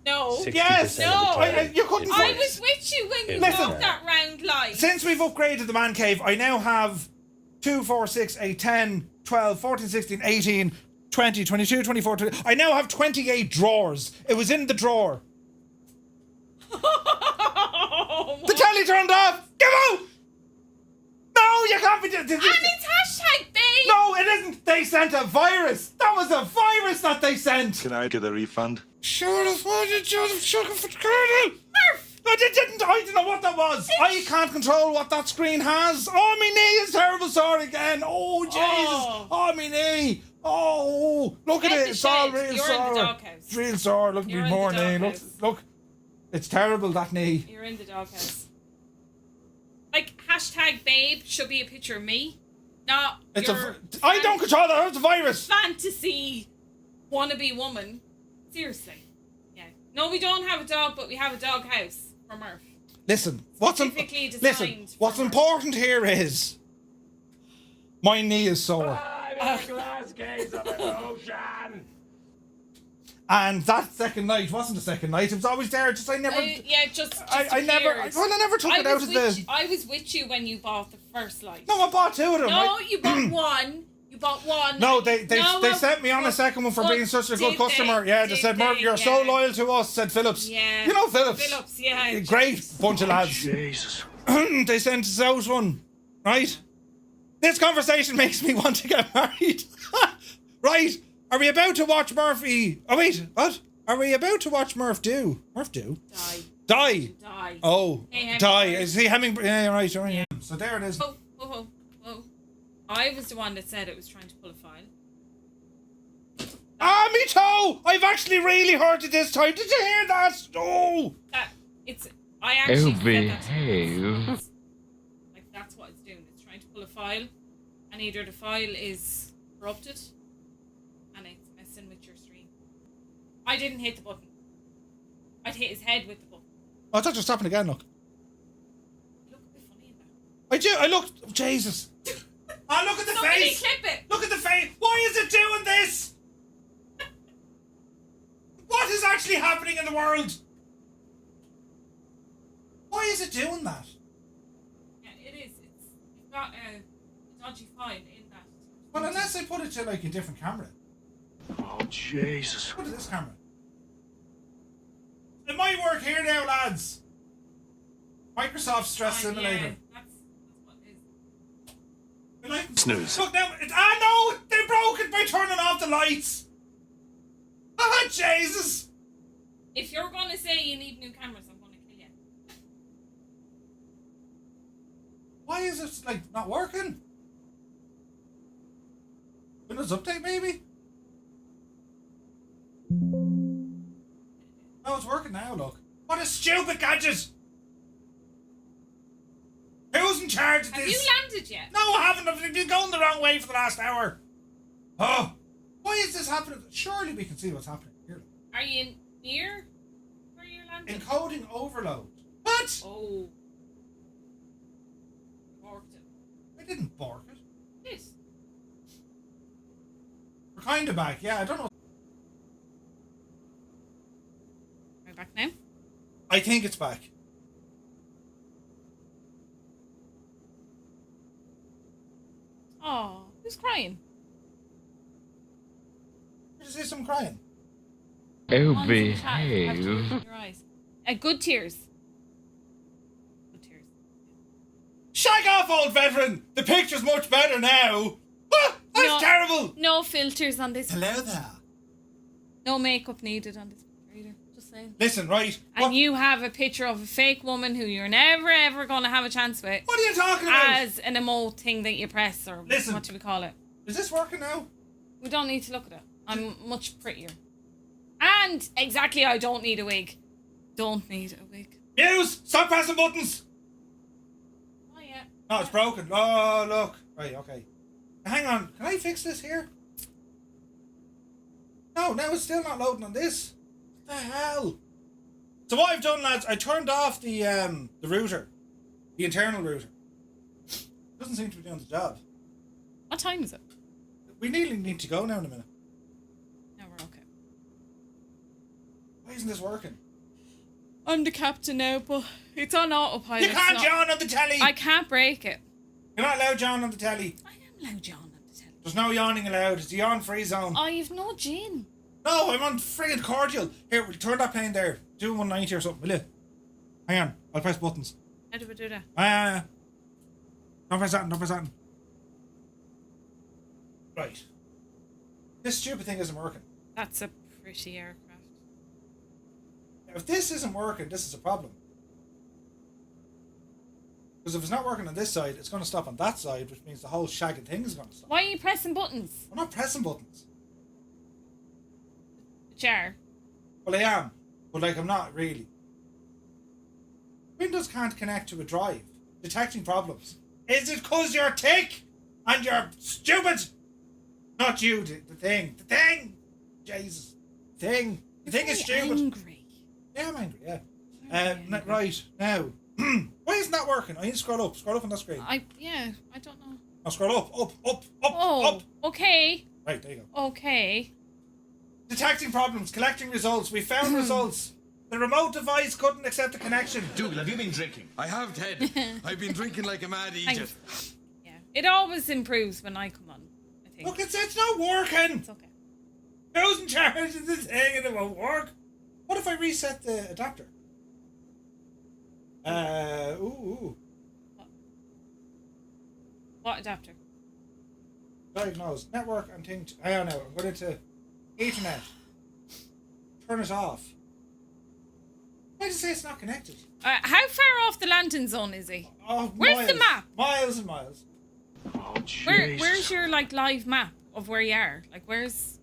No. 60% Yes. of the No. time, You couldn't. I was with you when you Listen. bought that round light. Since we've upgraded the man cave, I now have 2, 4, 6, 8, 10, 12, 14, 16, 18, 20, 22, 24, 20. I now have 28 drawers. It was in the drawer. The telly turned off. Get out! No, you can't be. And it's hashtag babe. No, it isn't. They sent a virus. That was a virus that they sent. Can I get a refund? Sure, the fucking sugar for the kernel. I didn't know what that was. I can't control what that screen has. Oh, my knee is terrible sore again. Oh, Jesus. Oh, my knee. Oh, look at it. It's all real You're sore. in the doghouse. It's real sore. Look at You're me in the more knee. doghouse. Look. It's terrible, that knee. You're in the doghouse. Like, hashtag babe should be a picture of me. Not I don't control that. It's a virus. Fantasy wannabe woman. Seriously. Yeah. No, we don't have a dog, but we have a doghouse from Earth. Listen, Specifically designed what's important here is my knee is sore. I'm in a glass case of emotion. And that second night wasn't a second night. It was always there. Just I never I never took it out of the. I was with you when you bought the first light. No, I bought two of them. No, you bought one. You bought one. No, they sent me on a second one for being such a good customer. They said, Murphy, you're so loyal to us, said Phillips. Yeah. You know Phillips. Phillips, yeah. Great bunch of lads. Jesus. They sent us out one. Right? This conversation makes me want to get married. Right? Are we about to watch Murphy? Oh, wait. What? Are we about to watch Murph do? Murph do? Die. Oh. Hey, die. Is he Hemingway? Yeah, right. Yeah. So there it is. Whoa. I was the one that said it was trying to pull a file. Ah, me too! I've actually really heard it this time. Did you hear that? Oh! I actually said that. behave. Like, that's what it's doing. It's trying to pull a file, and either the file is corrupted, and it's messing with your stream. I didn't hit the button. I'd hit his head with the button. Oh, I thought you were stopping again, look. You look a bit funny in that. I do. I look. Jesus. Oh, look at the face. Clip it. Look at the face. Why is it doing this? What is actually happening in the world? Why is it doing that? Yeah, it is. It's got a dodgy file in that. Well, unless I put it to like a different camera. Oh, Jesus. Put it to this camera. It might work here now, lads. Microsoft Stress Simulator. Yeah, that's what it is. Snooze. Look now. No! They broke it by turning off the lights. Ah, Jesus. If you're going to say you need new cameras, I'm going to kill you. Why is it like not working? Windows Update maybe? No, it's working now, look. What a stupid gadget! Who's in charge of this? Have you landed yet? No, I haven't. I've been going the wrong way for the last hour. Oh, why is this happening? Surely we can see what's happening here. Are you near where you're landing? Encoding overload. What? Oh. didn't bark it. Yes. We're kind of back. Yeah, I don't know. Are we back now? I think it's back. Oh, who's crying? Did you say some crying? Oh, One's in chat. Have tears behave. in your eyes. Good tears. Good tears. Shag off, old veteran! The picture's much better now. Ah, that's terrible! No filters on this. Hello there. No makeup needed on this picture either. Just saying. Listen, right? And you have a picture of a fake woman who you're never ever going to have a chance with. What are you talking about? As an emote thing that you press, or Listen. what do we call it? Is this working now? We don't need to look at it. I'm much prettier. And exactly, I don't need a wig. Don't need a wig. Muse! Stop pressing buttons! Oh yeah. No, it's broken. Oh, look. Right, okay. Hang on. Can I fix this here? No, now it's still not loading on this. What the hell? So what I've done, lads, I turned off the router. The internal router. Doesn't seem to be doing the job. What time is it? We nearly need to go now in a minute. No, we're okay. Why isn't this working? I'm the captain now, but it's on autopilot. You can't John on the telly! I can't break it. You're not allowed John on the telly. I am allowed John on the telly. There's no yawning allowed. It's a yawn free zone. I've no gin. No, I'm on friggin' cordial. Here, we'll turn that plane there. Do 190 or something, will you? Hang on, I'll press buttons. How do we do that? Don't press that, don't press that. Right. This stupid thing isn't working. That's a pretty aircraft. Now, if this isn't working, this is a problem. Because if it's not working on this side, it's going to stop on that side, which means the whole shagging thing is going to stop. Why are you pressing buttons? I'm not pressing buttons. The chair. Well, I am. But, like, I'm not really. Windows can't connect to a drive. Detecting problems. Is it because you're tick? And you're stupid? Not you, the thing. The thing! Jesus. Thing. The thing is stupid. Angry. Yeah, I'm angry, yeah. Right, now. Why isn't that working? I need to scroll up. Scroll up on that screen. I don't know. I'll scroll up. Oh, up. okay. Right, there you go. Okay. Detecting problems, collecting results. We found results. The remote device couldn't accept the connection. Dougal, have you been drinking? I have, Ted. I've been drinking like a mad idiot. Yeah. It always improves when I come on, I think. Look, it's not working. It's okay. Who's in charge of this thing and it won't work? What if I reset the adapter? What adapter? Diagnose. Network and thing. I don't know. I'm going into Ethernet. Turn it off. Why does it say it's not connected? How far off the landing zone is he? Oh, Where's miles, the map? Miles and miles. Oh, Where's your like live map of where you are? Like where's?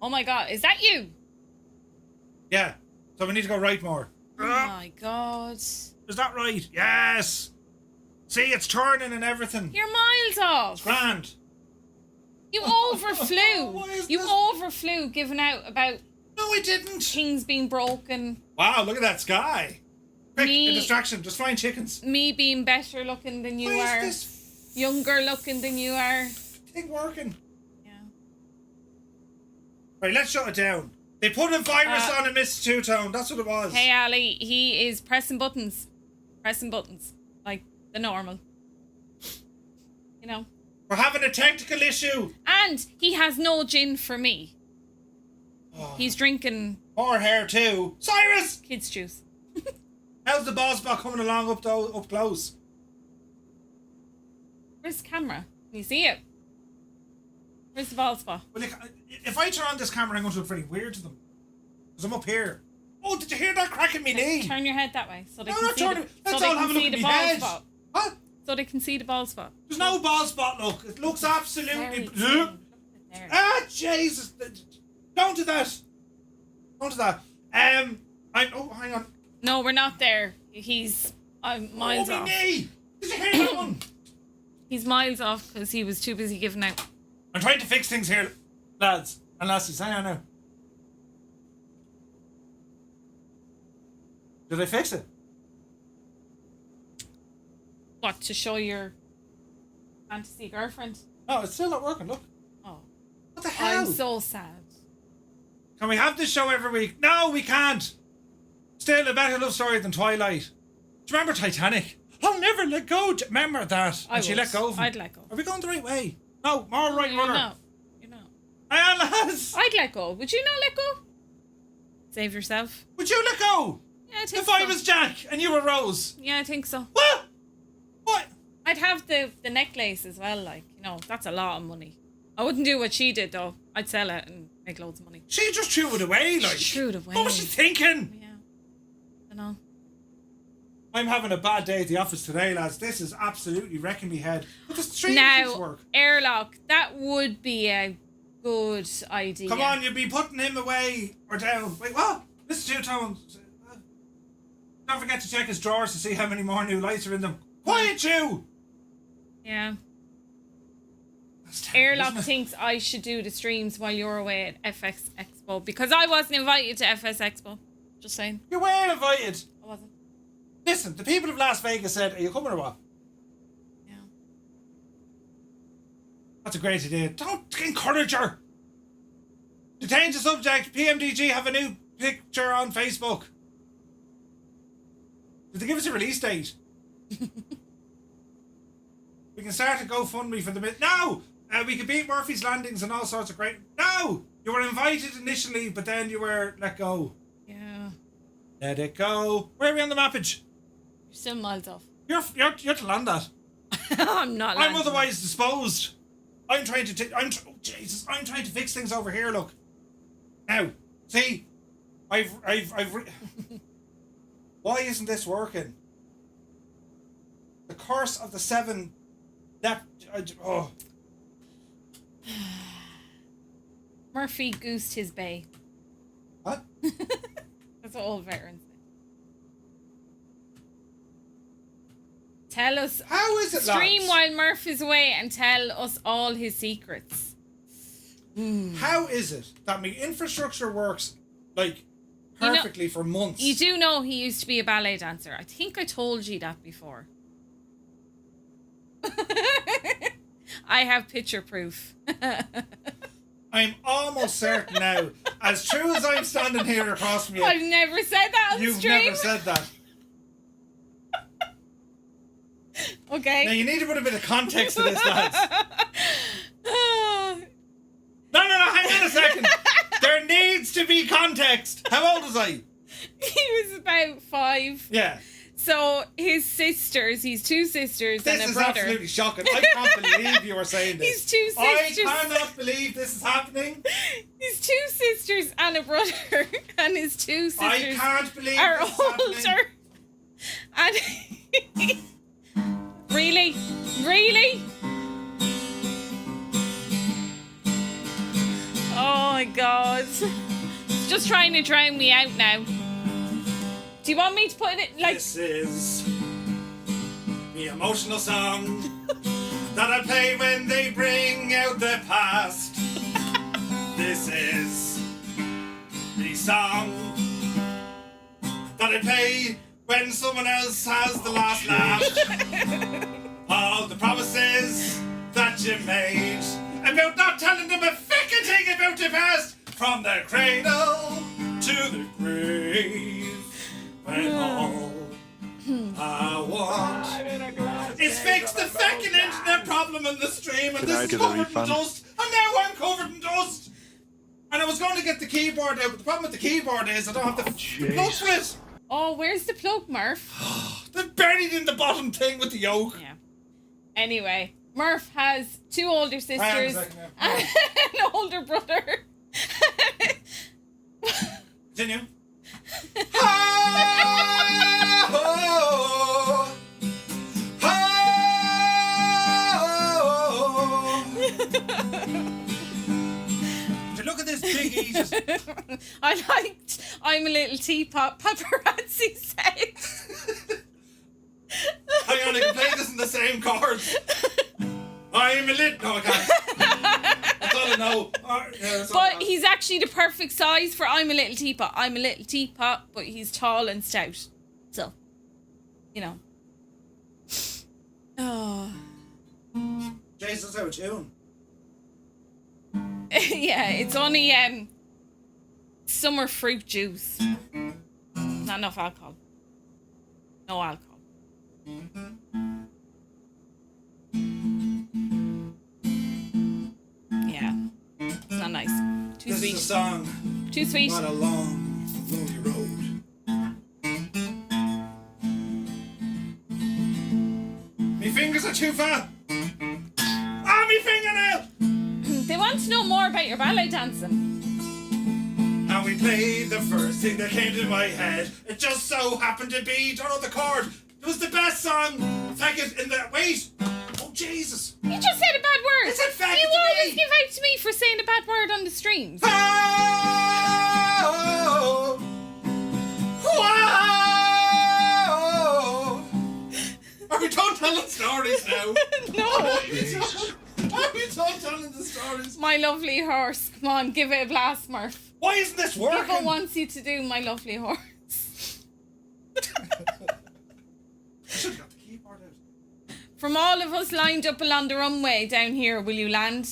Oh my god, is that you? Yeah. So we need to go right more. Oh my god. Is that right? Yes. See, it's turning and everything. You're miles off. It's grand. You overflew. You overflew, giving out about. No, I didn't. Things being broken. Wow, look at that sky. Quick, a distraction. Just flying chickens. Me being better looking than you Why are. is this younger looking than you are. thing working? Yeah. Right, let's shut it down. They put a virus on a Mr. Two-Tone. That's what it was. Hey, Ali, he is pressing buttons. Pressing buttons. Like the normal. You know? We're having a technical issue. And he has no gin for me. Oh. He's drinking... More hair too. Cyrus! Kids juice. How's the ball spot coming along up close? Where's the camera? Can you see it? Where's the ball spot? Well, if I turn on this camera, I'm going to look very weird to them. Because I'm up here. Oh, did you hear that cracking me knee? Turn your head that way so they no, can not see turning. Let's all have a look at the my ball head. spot. Huh? So they can see the ball spot. There's no ball spot, look. It looks absolutely... Jesus. Don't do that. Don't do that. Oh, hang on. No, we're not there. He's miles off. Knee. Did you hear that one? He's miles off because he was too busy giving out. I'm trying to fix things here, lads and lassies. Hang on now. Did I fix it? What, to show your fantasy girlfriend. No, it's still not working. Look. Oh. What the hell? I'm so sad. Can we have this show every week? No, we can't. Still a better love story than Twilight. Do you remember Titanic? I'll never let go. Do you remember that? I And she would. let go of him. I'd let go. Are we going the right way? No, more right rudder. No. You're not. Hang on, lads. I'd let go. Would you not let go? Save yourself. Would you let go? Yeah, I think If so. I was Jack and you were Rose. Yeah, I think so. What? What? I'd have the necklace as well, like, you know, that's a lot of money. I wouldn't do what she did, though. I'd sell it and make loads of money. She just threw it away, like. She threw it away. What was she thinking? Yeah. I know. I'm having a bad day at the office today, lads. This is absolutely wrecking me head. But the stream keeps Now, work. airlock, that would be a good idea. Come on, you'd be putting him away or down. Wait, what? Listen to you, Tom. Don't forget to check his drawers to see how many more new lights are in them. Quiet you! Yeah. That's terrible, Airlock isn't it? thinks I should do the streams while you're away at FX Expo because I wasn't invited to FS Expo. Just saying. You were invited. I wasn't. Listen, the people of Las Vegas said, are you coming or what? Yeah. That's a great idea. Don't encourage her. To change the subject, PMDG have a new picture on Facebook. Did they give us a release date? We can start a GoFundMe for the bit. No! We could beat Murphy's Landings and all sorts of great... No! You were invited initially, but then you were let go. Yeah. Let it go. Where are we on the mappage? You're still miles off. You're to land that. I'm not I'm landing. otherwise disposed. I'm trying to... I'm trying to fix things over here, look. Now, see? Why isn't this working? The curse of the 7... Oh. Murphy goosed his bay. What? That's what all veterans say. Tell us. How is it, Stream lads? while Murph is away and tell us all his secrets. How is it that my infrastructure works, like, perfectly for months? You do know he used to be a ballet dancer. I think I told you that before. I have picture proof. I'm almost certain now, as true as I'm standing here across from you. I've never said that on You've stream. never said that. Okay. Now you need to put a bit of context to this, lads. No, hang on a second. There needs to be context. How old was I? He was about 5. Yeah. So his sisters, he's 2 sisters This and a is brother. absolutely shocking. I can't believe you are saying this. He's 2 sisters. I cannot believe this is happening. He's 2 sisters and a brother, and his 2 sisters I can't believe are this is older. happening. And really? Oh my god! It's just trying to drown me out now. Do you want me to put it like? This is the emotional song that I play when they bring out the past. This is the song that I play when someone else has the last laugh. All the promises that you made about not telling them a fucking thing about the past, from the cradle to the grave. When all I want is fix the fucking internet problem in the stream, and Can this I is get a covered in refund? dust, and now I'm covered in dust. And I was going to get the keyboard out, but the problem with the keyboard is I don't have the plug for it. Oh, where's the plug, Murph? They're buried in the bottom thing with the yoke. Yeah. Anyway, Murph has 2 older sisters and an older brother. Continue. Look at this big Aegis. I liked I'm a Little Teapot paparazzi said. Hang on, I can play this in the same chords. I'm a little... No, I can't. That's all I know. That's all I But know. he's actually the perfect size for I'm a Little Teapot. I'm a Little Teapot, but he's tall and stout. So, you know. Oh. Jesus, out of tune. Yeah, it's only summer fruit juice. Not enough alcohol. No alcohol. Yeah, it's not nice. Too This sweet. is a song. Too sweet. Not a long, lonely road. Me fingers are too fat. Ah, me fingernail! They want to know more about your ballet dancing. And we played the first thing that came to my head. It just so happened to be, don't know the chord. It was the best song. Feck it in the, wait. Oh, Jesus. You just said a bad word. I said feck You it to always me. give out to me for saying a bad word on the streams. Oh, are we done telling stories now? No. Are we done telling the stories? My lovely horse. Come on, give it a blast, Murph. Why isn't this working? People wants you to do my lovely horse. I should have got the keyboard out. From all of us lined up along the runway down here, will you land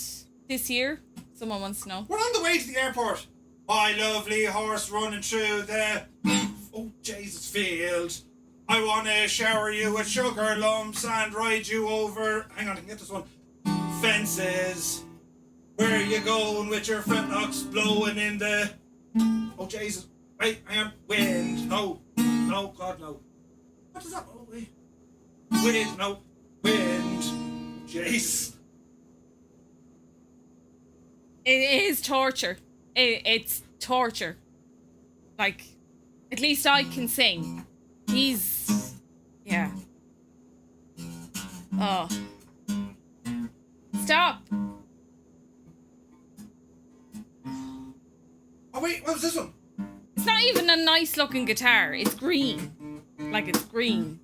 this year? Someone wants to know. We're on the way to the airport. My lovely horse running through the, oh Jesus, field. I want to shower you with sugar lumps and ride you over, hang on, I can get this one, fences. Where you going with your fetlocks blowing in the, oh Jesus, wait, hang on, wind, no, God, no. What is that? Oh, wait. Wind, no, wind, jeez. It is torture. It's torture. Like, at least I can sing. He's, yeah. Oh. Stop. Oh wait, what was this one? It's not even a nice looking guitar. It's green. Like it's green.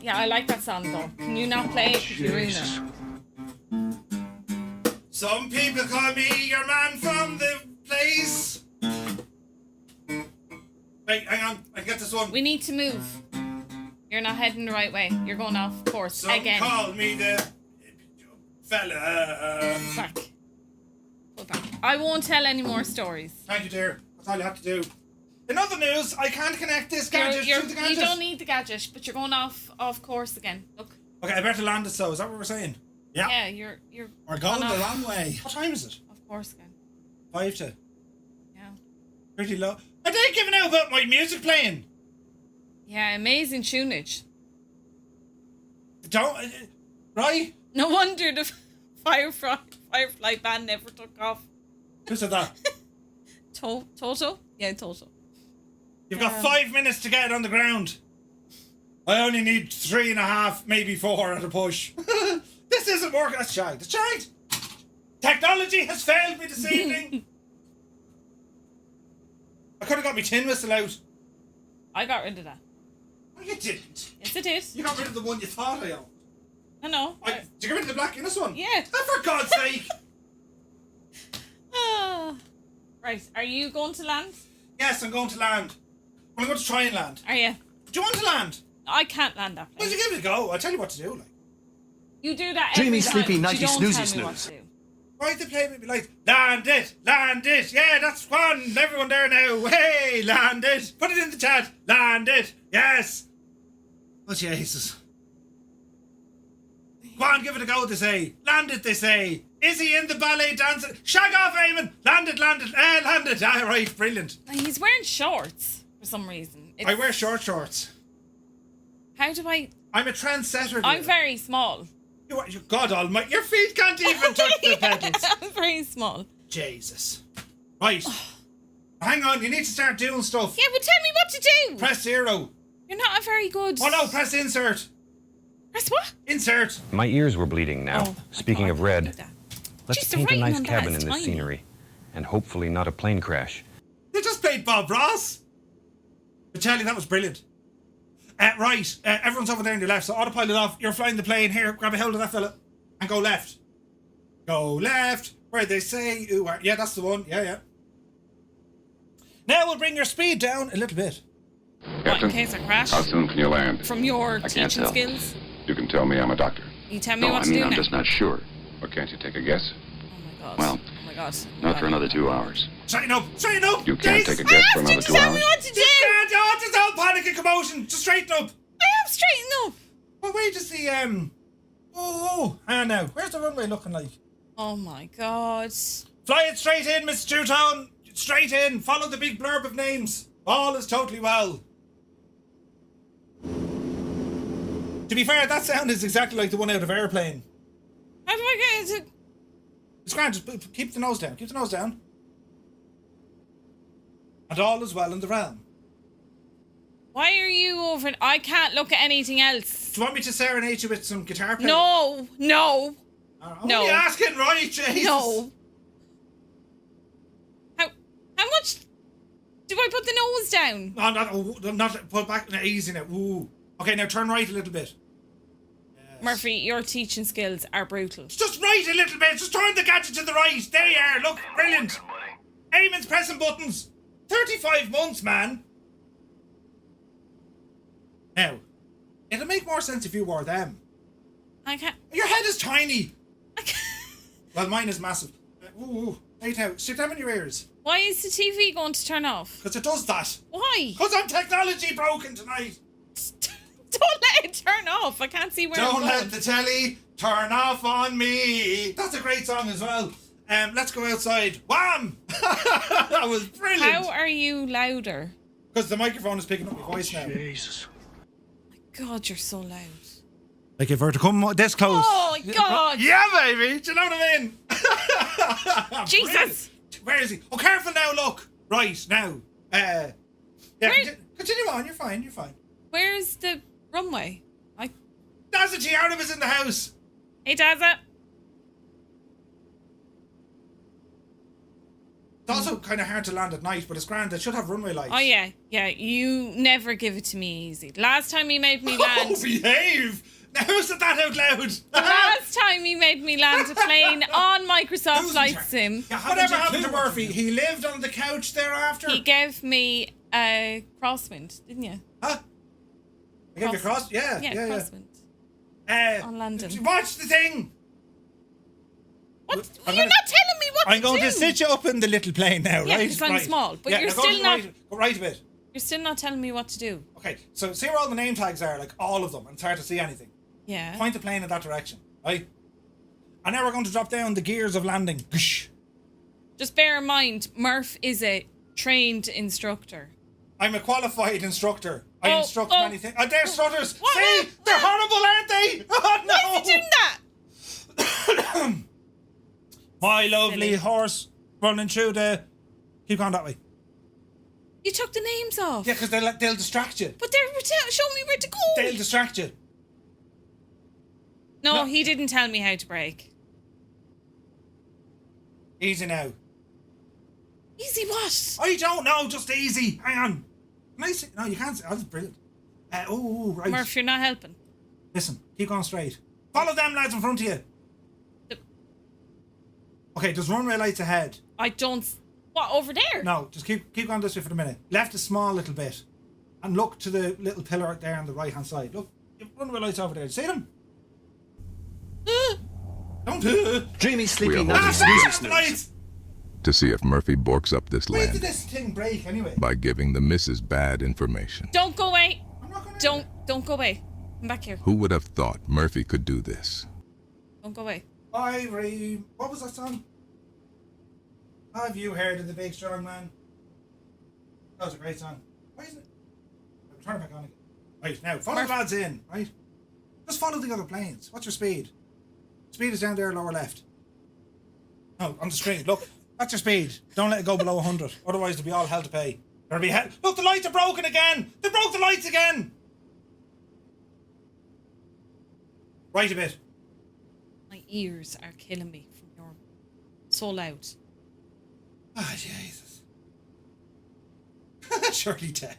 Yeah, I like that song though. Can you not play it because you're in it? Some people call me your man from the place. Wait, hang on, I can get this one. We need to move. You're not heading the right way. You're going off course Some again. call me the fella. Back. Go back. I won't tell any more stories. Thank you, dear. That's all you have to do. In other news, I can't connect this gadget to the gadget. You don't need the gadget, but you're going off course again. Look. Okay, I better land it. So is that what we're saying? Yeah. Yeah, you're. We're going the wrong way. What time is it? Of course again. 5 to. Yeah. Pretty low. I didn't give out about my music playing. Yeah, amazing tunage. Don't. Right? No wonder the Firefly band never took off. Who said that? Toto? Yeah, Toto. You've got 5 minutes to get it on the ground. I only need 3.5, maybe 4 at a push. This isn't working. That's shite. That's shite. Technology has failed me this evening. I could have got my tin whistle out. I got rid of that. No, you didn't. Yes, it is. You got rid of the one you thought I owned. No. Did you get rid of the black in this one? Yeah. Oh, for God's sake. Right, are you going to land? Yes, I'm going to land. Well, I'm going to try and land. Are you? Do you want to land? I can't land that Well, place. you give it a go. I'll tell you what to do. Like. You do that Dreamy, every time, sleepy, but nighty, you don't snoozy, tell me what snooze. to do. Why they play me like, land it. Yeah, that's fun. Everyone there now. Hey, land it. Put it in the chat. Land it. Yes. Oh, Jesus. Go on, give it a go, they say. Land it, they say. Is he in the ballet dancing? Shag off, Eamon. Land it. Land it. Ah, right, brilliant. And he's wearing shorts for some reason. I wear short shorts. How do I... I'm a trendsetter. I'm very small. You God almighty, your feet can't even touch the pedals. I'm very small. Jesus. Right. Hang on, you need to start doing stuff. Yeah, but tell me what to do. Press 0. You're not a very good... Oh no, press insert. Press what? Insert. My ears were bleeding now. Oh, Speaking of red, let's Jeez, the paint a writing nice on that cabin is in this tiny. scenery. And hopefully not a plane crash. They just played Bob Ross. I tell you, that was brilliant. Right, everyone's over there on your left, so autopilot off. You're flying the plane here. Grab a hold of that fella and go left. Go left. Where they say, ooh, yeah, that's the one. Yeah. Now we'll bring your speed down a little bit. What, in case I crash? How soon can you land? From your I can't teaching tell. skills? You can tell me I'm a doctor. You tell me No, what I to mean, do I'm now. just not sure. Or can't you take a guess? Oh my god. Well, Oh my god. not for another 2 hours. Straighten up! Straighten up! You can't Jesus. take a guess for another 2 Tell me hours. what to do! Just can't, oh, just all panic and commotion. Just straighten up. I am straightening up. Well, wait to see, now. Where's the runway looking like? Oh my god. Fly it straight in, Miss Jewtown. Straight in. Follow the big blurb of names. All is totally well. To be fair, that sound is exactly like the one out of Airplane. How do I get into... It's grand, just keep the nose down. Keep the nose down. And all is well in the realm. Why are you over... I can't look at anything else. Do you want me to serenade you with some guitar playing? No. No. I'm No. only asking, right, Jesus? No. How much do I put the nose down? No, not pull back. No, easy now. Ooh. Okay, now turn right a little bit. Yes. Murphy, your teaching skills are brutal. Just right a little bit. Just turn the gadget to the right. There you are. Look, brilliant. Eamon's pressing buttons. 35 months, man. Now, it'll make more sense if you wore them. I can't. Your head is tiny. I can't. Well, mine is massive. Ooh. Right now, stick them in your ears. Why is the TV going to turn off? Because it does that. Why? Because I'm technology broken tonight. Don't let it turn off. I can't see where I'm Don't going. let the telly turn off on me. That's a great song as well. Let's go outside. Wham! That was brilliant. How are you louder? Because the microphone is picking up my voice now. Jesus. God, you're so loud. Like if I were to come this close. Oh, God. Yeah, baby. Do you know what I mean? Jesus. Brilliant. Where is he? Oh, careful now, look. Right, now. Yeah, continue on. You're fine. You're fine. Where's the runway? Dazza Tiara was in the house. Hey, Dazza. It's also kind of hard to land at night, but it's grand. It should have runway lights. Oh, yeah. Yeah, you never give it to me easy. Last time you made me land... Oh, behave! Now who said that out loud? The last time you made me land a plane on Microsoft Flight Sim... Whatever happened to Murphy? He lived on the couch thereafter? He gave me a crosswind, didn't you? Huh? I gave you a cross? Yeah. Crosswind. On London. Watch the thing! What? You're not telling me what to do! I'm going to sit you up in the little plane now, Yeah, right? because I'm Right. small. But Yeah, you're now go still to not... Go right a bit. You're still not telling me what to do. Okay, so see where all the name tags are, like all of them, and it's hard to see anything. Yeah. Point the plane in that direction, right? And now we're going to drop down the gears of landing. Just bear in mind, Murph is a trained instructor. I'm a qualified instructor. I instruct many things. And they're strutters. What? See? They're horrible, aren't they? Oh, no. Why is he doing that? My lovely Silly. horse running through the... Keep going that way. You took the names off. Yeah, because they'll distract you. But they're showing me where to go. They'll distract you. No, he didn't tell me how to brake. Easy now. Easy what? I don't know, just easy. Hang on. Can I see? No, you can't see. Oh, that's brilliant. Right. Murph, you're not helping. Listen, keep going straight. Follow them lads in front of you. Okay, there's runway lights ahead. I don't... What, over there? No, just keep going this way for the minute. Left a small little bit. And look to the little pillar out there on the right hand side. Look, runway lights over there. See them? Don't Dreamy, sleepy, We are naughty, snoozy, snooze. To see if Murphy borks up this Where did land this thing break anyway? by giving the missus bad information. Don't go away. Don't go away. Come back here. Who would have thought Murphy could do this? Don't go away. Ivory. What was that song? Have you heard of the Big Strong Man? That was a great song. Why isn't it? I'll turn it back on again. Right, now, follow the lads in, right? Just follow the other planes. What's your speed? Speed is down there, lower left. No, on the screen. Look, that's your speed. Don't let it go below 100. Otherwise, there'll be all hell to pay. There'll be hell. Look, the lights are broken again. They broke the lights again. Right a bit. My ears are killing me from your... So loud. Ah, Jesus. Surely dead.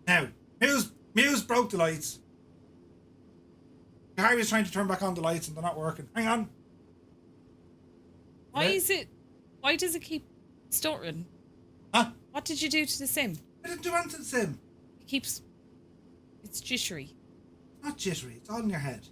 Now, Muse broke the lights. Harry was trying to turn back on the lights and they're not working. Hang on. Why does it keep stuttering? Huh? What did you do to the sim? I didn't do anything to the sim. It keeps... It's jittery. not jittery. It's all in your head.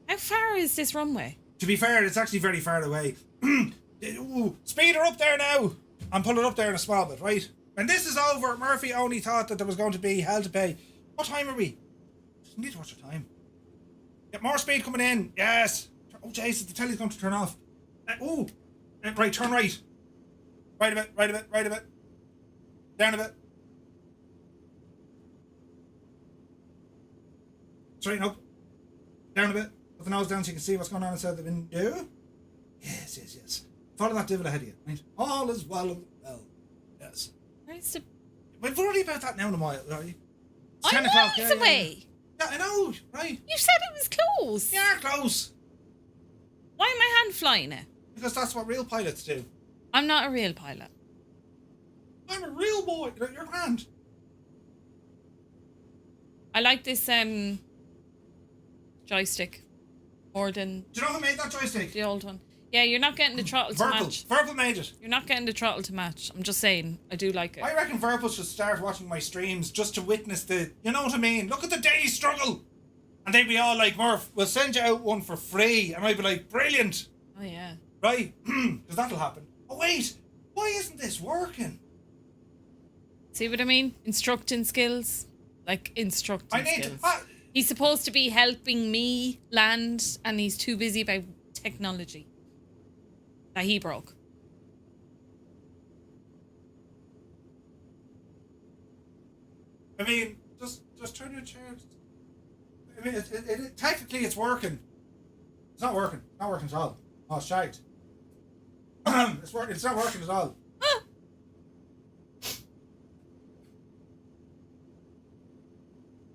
How far is this runway? To be fair, it's actually very far away. Ooh, speed her up there now. I'm pulling up there in a small bit, right? When this is over, Murphy only thought that there was going to be hell to pay. What time are we? Just need to watch your time. Get more speed coming in. Yes. Oh, Jesus, the telly's going to turn off. Right, turn right. Right a bit, right a bit, right a bit. Down a bit. Straighten up. Down a bit. Put the nose down so you can see what's going on inside the window. Yes, yes, yes. Follow that divot ahead of you, right? All is well and well. Yes. Where's the... We've already about that now in a while, are you? It's I 10 know o'clock. it's away. Yeah, I know, right? You said it was close. Yeah, close. Why am I hand flying it? Because that's what real pilots do. I'm not a real pilot. I'm a real boy. You're grand. I like this joystick more than... Do you know who made that joystick? The old one. Yeah, you're not getting the throttle to match. Virpil made it. You're not getting the throttle to match. I'm just saying, I do like it. I reckon Virpil should start watching my streams just to witness the... You know what I mean? Look at the daily struggle. And they'd be all like, Murph, we'll send you out one for free. And I'd be like, brilliant. Oh, yeah. Right? Because that'll happen. Oh, wait. Why isn't this working? See what I mean? Instructing skills. Like, instructing skills. He's supposed to be helping me land, and he's too busy about technology that he broke. I mean, just turn your chair. I mean, technically it's working. It's not working. It's not working at all. Oh, it's shagged. It's working. It's not working at all.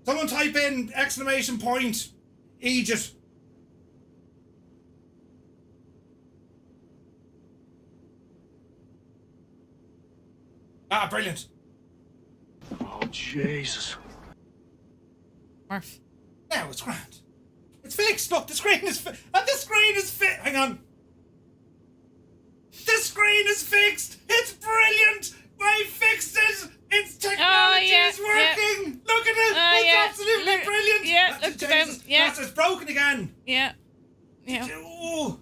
Someone type in exclamation point Egypt. Ah, brilliant. Oh, Jesus. Murph. Now it's grand. It's fixed. Look, the screen is and the screen is fixed. Hang on. The screen is fixed. It's brilliant. I fixed it. Its technology is working. Look at it. It's absolutely brilliant. Yeah, look at them. Yeah. It's broken again. Yeah. Yeah. Oh.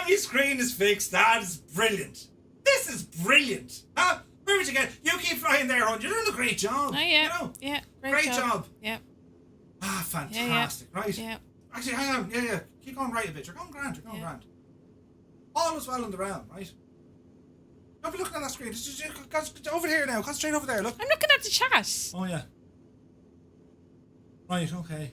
Your screen is fixed. That is brilliant. This is brilliant. Huh? Where would you get? You keep flying there, hon. You're doing a great job. Oh, yeah. You know? Yeah. Great job. Yeah. Ah, fantastic. Yeah. Right. Yeah. Actually, hang on. Yeah. Keep going right a bit. You're going grand. You're going grand. All is well in the realm, right? Don't be looking at that screen. Just over here now. Concentrate over there. Look. I'm looking at the chat. Oh, yeah. Right, okay.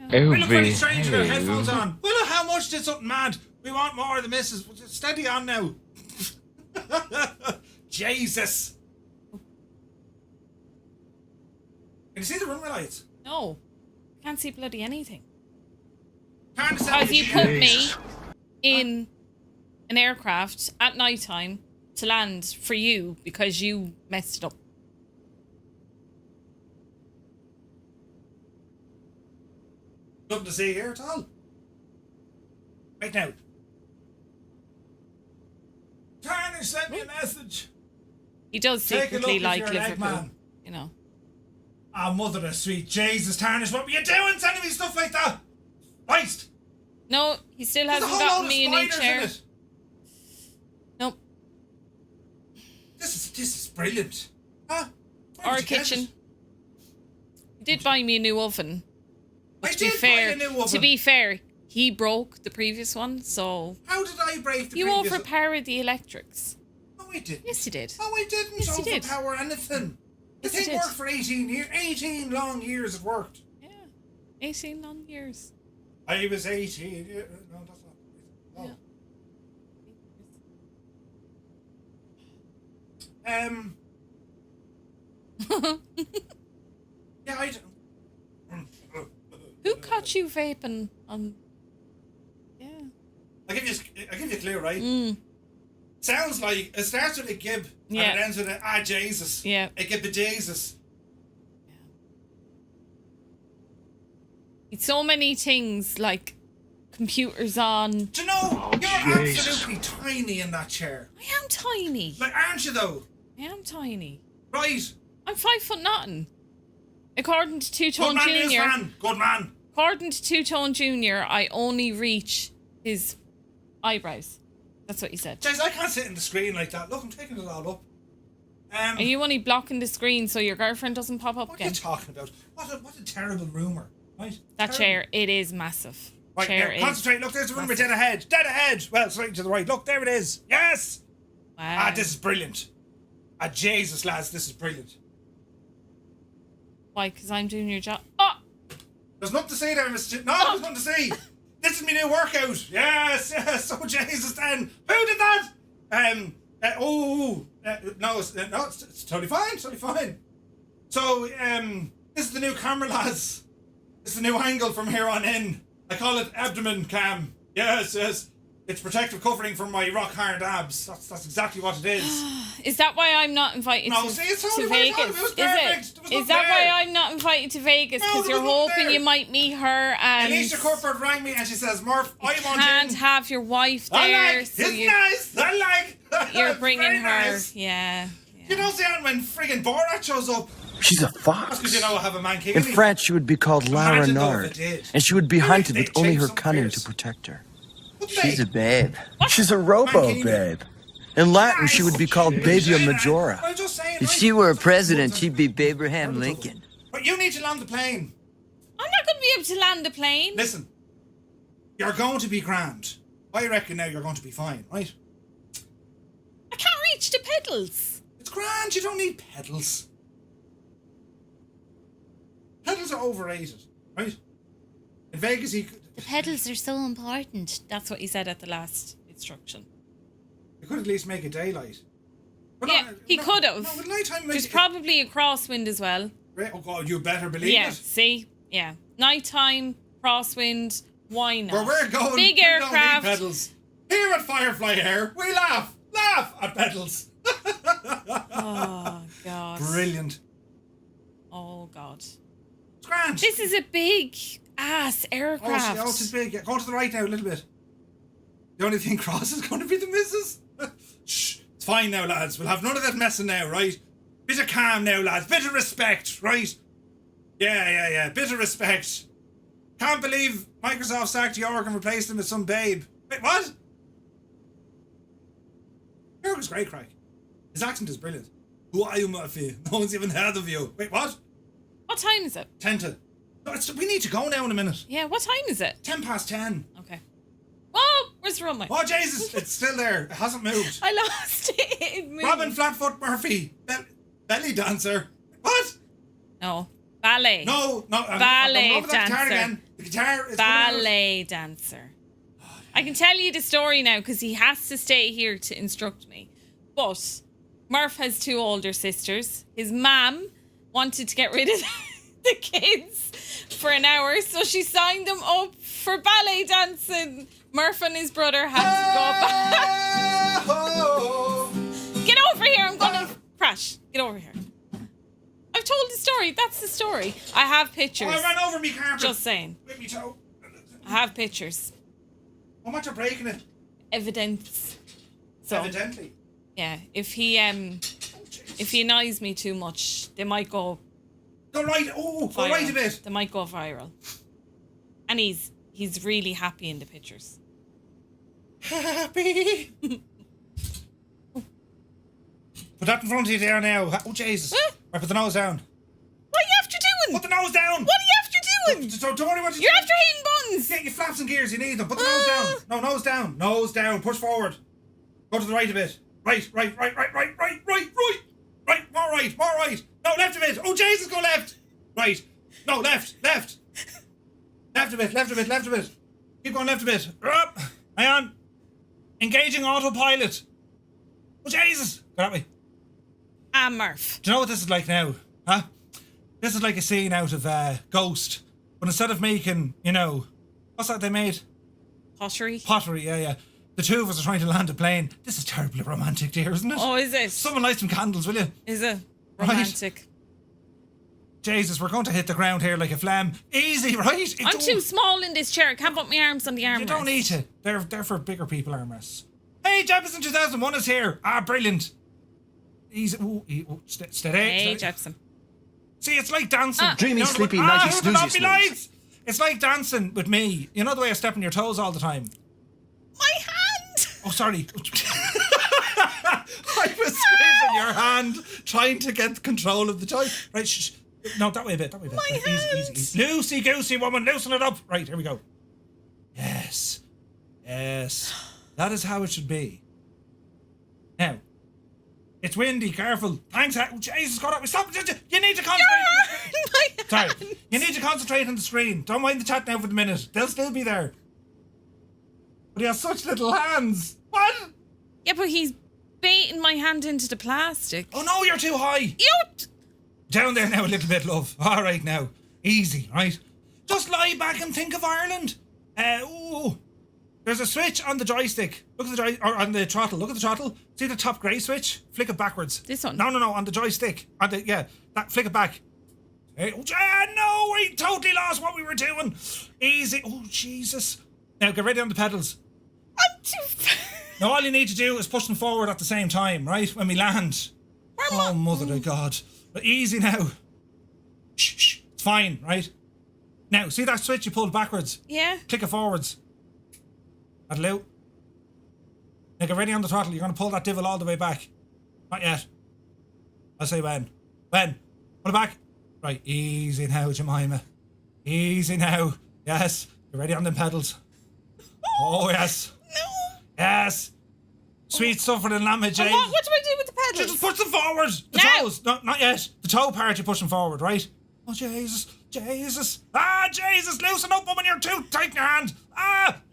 Oh, we look very strange with our headphones on. Well, look how much did something mad. We want more of the missus. Steady on now. Jesus. Can you see the runway lights? No. I can't see bloody anything. Because you put me in an aircraft at night time to land for you because you messed it up. Nothing to see here at all. Right now. Tarnish sent me a message. He does secretly like Liverpool. You know. Ah, mother of sweet Jesus, Tarnish, what were you doing sending me stuff like that? Christ! No, he still hasn't gotten me a new chair. Nope. This is brilliant. Huh? Or a kitchen. He did buy me a new oven. But to be fair, he broke the previous one, so... How did I break the previous one? You previous overpowered the electrics. No, I didn't. Yes, you did. No, I didn't overpower anything. The thing worked for 18 years. 18 long years it worked. Yeah. 18 long years. I was 18. No, that's not. No. Yeah, I don't. Who caught you vaping on? Yeah. I'll give you a clue, right? Sounds like it starts with a gib and it ends with a Jesus. Yeah. A gib of Jesus. Yeah. It's so many things like computers on. Do you know you're absolutely tiny in that chair? I am tiny. Like, aren't you though? I am tiny. Right. I'm 5 foot nothing. According to Two-Tone Good man, news Junior. man. Good man. According to Two-Tone Junior, I only reach his eyebrows. That's what he said. James, I can't sit in the screen like that. Look, I'm taking it all up. Are you only blocking the screen so your girlfriend doesn't pop up again? What are you talking about? What a terrible rumour. Right? That chair, it is massive. Right, Chair now, concentrate. Look, there's the rumour dead ahead. Dead ahead. Well, straight to the right. Look, there it is. Yes. Wow. This is brilliant. Jesus, lads, this is brilliant. Why? Because I'm doing your job. Oh! There's nothing to say there, Mr. No, there's nothing to say. This is my new workout. Yes. Oh, Jesus, then. Who did that? No, it's totally fine. Totally fine. So, this is the new camera, lads. This is the new angle from here on in. I call it abdomen cam. Yes. It's protective covering from my rock hard abs. That's exactly what it is. Is that why I'm not invited to Vegas? It was perfect. Is that why I'm not invited to Vegas? Because you're hoping you might meet her and... Alicia Corporate rang me and she says, Murph, I want in. Can't have your wife there. I like. So nice. I like. You're bringing her. Nice. Yeah. You don't see that when friggin' Borat shows up. She's a fox. That's because you know I have a man In France, she would be called Lara Imagine though if Nard, it did. and she would be hunted They'd with only change her some cunning fierce. to protect her. What's She's they? a babe. She's a robo-babe. In Latin, she would be called Babia Majora. I'm just saying, If right? she were a president, she'd be Abraham Lincoln. But you need to land the plane. I'm not going to be able to land a plane. Listen, you're going to be grand. I reckon now you're going to be fine, right? I can't reach the pedals. It's grand. You don't need pedals. Pedals are overrated, right? In Vegas, you The pedals are so important. That's what he said at the last instruction. could at least make it daylight. But Yeah, he could have. No, with nighttime, There's probably a crosswind as well. Oh God, you better believe Yeah, it. see? Yeah. Nighttime, crosswind, why not? Where we're going, Big we aircraft. don't need pedals. Here at Firefly Air, we laugh at pedals. Oh, God. Brilliant. Oh, God. It's grand. This is a big ass aircraft. Oh, it's big. Yeah, go to the right now a little bit. The only thing cross is going to be the missus. Shh. It's fine now, lads. We'll have none of that messing now, right? Bit of calm now, lads. Bit of respect, right? Yeah. Bit of respect. Can't believe Microsoft sacked York and replaced him with some babe. Wait, what? York is great, crack. His accent is brilliant. Who are you, Murphy? No one's even heard of you. Wait, what? What time is it? 10 to... No, we need to go now in a minute. Yeah, what time is it? 10 past 10. Okay. Oh, where's the runway? Oh, Jesus, it's still there. It hasn't moved. I lost it. It moved. Robin Flatfoot Murphy. Belly dancer. What? No. Ballet. No. Ballet I'm over that guitar dancer. again. The guitar is Ballet dancer. I can tell you the story now because he has to stay here to instruct me. But Murph has 2 older sisters. His mum wanted to get rid of the kids for an hour, so she signed them up for ballet dancing. Murph and his brother had to go back. Get over here, I'm gonna crash. Get over here. I've told the story, that's the story. I have pictures. Oh, I ran over me carpet. Just saying. With me toe. I have pictures. How much are breaking it? Evidence. So, Evidently. yeah, if he annoys me too much, they might go right. Oh, go right a bit. They might go viral. And he's really happy in the pictures. Happy. Put that in front of you there now. Oh, Jesus. Right, put the nose down. What are you after doing? Put the nose down. What are you after doing? Don't worry what you're You're after hitting buttons. Get your flaps and gears. You need them. Put the nose down. No, nose down. Nose down. Push forward. Go to the right a bit. Right. Right. More right. No, left a bit. Oh, Jesus, go left. Right. No, left. Left a bit. Keep going left a bit. Up. Hang on. Engaging autopilot. Oh, Jesus. Get at me. Murph. Do you know what this is like now? Huh? This is like a scene out of Ghost. But instead of making, what's that they made? Pottery, yeah. The 2 of us are trying to land a plane. This is terribly romantic, dear, isn't it? Oh, is it? Someone light some candles, will you? Is it? Romantic. Right. Jesus, we're going to hit the ground here like a phlegm. Easy, right? I'm too small in this chair. I can't put my arms on the armrest. You don't need to. They're for bigger people armrests. Hey, Jefferson 2001 is here. Brilliant. Easy. Steady. Hey, Jefferson. See, it's like dancing. Dreamy, sleepy, nighty, turn off snoozy, me snooze. lights. It's like dancing with me. You know the way I step on your toes all the time? My hand! Oh, sorry. I was squeezing your hand, trying to get control of the toy. Right, shh. No, that way a bit. My Right, hand! Easy. Loosey goosey woman, loosen it up. Right, here we go. Yes. That is how it should be. Now, it's windy, careful. Thanks, Jesus, God, stop. You need to concentrate on the screen. Sorry. You need to concentrate on the screen. Don't mind the chat now for the minute. They'll still be there. But he has such little hands. What? Yeah, but he's baiting my hand into the plastic. Oh no, you're too high. Down there now a little bit, love. All right now. Easy, right? Just lie back and think of Ireland. There's a switch on the joystick. Look at the or on the throttle. Look at the throttle. See the top grey switch? Flick it backwards. This one? No, on the joystick. Flick it back. No, we totally lost what we were doing. Easy. Oh, Jesus. Now get ready on the pedals. I'm too... Now all you need to do is push them forward at the same time, right? When we land. Oh, mother of God. But easy now. Shh. It's fine, right? Now, see that switch you pulled backwards? Yeah. Click it forwards. That'll out. Now get ready on the throttle. You're going to pull that divil all the way back. Not yet. I'll say when. When? Pull it back. Right, easy now, Jemima. Easy now. Yes. Get ready on them pedals. Oh, yes. No. Yes. Sweet suffering lamb, Jay. What do I do with the pedals? Just push them forward. The toes. No, not yet. The toe part you push them forward, right? Oh, Jesus. Jesus. Loosen up, woman. You're too tight in your hand.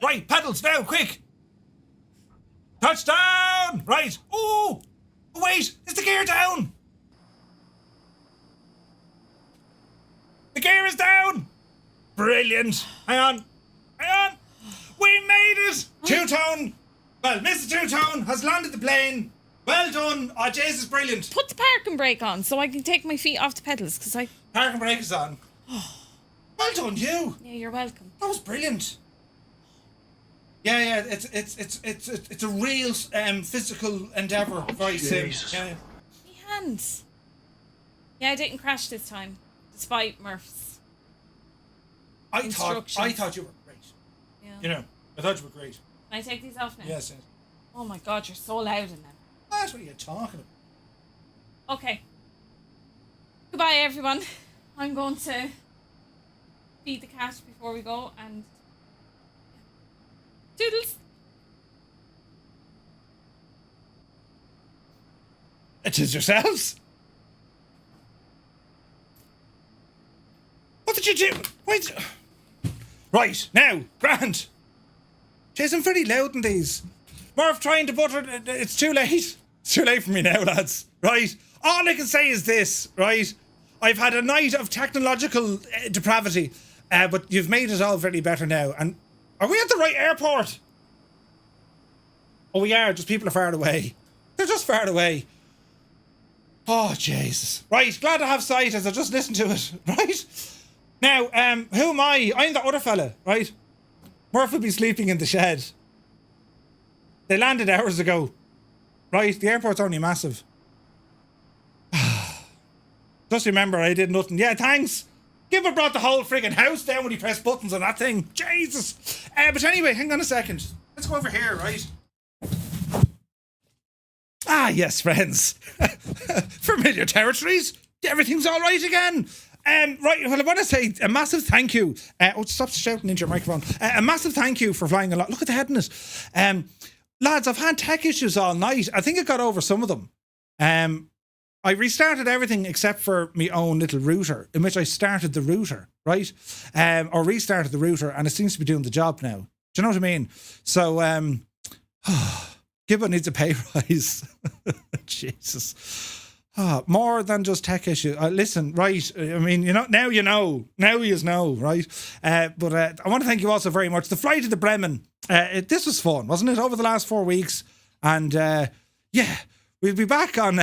Right. Pedals now, quick. Touchdown. Right. Oh, wait. Is the gear down? The gear is down. Brilliant. Hang on. We made it. Two-tone. Well, Mr. Two-Tone has landed the plane. Well done. Oh, Jesus, brilliant. Put the parking brake on so I can take my feet off the pedals because I... Parking brake is on. Well done, you. Yeah, you're welcome. That was brilliant. Yeah, it's a real physical endeavour. Very sim. Yeah. My hands. Yeah, I didn't crash this time, despite Murph's instructions. I thought you were great. Yeah. You know, I thought you were great. Can I take these off now? Yes. Oh my God, you're so loud in them. That's what you're talking about. Okay. Goodbye, everyone. I'm going to feed the cat before we go and... Doodles! It is yourselves. What did you do? Wait. Right, now, Grant. Jeez, I'm very loud in these. Murph trying to butter... It's too late. It's too late for me now, lads. Right? All I can say is this, right? I've had a night of technological depravity, but you've made it all very better now. And are we at the right airport? Oh, we are. Just people are far away. They're just far away. Oh, Jesus. Right, glad to have sight as I just listened to it, right? Now, who am I? I'm the other fella, right? Murph will be sleeping in the shed. They landed hours ago. Right, the airport's only massive. Just remember, I did nothing. Yeah, thanks. Gibber brought the whole friggin' house down when he pressed buttons on that thing. Jesus. But anyway, hang on a second. Let's go over here, right? Ah, yes, friends. Familiar territories. Everything's all right again. Right, well, I want to say a massive thank you. Stop shouting into your microphone. A massive thank you for flying a lot. Look at the head in it. Lads, I've had tech issues all night. I think I got over some of them. I restarted everything except for my own little router, in which I started the router, right? Or restarted the router, and it seems to be doing the job now. Do you know what I mean? So, Gibbon needs a pay rise. Jesus. More than just tech issues. Listen, right, I mean, you know, now you know, right? But I want to thank you also very much. The flight to the Bremen, this was fun, wasn't it, over the last 4 weeks? And yeah, we'll be back on...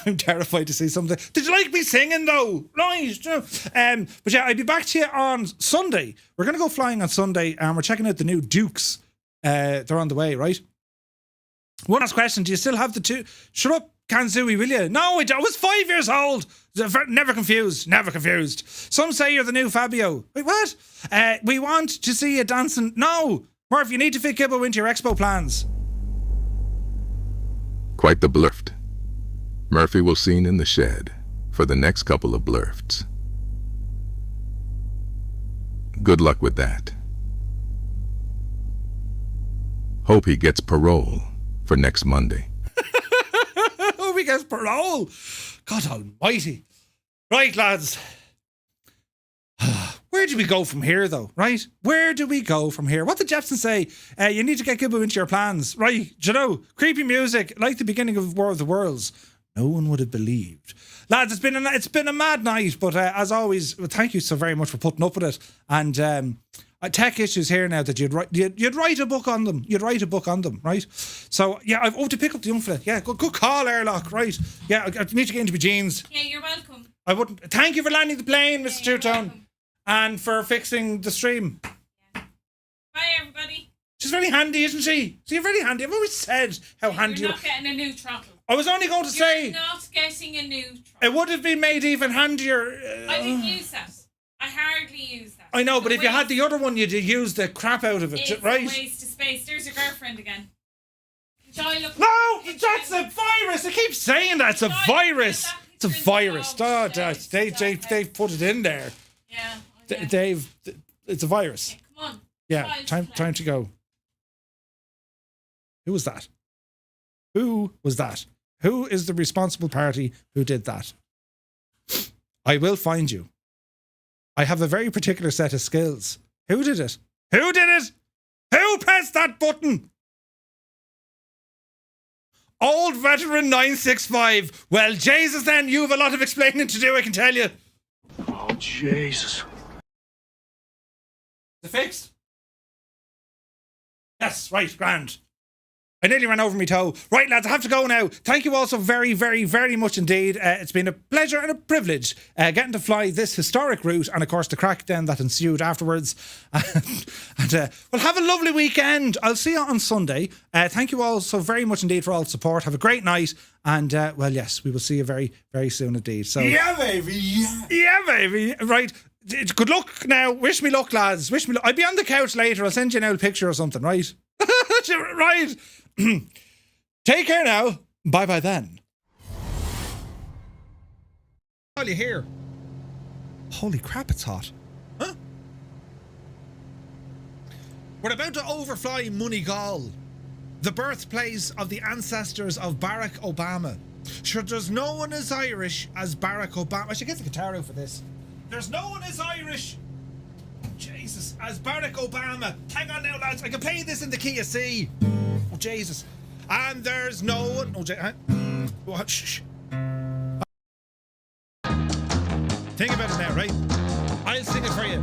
I'm terrified to see something. Did you like me singing though? Nice. But yeah, I'll be back to you on Sunday. We're going to go flying on Sunday and we're checking out the new Dukes. They're on the way, right? One last question. Do you still have the two... Shut up. Kanzui, will you? No, I was 5 years old. Never confused. Never confused. Some say you're the new Fabio. Wait, what? We want to see you dancing. No! Murph, you need to fit Gibbo into your expo plans. Quite the blurft. Murphy will seen in the shed for the next couple of blurfts. Good luck with that. Hope he gets parole for next Monday. Hope he gets parole. God almighty. Right, lads. Where do we go from here, though, right? Where do we go from here? What did Jepson say? You need to get Gibbo into your plans, right? Do you know, creepy music, like the beginning of War of the Worlds. No one would have believed. Lads, it's been a mad night, but as always, thank you so very much for putting up with it. And tech issues here now that you'd write a book on them. You'd write a book on them, right? So, yeah, to pick up the young fella. Yeah, good call, Airlock, right? Yeah, I need to get into my jeans. Yeah, you're welcome. I wouldn't. Thank you for landing the plane, Mr. Two-Tone. And for fixing the stream. Yeah. Bye, everybody. She's very handy, isn't she? She's very handy. I've always said how handy You're not getting a new throttle. I was only going to say... You're not getting a new throttle. It would have been made even handier. I didn't use that. I hardly use that. I know, but if you had the other one, you'd use the crap out of it, right? It's a waste of space. There's your girlfriend again. No! That's a virus! I keep saying that. It's a virus. It's a virus. Oh, they put it in there. Yeah. It's a virus. Yeah, come on. Yeah, time to go. Who was that? Who was that? Who is the responsible party who did that? I will find you. I have a very particular set of skills. Who did it? Who did it? Who pressed that button? Old veteran 965. Well, Jesus, then you have a lot of explaining to do, I can tell you. Oh, Jesus. Is it fixed? Yes, right, grand. I nearly ran over my toe. Right, lads, I have to go now. Thank you all so very, very, very much indeed. It's been a pleasure and a privilege getting to fly this historic route and, of course, the crackdown that ensued afterwards. Well, have a lovely weekend. I'll see you on Sunday. Thank you all so very much indeed for all the support. Have a great night. And, well, yes, we will see you very, very soon indeed. So, yeah, baby, yeah. Yeah, baby. Right. Good luck now. Wish me luck, lads. Wish me luck. I'll be on the couch later. I'll send you an old picture or something, right? Right. Take care now. Bye-bye then. All you hear. Holy crap, it's hot. Huh? We're about to overfly Moneygall, the birthplace of the ancestors of Barack Obama. Sure, there's no one as Irish as Barack Obama. I should get the guitar out for this. There's no one as Irish, Jesus, as Barack Obama. Hang on now, lads. I can play this in the key of C. Oh, Jesus. And there's no one... Oh, shh. Think about it now, right? I'll sing it for you.